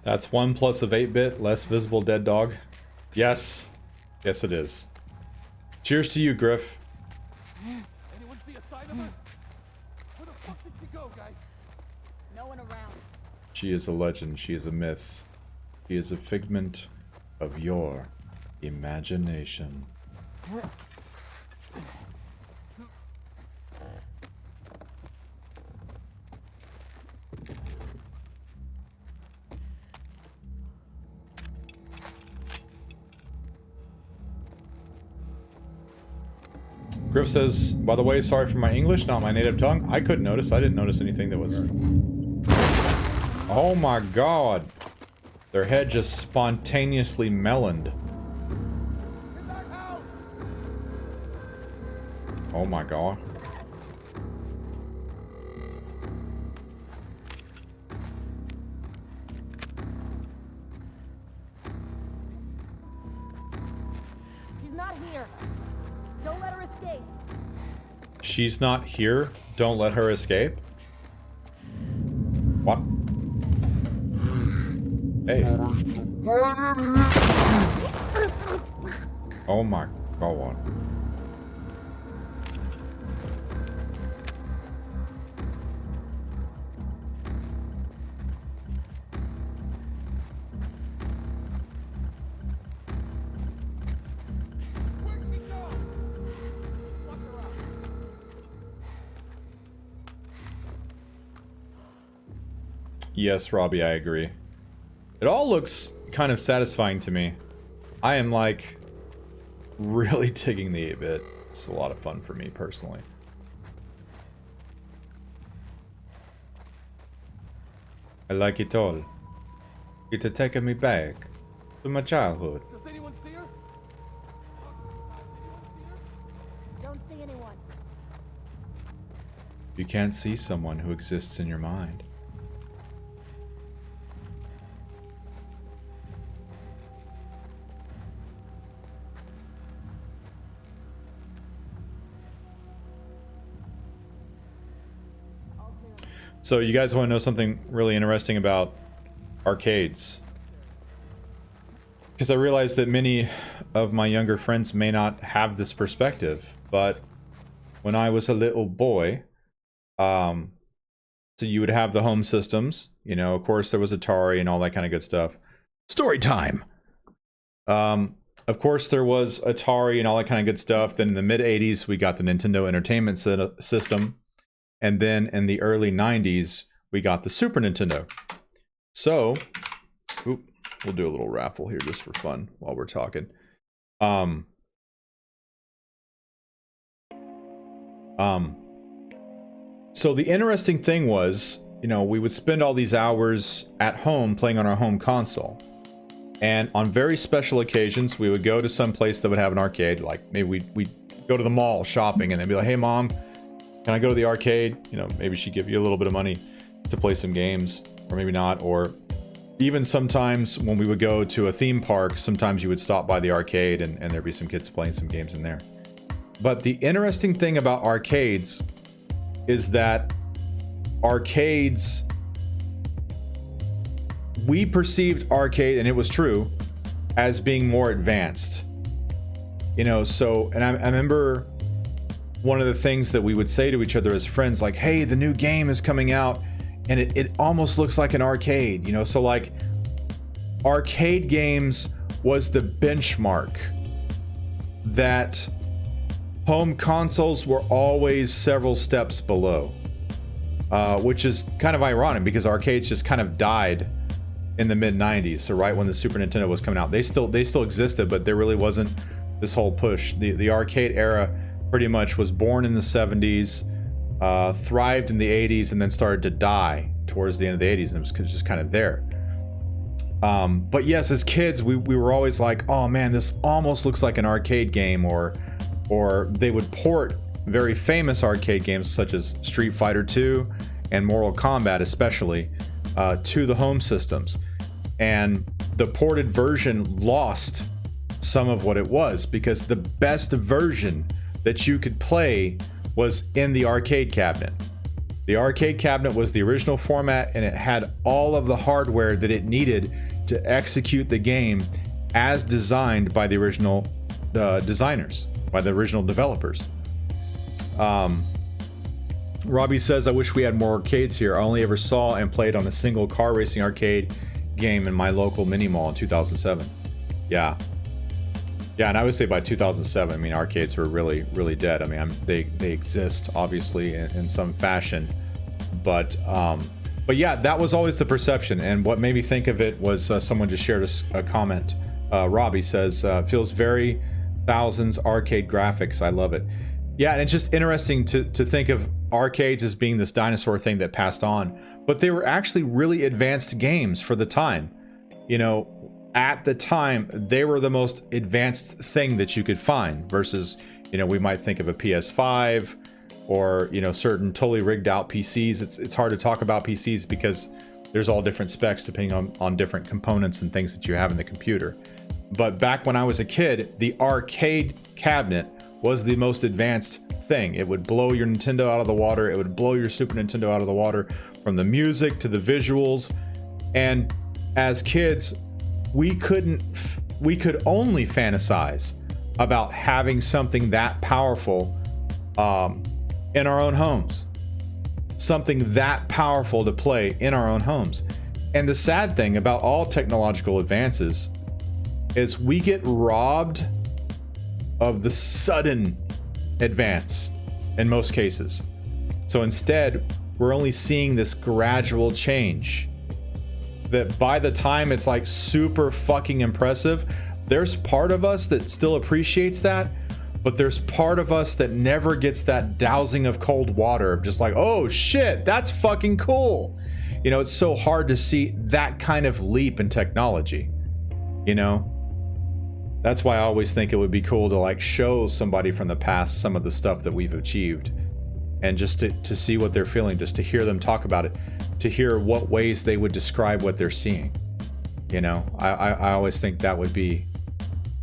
That's 1 plus of 8-bit, less visible dead dog. Yes. Yes, it is. Cheers to you, Griff. Anyone see a sign of her? Where the fuck did she go, guys? No one around. She is a legend. She is a myth. She is a figment of your imagination. Griff says, by the way, sorry for my English, not my native tongue. I couldn't notice. I didn't notice anything that was... Oh my god. Their head just spontaneously meloned. Oh my god. She's not here. Don't let her escape. She's not here? Don't let her escape? What? Hey. Oh my god. Yes, Robbie, I agree. It all looks kind of satisfying to me. I am, like, really digging the 8-bit. It's a lot of fun for me, personally. I like it all. It's taking me back to my childhood. Does anyone see her? Don't see anyone. You can't see someone who exists in your mind. So you guys want to know something really interesting about arcades? Because I realize that many of my younger friends may not have this perspective, but when I was a little boy, so you would have the home systems, you know, of course there was Atari and all that kind of good stuff. Story time! Of course there was Atari and all that kind of good stuff. Then in the mid-80s we got the Nintendo Entertainment System. And then in the early 90s, we got the Super Nintendo. So, we'll do a little raffle here just for fun while we're talking. So the interesting thing was, you know, we would spend all these hours at home playing on our home console. And on very special occasions, we would go to some place that would have an arcade. Like maybe we'd go to the mall shopping and they'd be like, hey mom, can I go to the arcade? You know, maybe she'd give you a little bit of money to play some games, or maybe not. Or even sometimes when we would go to a theme park, sometimes you would stop by the arcade and there'd be some kids playing some games in there. But the interesting thing about arcades is that arcades, we perceived arcade, and it was true, as being more advanced. You know, so, and I remember one of the things that we would say to each other as friends, like, hey, the new game is coming out and it almost looks like an arcade, you know? So like arcade games was the benchmark that home consoles were always several steps below, which is kind of ironic because arcades just kind of died in the mid-90s. So right when the Super Nintendo was coming out, they still existed, but there really wasn't this whole push. The arcade era pretty much was born in the 70s, thrived in the 80s, and then started to die towards the end of the 80s, and it was just kind of there. But yes, as kids, we were always like, oh man, this almost looks like an arcade game, or they would port very famous arcade games such as Street Fighter 2 and Mortal Kombat especially to the home systems. And the ported version lost some of what it was, because the best version that you could play was in the arcade cabinet. The arcade cabinet was the original format, and it had all of the hardware that it needed to execute the game as designed by the original designers, by the original developers. Robbie says, I wish we had more arcades here. I only ever saw and played on a single car racing arcade game in my local mini mall in 2007. Yeah, and I would say by 2007, I mean, arcades were really, really dead. I mean, they exist obviously in some fashion, but yeah, that was always the perception. And what made me think of it was someone just shared a comment. Robbie says, feels very thousands arcade graphics. I love it. Yeah, and it's just interesting to think of arcades as being this dinosaur thing that passed on, but they were actually really advanced games for the time. You know, at the time, they were the most advanced thing that you could find versus, you know, we might think of a PS5 or, you know, certain totally rigged out PCs. It's hard to talk about PCs because there's all different specs depending on different components and things that you have in the computer. But back when I was a kid, the arcade cabinet was the most advanced thing. It would blow your Nintendo out of the water. It would blow your Super Nintendo out of the water, from the music to the visuals. And as kids, we could only fantasize about having something that powerful in our own homes, something that powerful to play in our own homes. And the sad thing about all technological advances is we get robbed of the sudden advance in most cases. So instead, we're only seeing this gradual change that by the time it's like super fucking impressive, there's part of us that still appreciates that, but there's part of us that never gets that dousing of cold water of just like, oh shit, that's fucking cool. You know, it's so hard to see that kind of leap in technology, you know? That's why I always think it would be cool to like show somebody from the past some of the stuff that we've achieved, and just to see what they're feeling, just to hear them talk about it, to hear what ways they would describe what they're seeing. You know, I always think that would be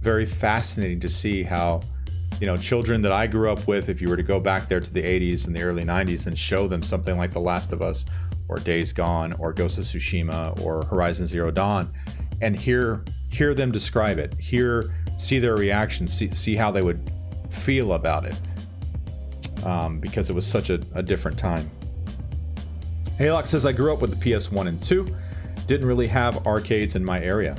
very fascinating to see how, you know, children that I grew up with, if you were to go back there to the 80s and the early 90s and show them something like The Last of Us or Days Gone or Ghost of Tsushima or Horizon Zero Dawn, and hear them describe it, see their reaction, see how they would feel about it, because it was such a different time. Haylock says, I grew up with the PS1 and 2, didn't really have arcades in my area.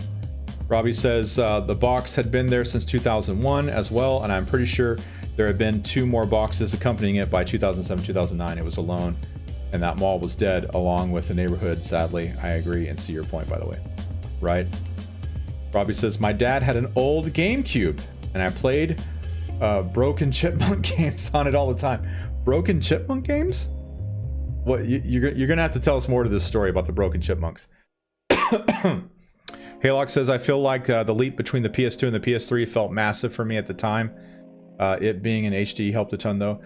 Robbie says, the box had been there since 2001 as well, and I'm pretty sure there had been 2 more boxes accompanying it by 2007, 2009. It was alone, and that mall was dead along with the neighborhood, sadly. I agree, and see your point, by the way. Right? Robbie says, my dad had an old GameCube, and I played Broken Chipmunk games on it all the time. Broken Chipmunk games? What, you're gonna have to tell us more to this story about the Broken Chipmunks. Haylock says, I feel like the leap between the PS2 and the PS3 felt massive for me at the time. It being in HD helped a ton, though.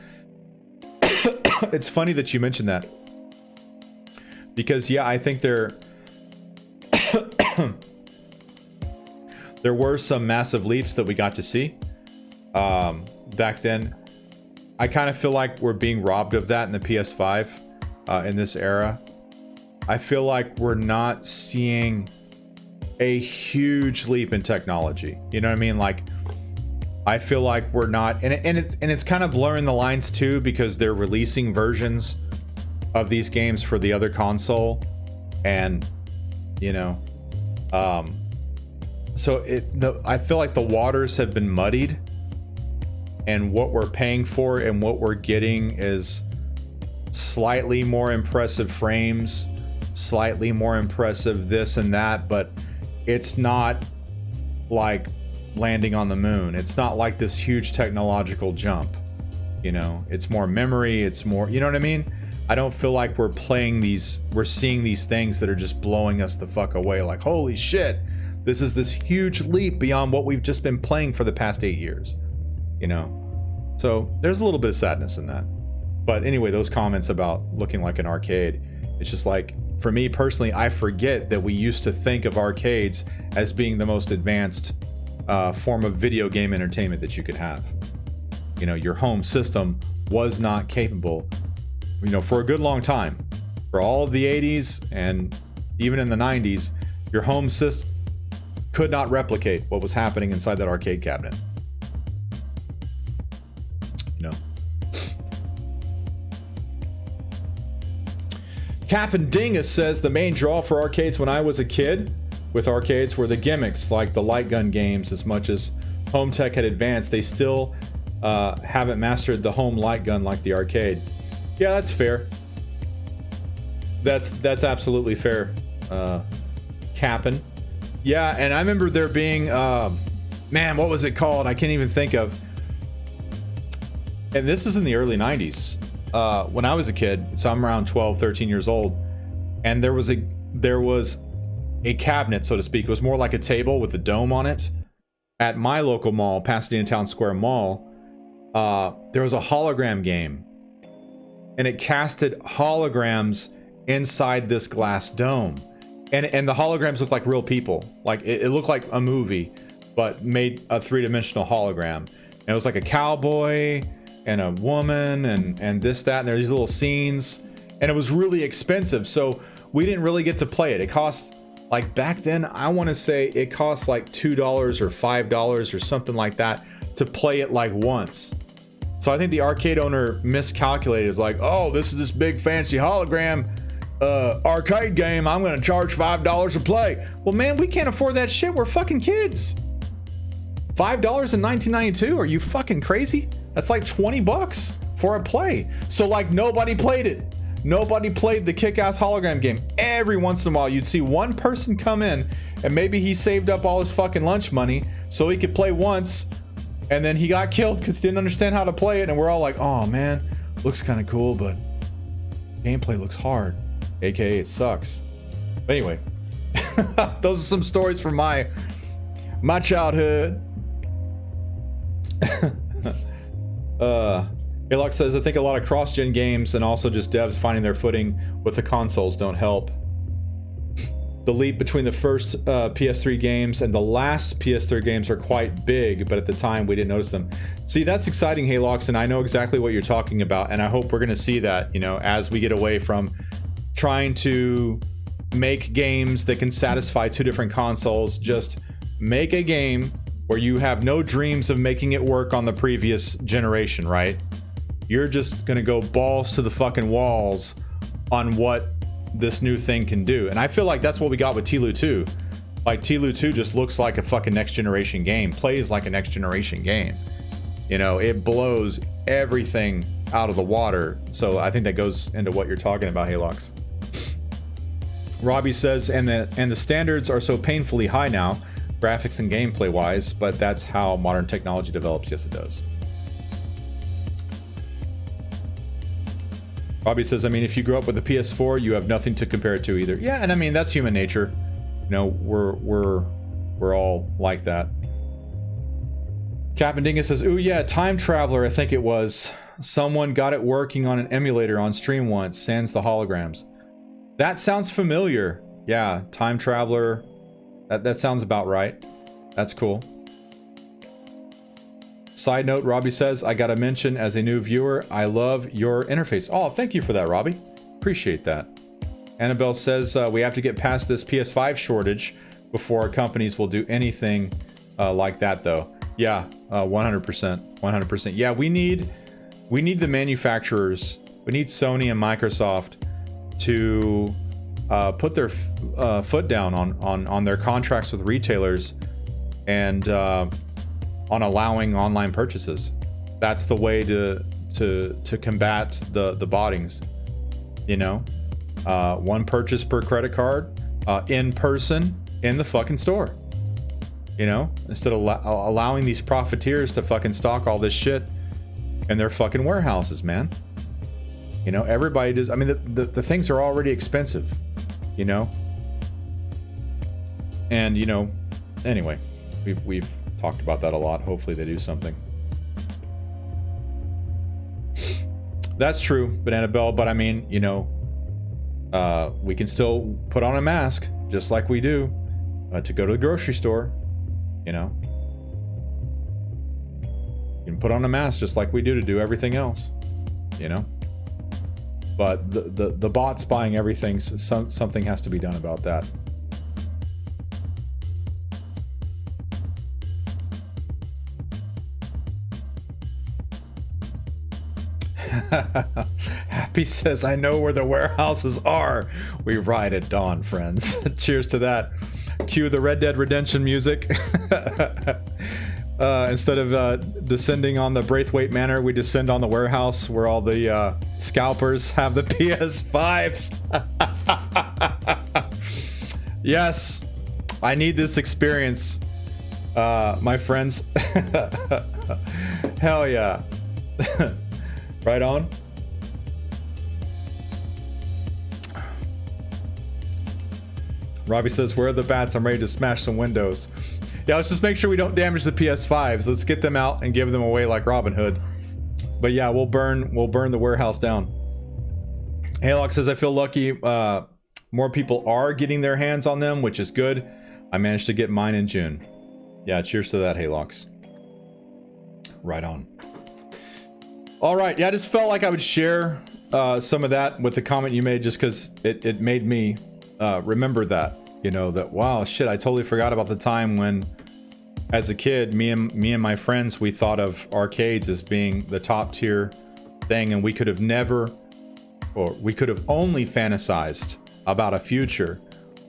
It's funny that you mentioned that, because yeah, I think there were some massive leaps that we got to see back then. I kind of feel like we're being robbed of that in the PS5 in this era. I feel like we're not seeing a huge leap in technology. You know what I mean? Like, I feel like we're not, and it's kind of blurring the lines too, because they're releasing versions of these games for the other console, and you know, so I feel like the waters have been muddied, and what we're paying for and what we're getting is slightly more impressive frames, slightly more impressive this and that, but it's not like landing on the moon. It's not like this huge technological jump. You know, it's more memory, it's more, you know what I mean? I don't feel like we're seeing these things that are just blowing us the fuck away. Like, holy shit, this is this huge leap beyond what we've just been playing for the past 8 years, you know? So there's a little bit of sadness in that. But anyway, those comments about looking like an arcade, it's just like, for me personally, I forget that we used to think of arcades as being the most advanced form of video game entertainment that you could have. You know, your home system was not capable, you know, for a good long time. For all of the 80s and even in the 90s, your home system could not replicate what was happening inside that arcade cabinet. You know. Captain Dingus says the main draw for arcades when I was a kid with arcades were the gimmicks, like the light gun games. As much as home tech had advanced, they still haven't mastered the home light gun like the arcade. Yeah, that's fair. That's absolutely fair, Cap'n. Yeah, and I remember there being, man, what was it called? I can't even think of. And this is in the early 90s. When I was a kid, so I'm around 12, 13 years old, and there was a cabinet, so to speak. It was more like a table with a dome on it. At my local mall, Pasadena Town Square Mall, there was a hologram game, and it casted holograms inside this glass dome, and the holograms looked like real people. Like it looked like a movie, but made a three-dimensional hologram. And it was like a cowboy and a woman and this, that, and there were these little scenes, and it was really expensive, so we didn't really get to play it. It cost, like back then, I want to say it cost like $2 or $5 or something like that to play it like once. So I think the arcade owner miscalculated. It's like, oh, this is this big fancy hologram arcade game. I'm going to charge $5 to play. Well, man, we can't afford that shit. We're fucking kids. $5 in 1992? Are you fucking crazy? That's like $20 for a play. So like nobody played it. Nobody played the kick-ass hologram game. Every once in a while, you'd see one person come in, and maybe he saved up all his fucking lunch money so he could play once, and then he got killed because he didn't understand how to play it, and we're all like, oh man, looks kind of cool, but gameplay looks hard, aka it sucks. But anyway, those are some stories from my childhood. Hillock says, I think a lot of cross-gen games and also just devs finding their footing with the consoles don't help. The leap between the first PS3 games and the last PS3 games are quite big, but at the time we didn't notice them. See, that's exciting, Halox, and I know exactly what you're talking about, and I hope we're going to see that, you know, as we get away from trying to make games that can satisfy two different consoles. Just make a game where you have no dreams of making it work on the previous generation, right? You're just gonna go balls to the fucking walls on what this new thing can do. And I feel like that's what we got with TLOU2. Like, TLOU2 just looks like a fucking next generation game, plays like a next generation game. You know, it blows everything out of the water. So I think that goes into what you're talking about, Halox. Robbie says, and the standards are so painfully high now, graphics and gameplay wise, but that's how modern technology develops. Yes, it does. Robbie says, I mean, if you grew up with a PS4, you have nothing to compare it to either. Yeah, and I mean, that's human nature. You know, we're all like that. Captain Dingus says, ooh, yeah, Time Traveler, I think it was. Someone got it working on an emulator on stream once, sans the holograms. That sounds familiar. Yeah, Time Traveler. That sounds about right. That's cool. Side note, Robbie says, I gotta mention, as a new viewer, I love your interface. Oh, thank you for that, Robbie. Appreciate that. Annabelle says, we have to get past this PS5 shortage before our companies will do anything like that, though. Yeah, 100%. 100%. Yeah, we need the manufacturers, we need Sony and Microsoft to put their foot down on their contracts with retailers and on allowing online purchases. That's the way to combat the bottings. You know, one purchase per credit card, in person, in the fucking store. You know, instead of allowing these profiteers to fucking stock all this shit in their fucking warehouses, man. You know, everybody does. I mean, the things are already expensive, you know? And, you know, anyway, we've talked about that a lot. Hopefully they do something. That's true, Banana Bell, but I mean, you know, we can still put on a mask, just like we do, to go to the grocery store, you know? You can put on a mask just like we do to do everything else, you know? But the bots buying everything, something has to be done about that. Happy says, I know where the warehouses are. We ride at dawn, friends. Cheers to that. Cue the Red Dead Redemption music. Instead of descending on the Braithwaite Manor, we descend on the warehouse where all the scalpers have the PS5s. Yes, I need this experience, my friends. Hell yeah. Right on. Robbie says, where are the bats? I'm ready to smash some windows. Yeah, let's just make sure we don't damage the PS5s. Let's get them out and give them away like Robin Hood. But yeah, we'll burn the warehouse down. Haylock says, I feel lucky. More people are getting their hands on them, which is good. I managed to get mine in June. Yeah, cheers to that, Haylocks. Right on. All right, yeah, I just felt like I would share some of that with the comment you made, just because it made me remember that, you know, that, wow, shit, I totally forgot about the time when, as a kid, me and my friends, we thought of arcades as being the top tier thing, and we could have never, or we could have only fantasized about a future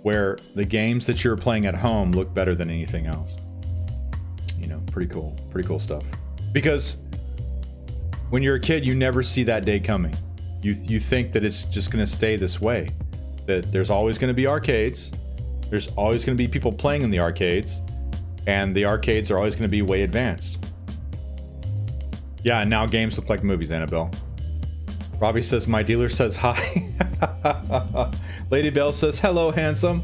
where the games that you're playing at home look better than anything else. You know, pretty cool stuff. Because when you're a kid, you never see that day coming. You think that it's just going to stay this way. That there's always going to be arcades. There's always going to be people playing in the arcades. And the arcades are always going to be way advanced. Yeah, and now games look like movies, Annabelle. Robbie says, my dealer says hi. Lady Bell says, hello, handsome.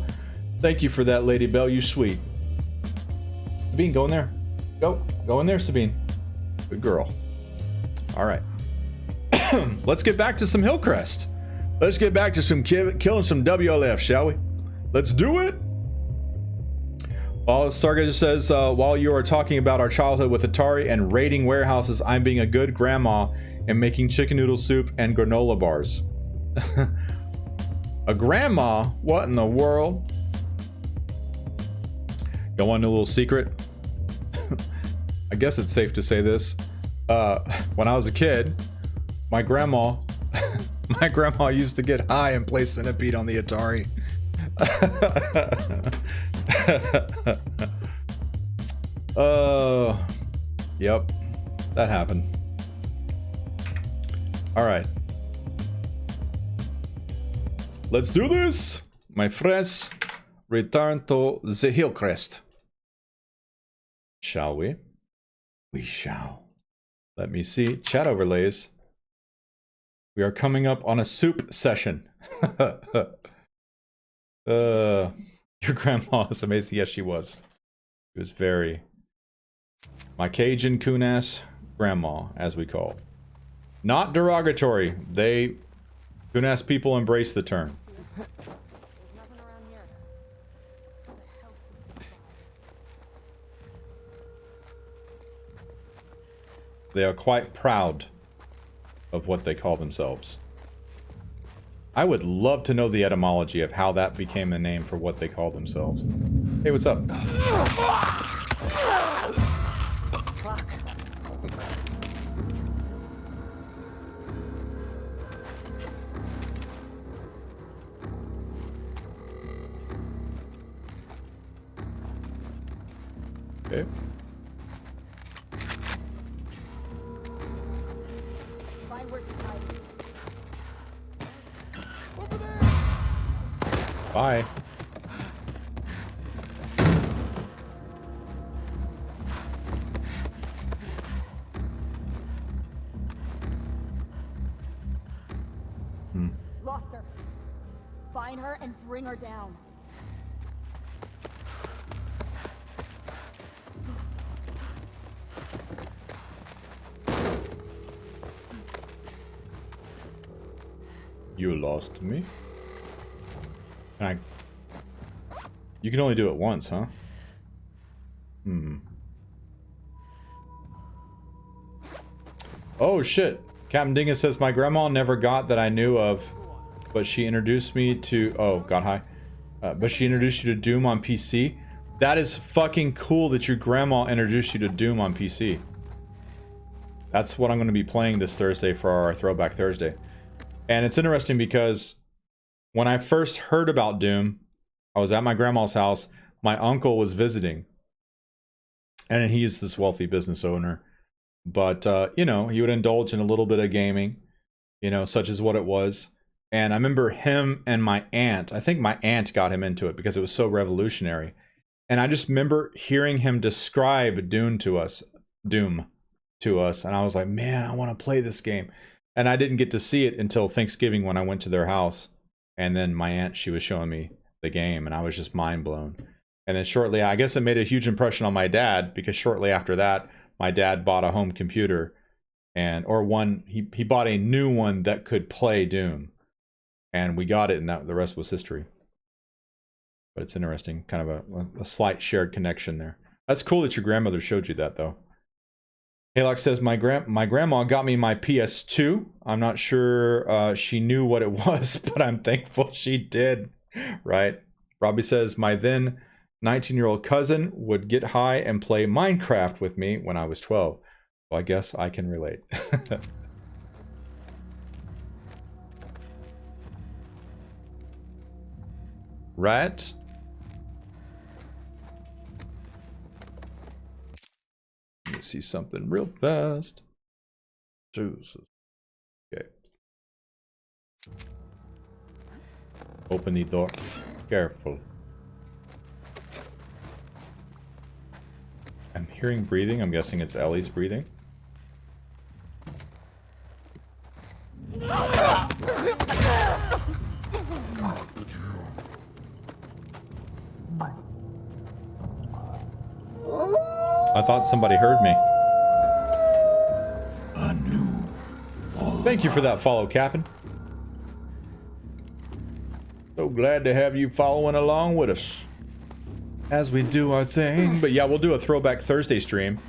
Thank you for that, Lady Bell. You sweet. Sabine, go in there. Go in there, Sabine. Good girl. All right. Let's get back to some Hillcrest. Let's get back to some killing some WLF, shall we? Let's do it. Well, Stargazer says, while you are talking about our childhood with Atari and raiding warehouses, I'm being a good grandma and making chicken noodle soup and granola bars. A grandma? What in the world? You want a little secret? I guess it's safe to say this. When I was a kid, my grandma used to get high and play Centipede on the Atari. Yep, that happened. All right, let's do this, my friends. Return to the Hillcrest. Shall we? We shall. Let me see. Chat overlays. We are coming up on a soup session. Your grandma is amazing. Yes, she was. She was very... My Cajun coon-ass grandma, as we call. Not derogatory. Coon-ass people embrace the term. They are quite proud of what they call themselves. I would love to know the etymology of how that became a name for what they call themselves. Hey, what's up? Okay. Bye. are down. You lost me? You can only do it once, huh? Oh shit! Captain Dingus says my grandma never got that I knew of, but she introduced me to. Oh, got high. But she introduced you to Doom on PC. That is fucking cool that your grandma introduced you to Doom on PC. That's what I'm going to be playing this Thursday for our Throwback Thursday. And it's interesting because when I first heard about Doom, I was at my grandma's house. My uncle was visiting. And he's this wealthy business owner. But, you know, he would indulge in a little bit of gaming, you know, such as what it was. And I remember him and my aunt, I think my aunt got him into it because it was so revolutionary. And I just remember hearing him describe Doom to us. And I was like, man, I want to play this game. And I didn't get to see it until Thanksgiving when I went to their house. And then my aunt, she was showing me the game and I was just mind blown. And then shortly, I guess it made a huge impression on my dad because shortly after that, my dad bought a home computer he bought a new one that could play Doom. And we got it and the rest was history. But it's interesting, kind of a slight shared connection there. That's cool that your grandmother showed you that though. Halok says, my grandma got me my PS2. I'm not sure she knew what it was, but I'm thankful she did, right? Robbie says, my then 19-year-old cousin would get high and play Minecraft with me when I was 12. So I guess I can relate. Right? Let me see something real fast. Jesus. Okay. Open the door. Careful. I'm hearing breathing. I'm guessing it's Ellie's breathing. I thought somebody heard me. Thank you for that follow, Captain. So glad to have you following along with us as we do our thing. But yeah, we'll do a Throwback Thursday stream.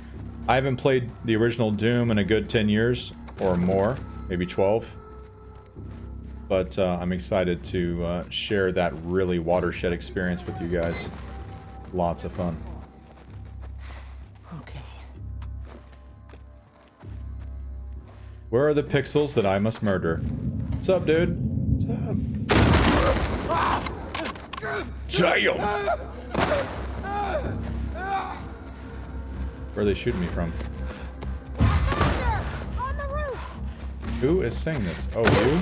I haven't played the original Doom in a good 10 years or more, maybe 12. But I'm excited to share that really watershed experience with you guys. Lots of fun. Okay. Where are the pixels that I must murder? What's up, dude? What's up? Child! Where are they shooting me from? On the roof! Who is saying this? Oh, you?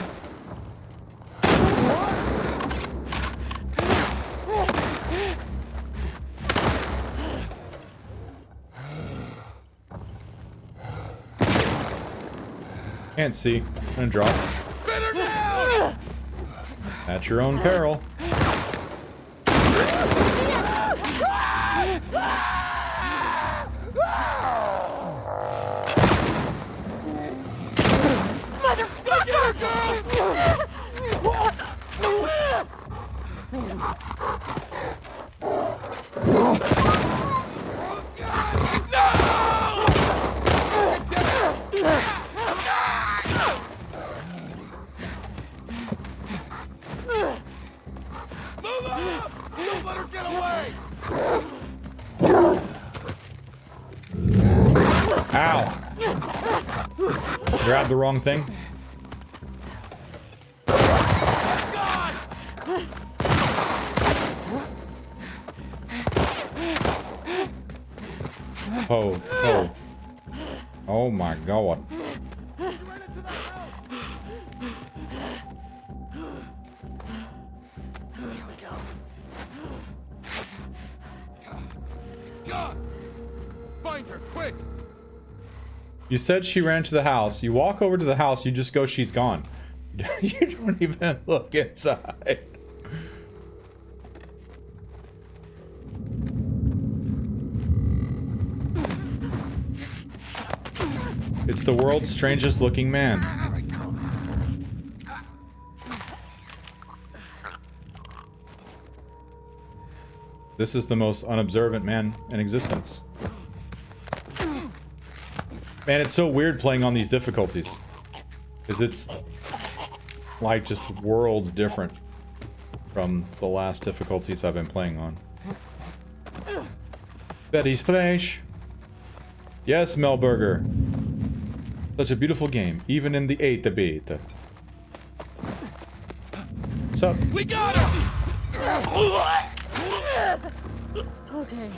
Can't see. I'm gonna drop. At your own peril. Grab the wrong thing. Oh, oh. Oh my god. Find her, quick! You said she ran to the house. You walk over to the house, you just go, she's gone. You don't even look inside. It's the world's strangest looking man. This is the most unobservant man in existence. Man, it's so weird playing on these difficulties. Because it's like just worlds different from the last difficulties I've been playing on. Betty's Flash. Yes, Melburger. Such a beautiful game, even in the 8-bit. What's up? We got him! Okay.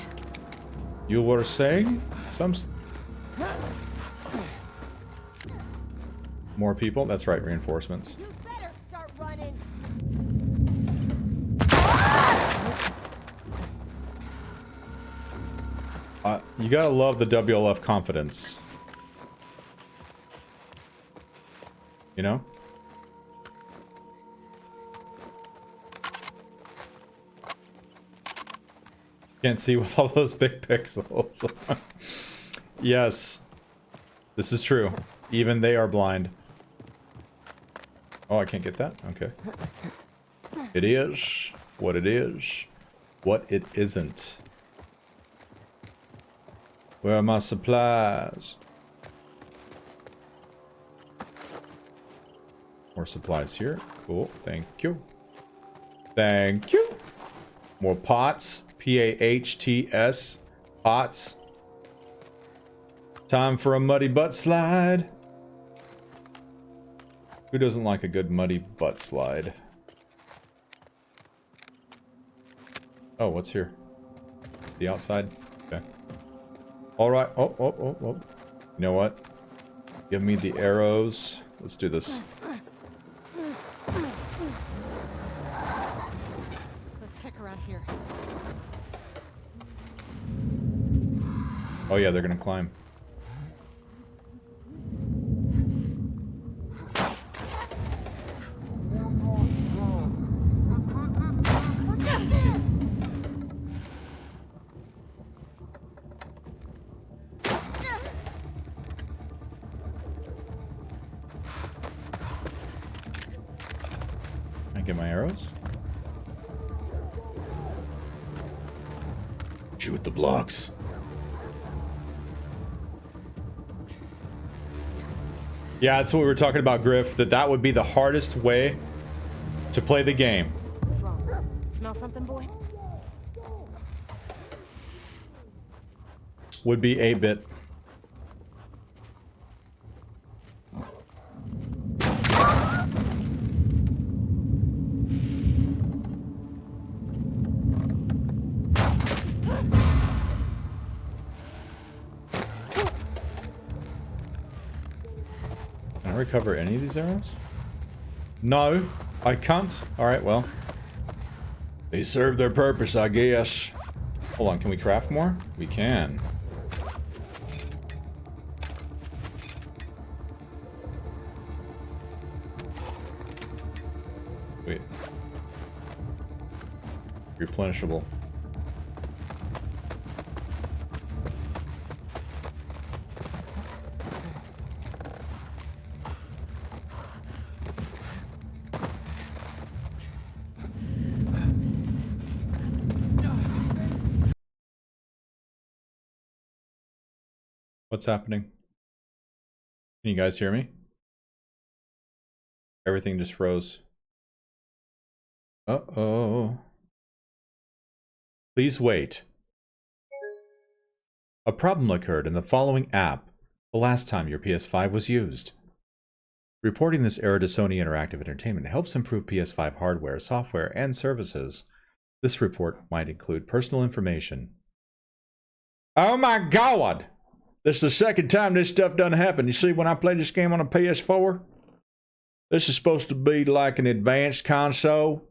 You were saying some... More people? That's right, reinforcements. You better start running. You gotta love the WLF confidence. You know? Can't see with all those big pixels. Yes. This is true. Even they are blind. Oh, I can't get that? Okay. It is what it is. What it isn't. Where are my supplies? More supplies here. Cool. Thank you. Thank you. More pots. P-A-H-T-S. Pots. Time for a muddy butt slide. Who doesn't like a good muddy butt slide? Oh, what's here? It's the outside? Okay. Alright. Oh. You know what? Give me the arrows. Let's do this. Let's check around here. Oh yeah, they're gonna climb. Get my arrows. Shoot the blocks. Yeah, that's what we were talking about, Griff. That would be the hardest way to play the game. What's wrong? Smell something, boy? Would be 8-bit. Recover any of these arrows? No, I can't. Alright, well. They serve their purpose, I guess. Hold on, can we craft more? We can. Wait. Replenishable. What's happening? Can you guys hear me? Everything just froze. Uh-oh. Please wait. A problem occurred in the following app the last time your PS5 was used. Reporting this error to Sony Interactive Entertainment helps improve PS5 hardware, software, and services. This report might include personal information. Oh my God! This is the second time this stuff done happened. You see, when I play this game on a PS4, this is supposed to be like an advanced console.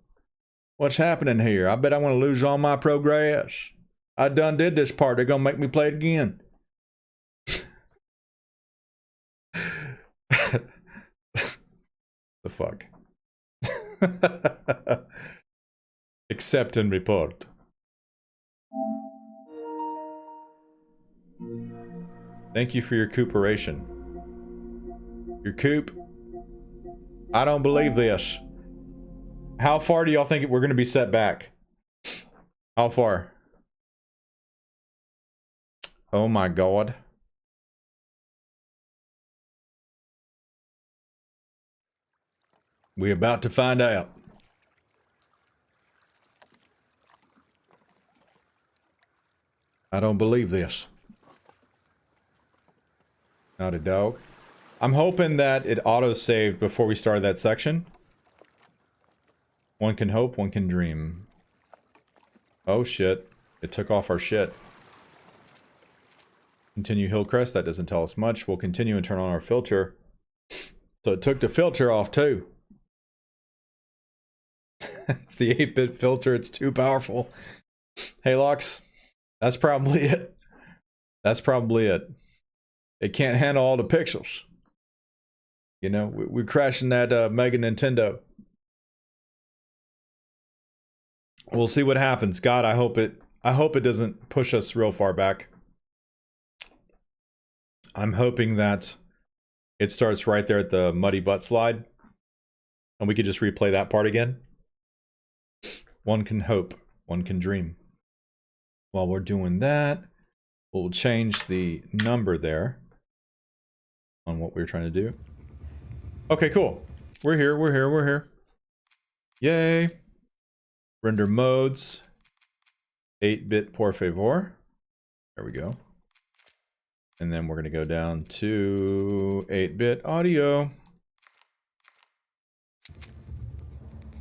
What's happening here? I bet I want to lose all my progress. I done did this part. They're going to make me play it again. The fuck? Accept and report. Thank you for your cooperation. Your coop. I don't believe this. How far do y'all think we're going to be set back? How far? Oh my god. We're about to find out. I don't believe this. Not a dog. I'm hoping that it auto-saved before we started that section. One can hope, one can dream. Oh shit. It took off our shit. Continue Hillcrest. That doesn't tell us much. We'll continue and turn on our filter. So it took the filter off too. It's the 8-bit filter. It's too powerful. Hey, Lux. That's probably it. That's probably it. It can't handle all the pixels. You know, we're crashing that Mega Nintendo. We'll see what happens. God, I hope it doesn't push us real far back. I'm hoping that it starts right there at the muddy butt slide. And we could just replay that part again. One can hope. One can dream. While we're doing that, we'll change the number there on what we're trying to do. Okay, cool. We're here. Yay. Render modes. 8-bit por favor. There we go. And then we're going to go down to 8-bit audio.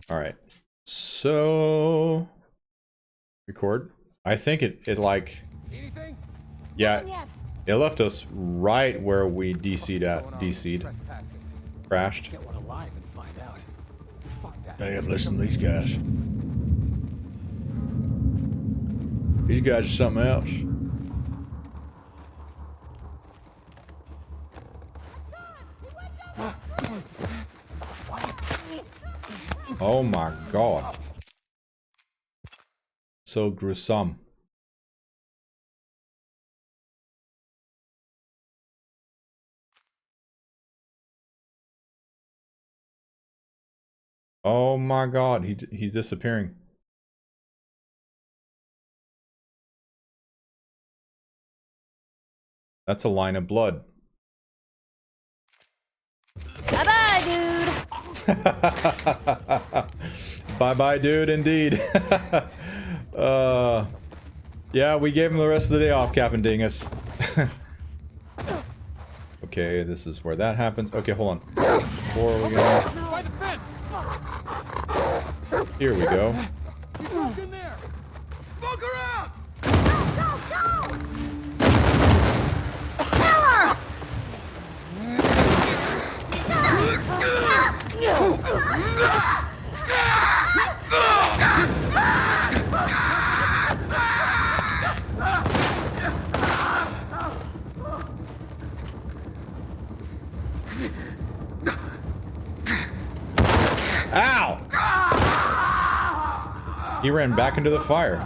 All right. So record. I think it like, yeah, it left us right where we DC'd at. Crashed. Damn, listen to these guys. These guys are something else. Oh my god. So gruesome. Oh my god, he's disappearing. That's a line of blood. Bye-bye, dude. Bye-bye, dude, indeed. Yeah, we gave him the rest of the day off, Captain Dingus. Okay, this is where that happens. Okay, hold on. Before we go... Here we go. Ow! He ran back into the fire.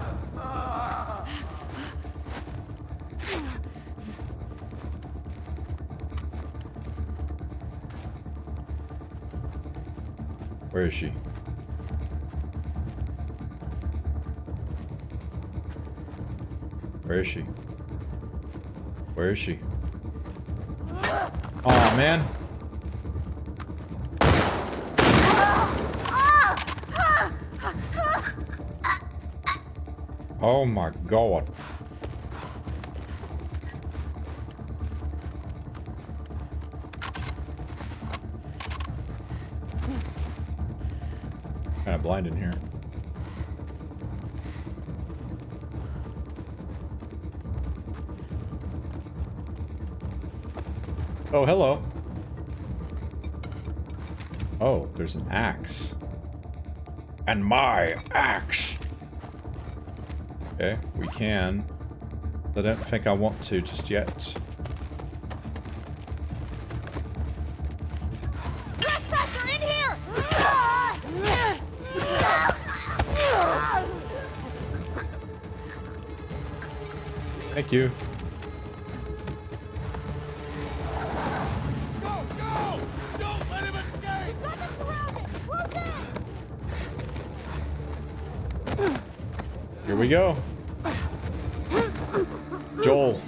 Where is she? Where is she? Where is she? Aw, man. Oh my god. Kinda blind in here. Oh, hello. Oh, there's an axe. And my axe. Okay, we can. I don't think I want to just yet. Thank you. Go, go! we go. Joel.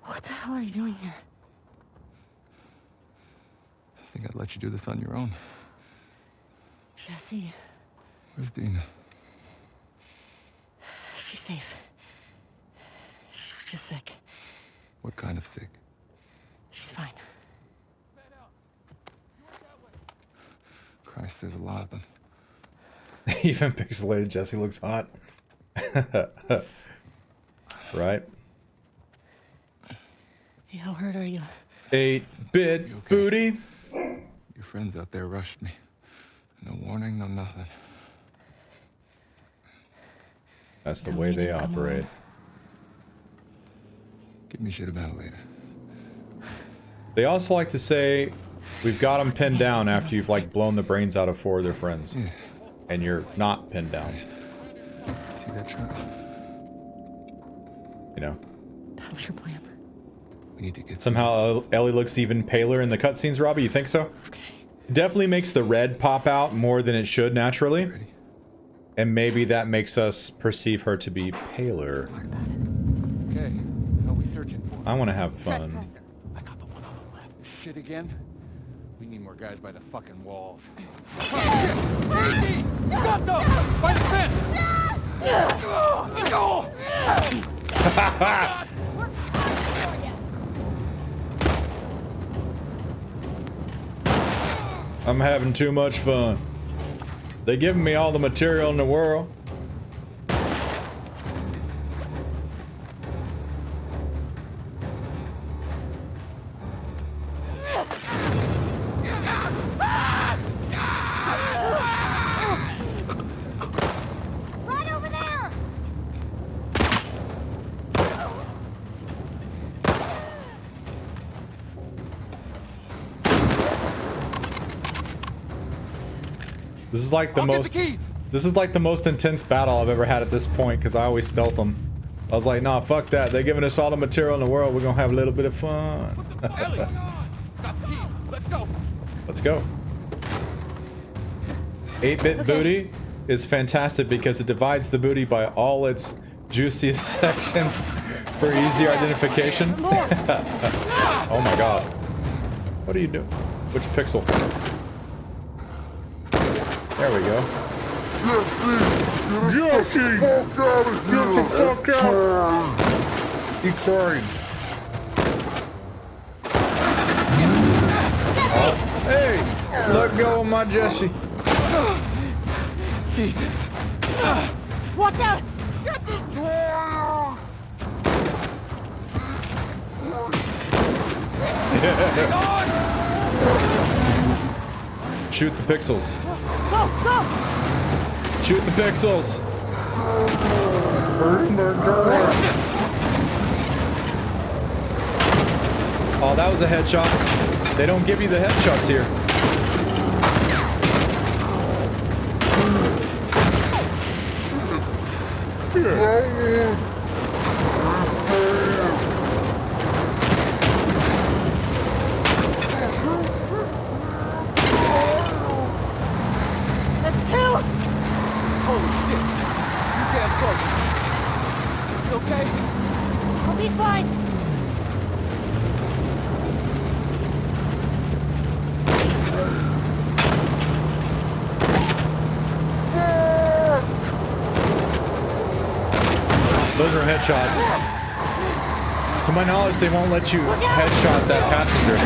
What the hell are you doing here? I think I'd let you do this on your own. Jesse, Where's Dina? she's safe. She's just sick. What kind of sick? She's fine. Christ, there's a lot of them. Even pixelated Jesse looks hot. Right? Hey, how hurt are you? 8-bit okay? booty. Your friends out there rushed me. No warning, no nothing. That's the No, way we they didn't come operate. along. Give me shit about it later. They also like to say, we've got them pinned down after you've like blown the brains out of 4 of their friends. Yeah. And you're not pinned down. See that truck? You know. That was your plan. We need to get Somehow Ellie looks even paler in the cutscenes, Robbie. You think so? Definitely makes the red pop out more than it should naturally. ready. And maybe that makes us perceive her to be paler. Okay, how we searching for? I want to have fun. I got the one on the left. Shit again? We need more guys by the fucking walls. Stop though! By the fence! I'm having too much fun. They're giving me all the material in the world. Right over there! This is like the most intense battle I've ever had at this point because I always stealth them. I was like, nah, fuck that. They're giving us all the material in the world. We're gonna have a little bit of fun. Let's go. 8-bit booty is fantastic because it divides the booty by all its juiciest sections for easy identification. Oh my god. What are you doing? Which pixel? There we go. Jesse! Get the fuck out! He's crying. Oh, hey! Let go of my Jesse. Watch out! Shoot the pixels. Go, go! Shoot the pixels. Oh, that was a headshot. They don't give you the headshots here. Let's kill him! Holy shit! You damn close. You okay? I'll be fine. Those are headshots. To my knowledge, they won't let you headshot that passenger.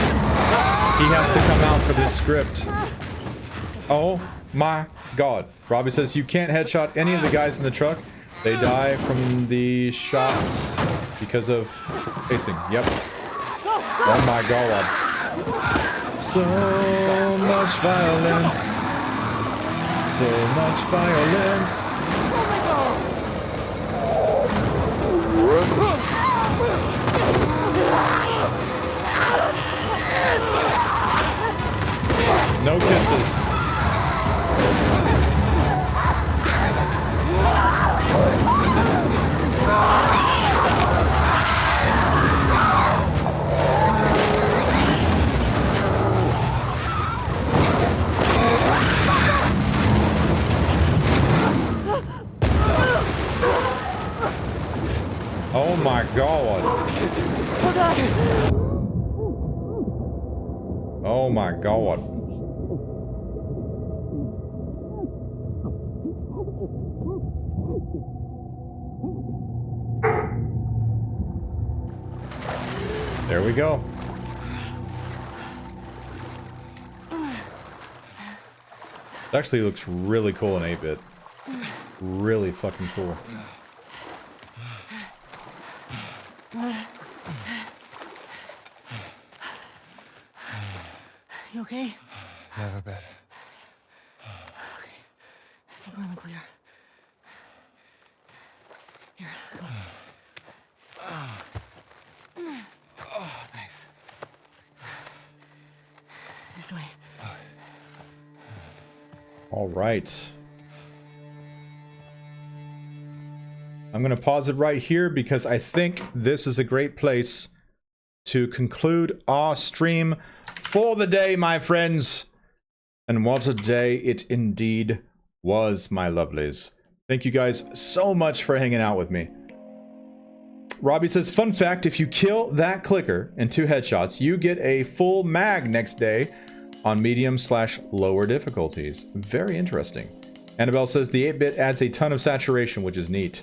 He has to come out for this script. Oh my god. Robbie says you can't headshot any of the guys in the truck. They die from the shots because of pacing. Yep. Oh my god. So much violence. So much violence. No kisses. Oh my god. Oh god! Oh my god. There we go. It actually looks really cool in 8-bit. Really fucking cool. You okay? Never better. Okay. I'm going to clear. Here, come on. This way. All right. I'm going to pause it right here because I think this is a great place to conclude our stream for the day, my friends. And what a day it indeed was, my lovelies. Thank you guys so much for hanging out with me. Robbie says, fun fact, if you kill that clicker in 2 headshots, you get a full mag next day on medium/lower difficulties. Very interesting. Annabelle says the 8-bit adds a ton of saturation, which is neat.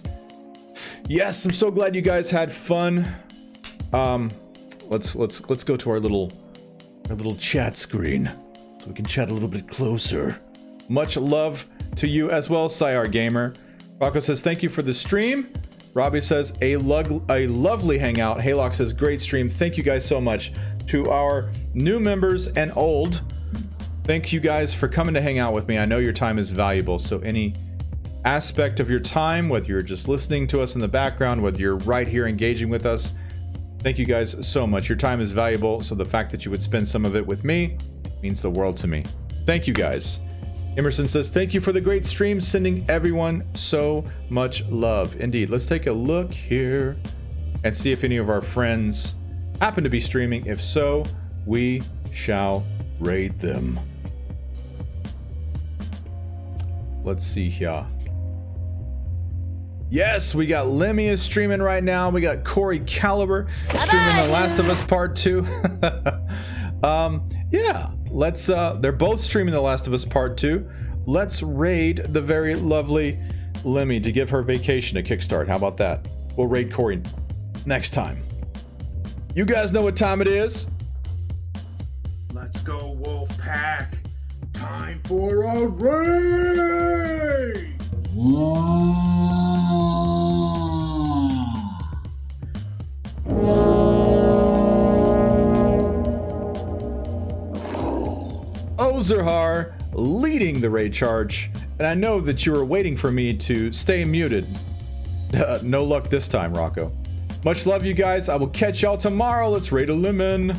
Yes, I'm so glad you guys had fun. Let's go to our little chat screen so we can chat a little bit closer. Much love to you as well, Syar Gamer. Rocco says thank you for the stream. Robbie says a lovely hangout. Haylock says great stream. Thank you guys so much. To our new members and old, thank you guys for coming to hang out with me. I know your time is valuable, so any aspect of your time, whether you're just listening to us in the background, whether you're right here engaging with us, thank you guys so much. Your time is valuable, so the fact that you would spend some of it with me means the world to me. Thank you guys. Emerson says thank you for the great stream, sending everyone so much love. Indeed. Let's take a look here and see if any of our friends happen to be streaming. If so, we shall raid them. Let's see here. Yes, we got Lemmy is streaming right now. We got Corey Caliber streaming The Last of Us Part 2. Yeah, let's they're both streaming The Last of Us Part 2. Let's raid the very lovely Lemmy to give her vacation a kickstart. How about that? We'll raid Corey next time. You guys know what time it is. Let's go, Wolf Pack. Time for a raid! Ozerhar leading the raid charge, and I know that you were waiting for me to stay muted. No luck this time, Rocco. Much love, you guys. I will catch y'all tomorrow. Let's raid a lemon.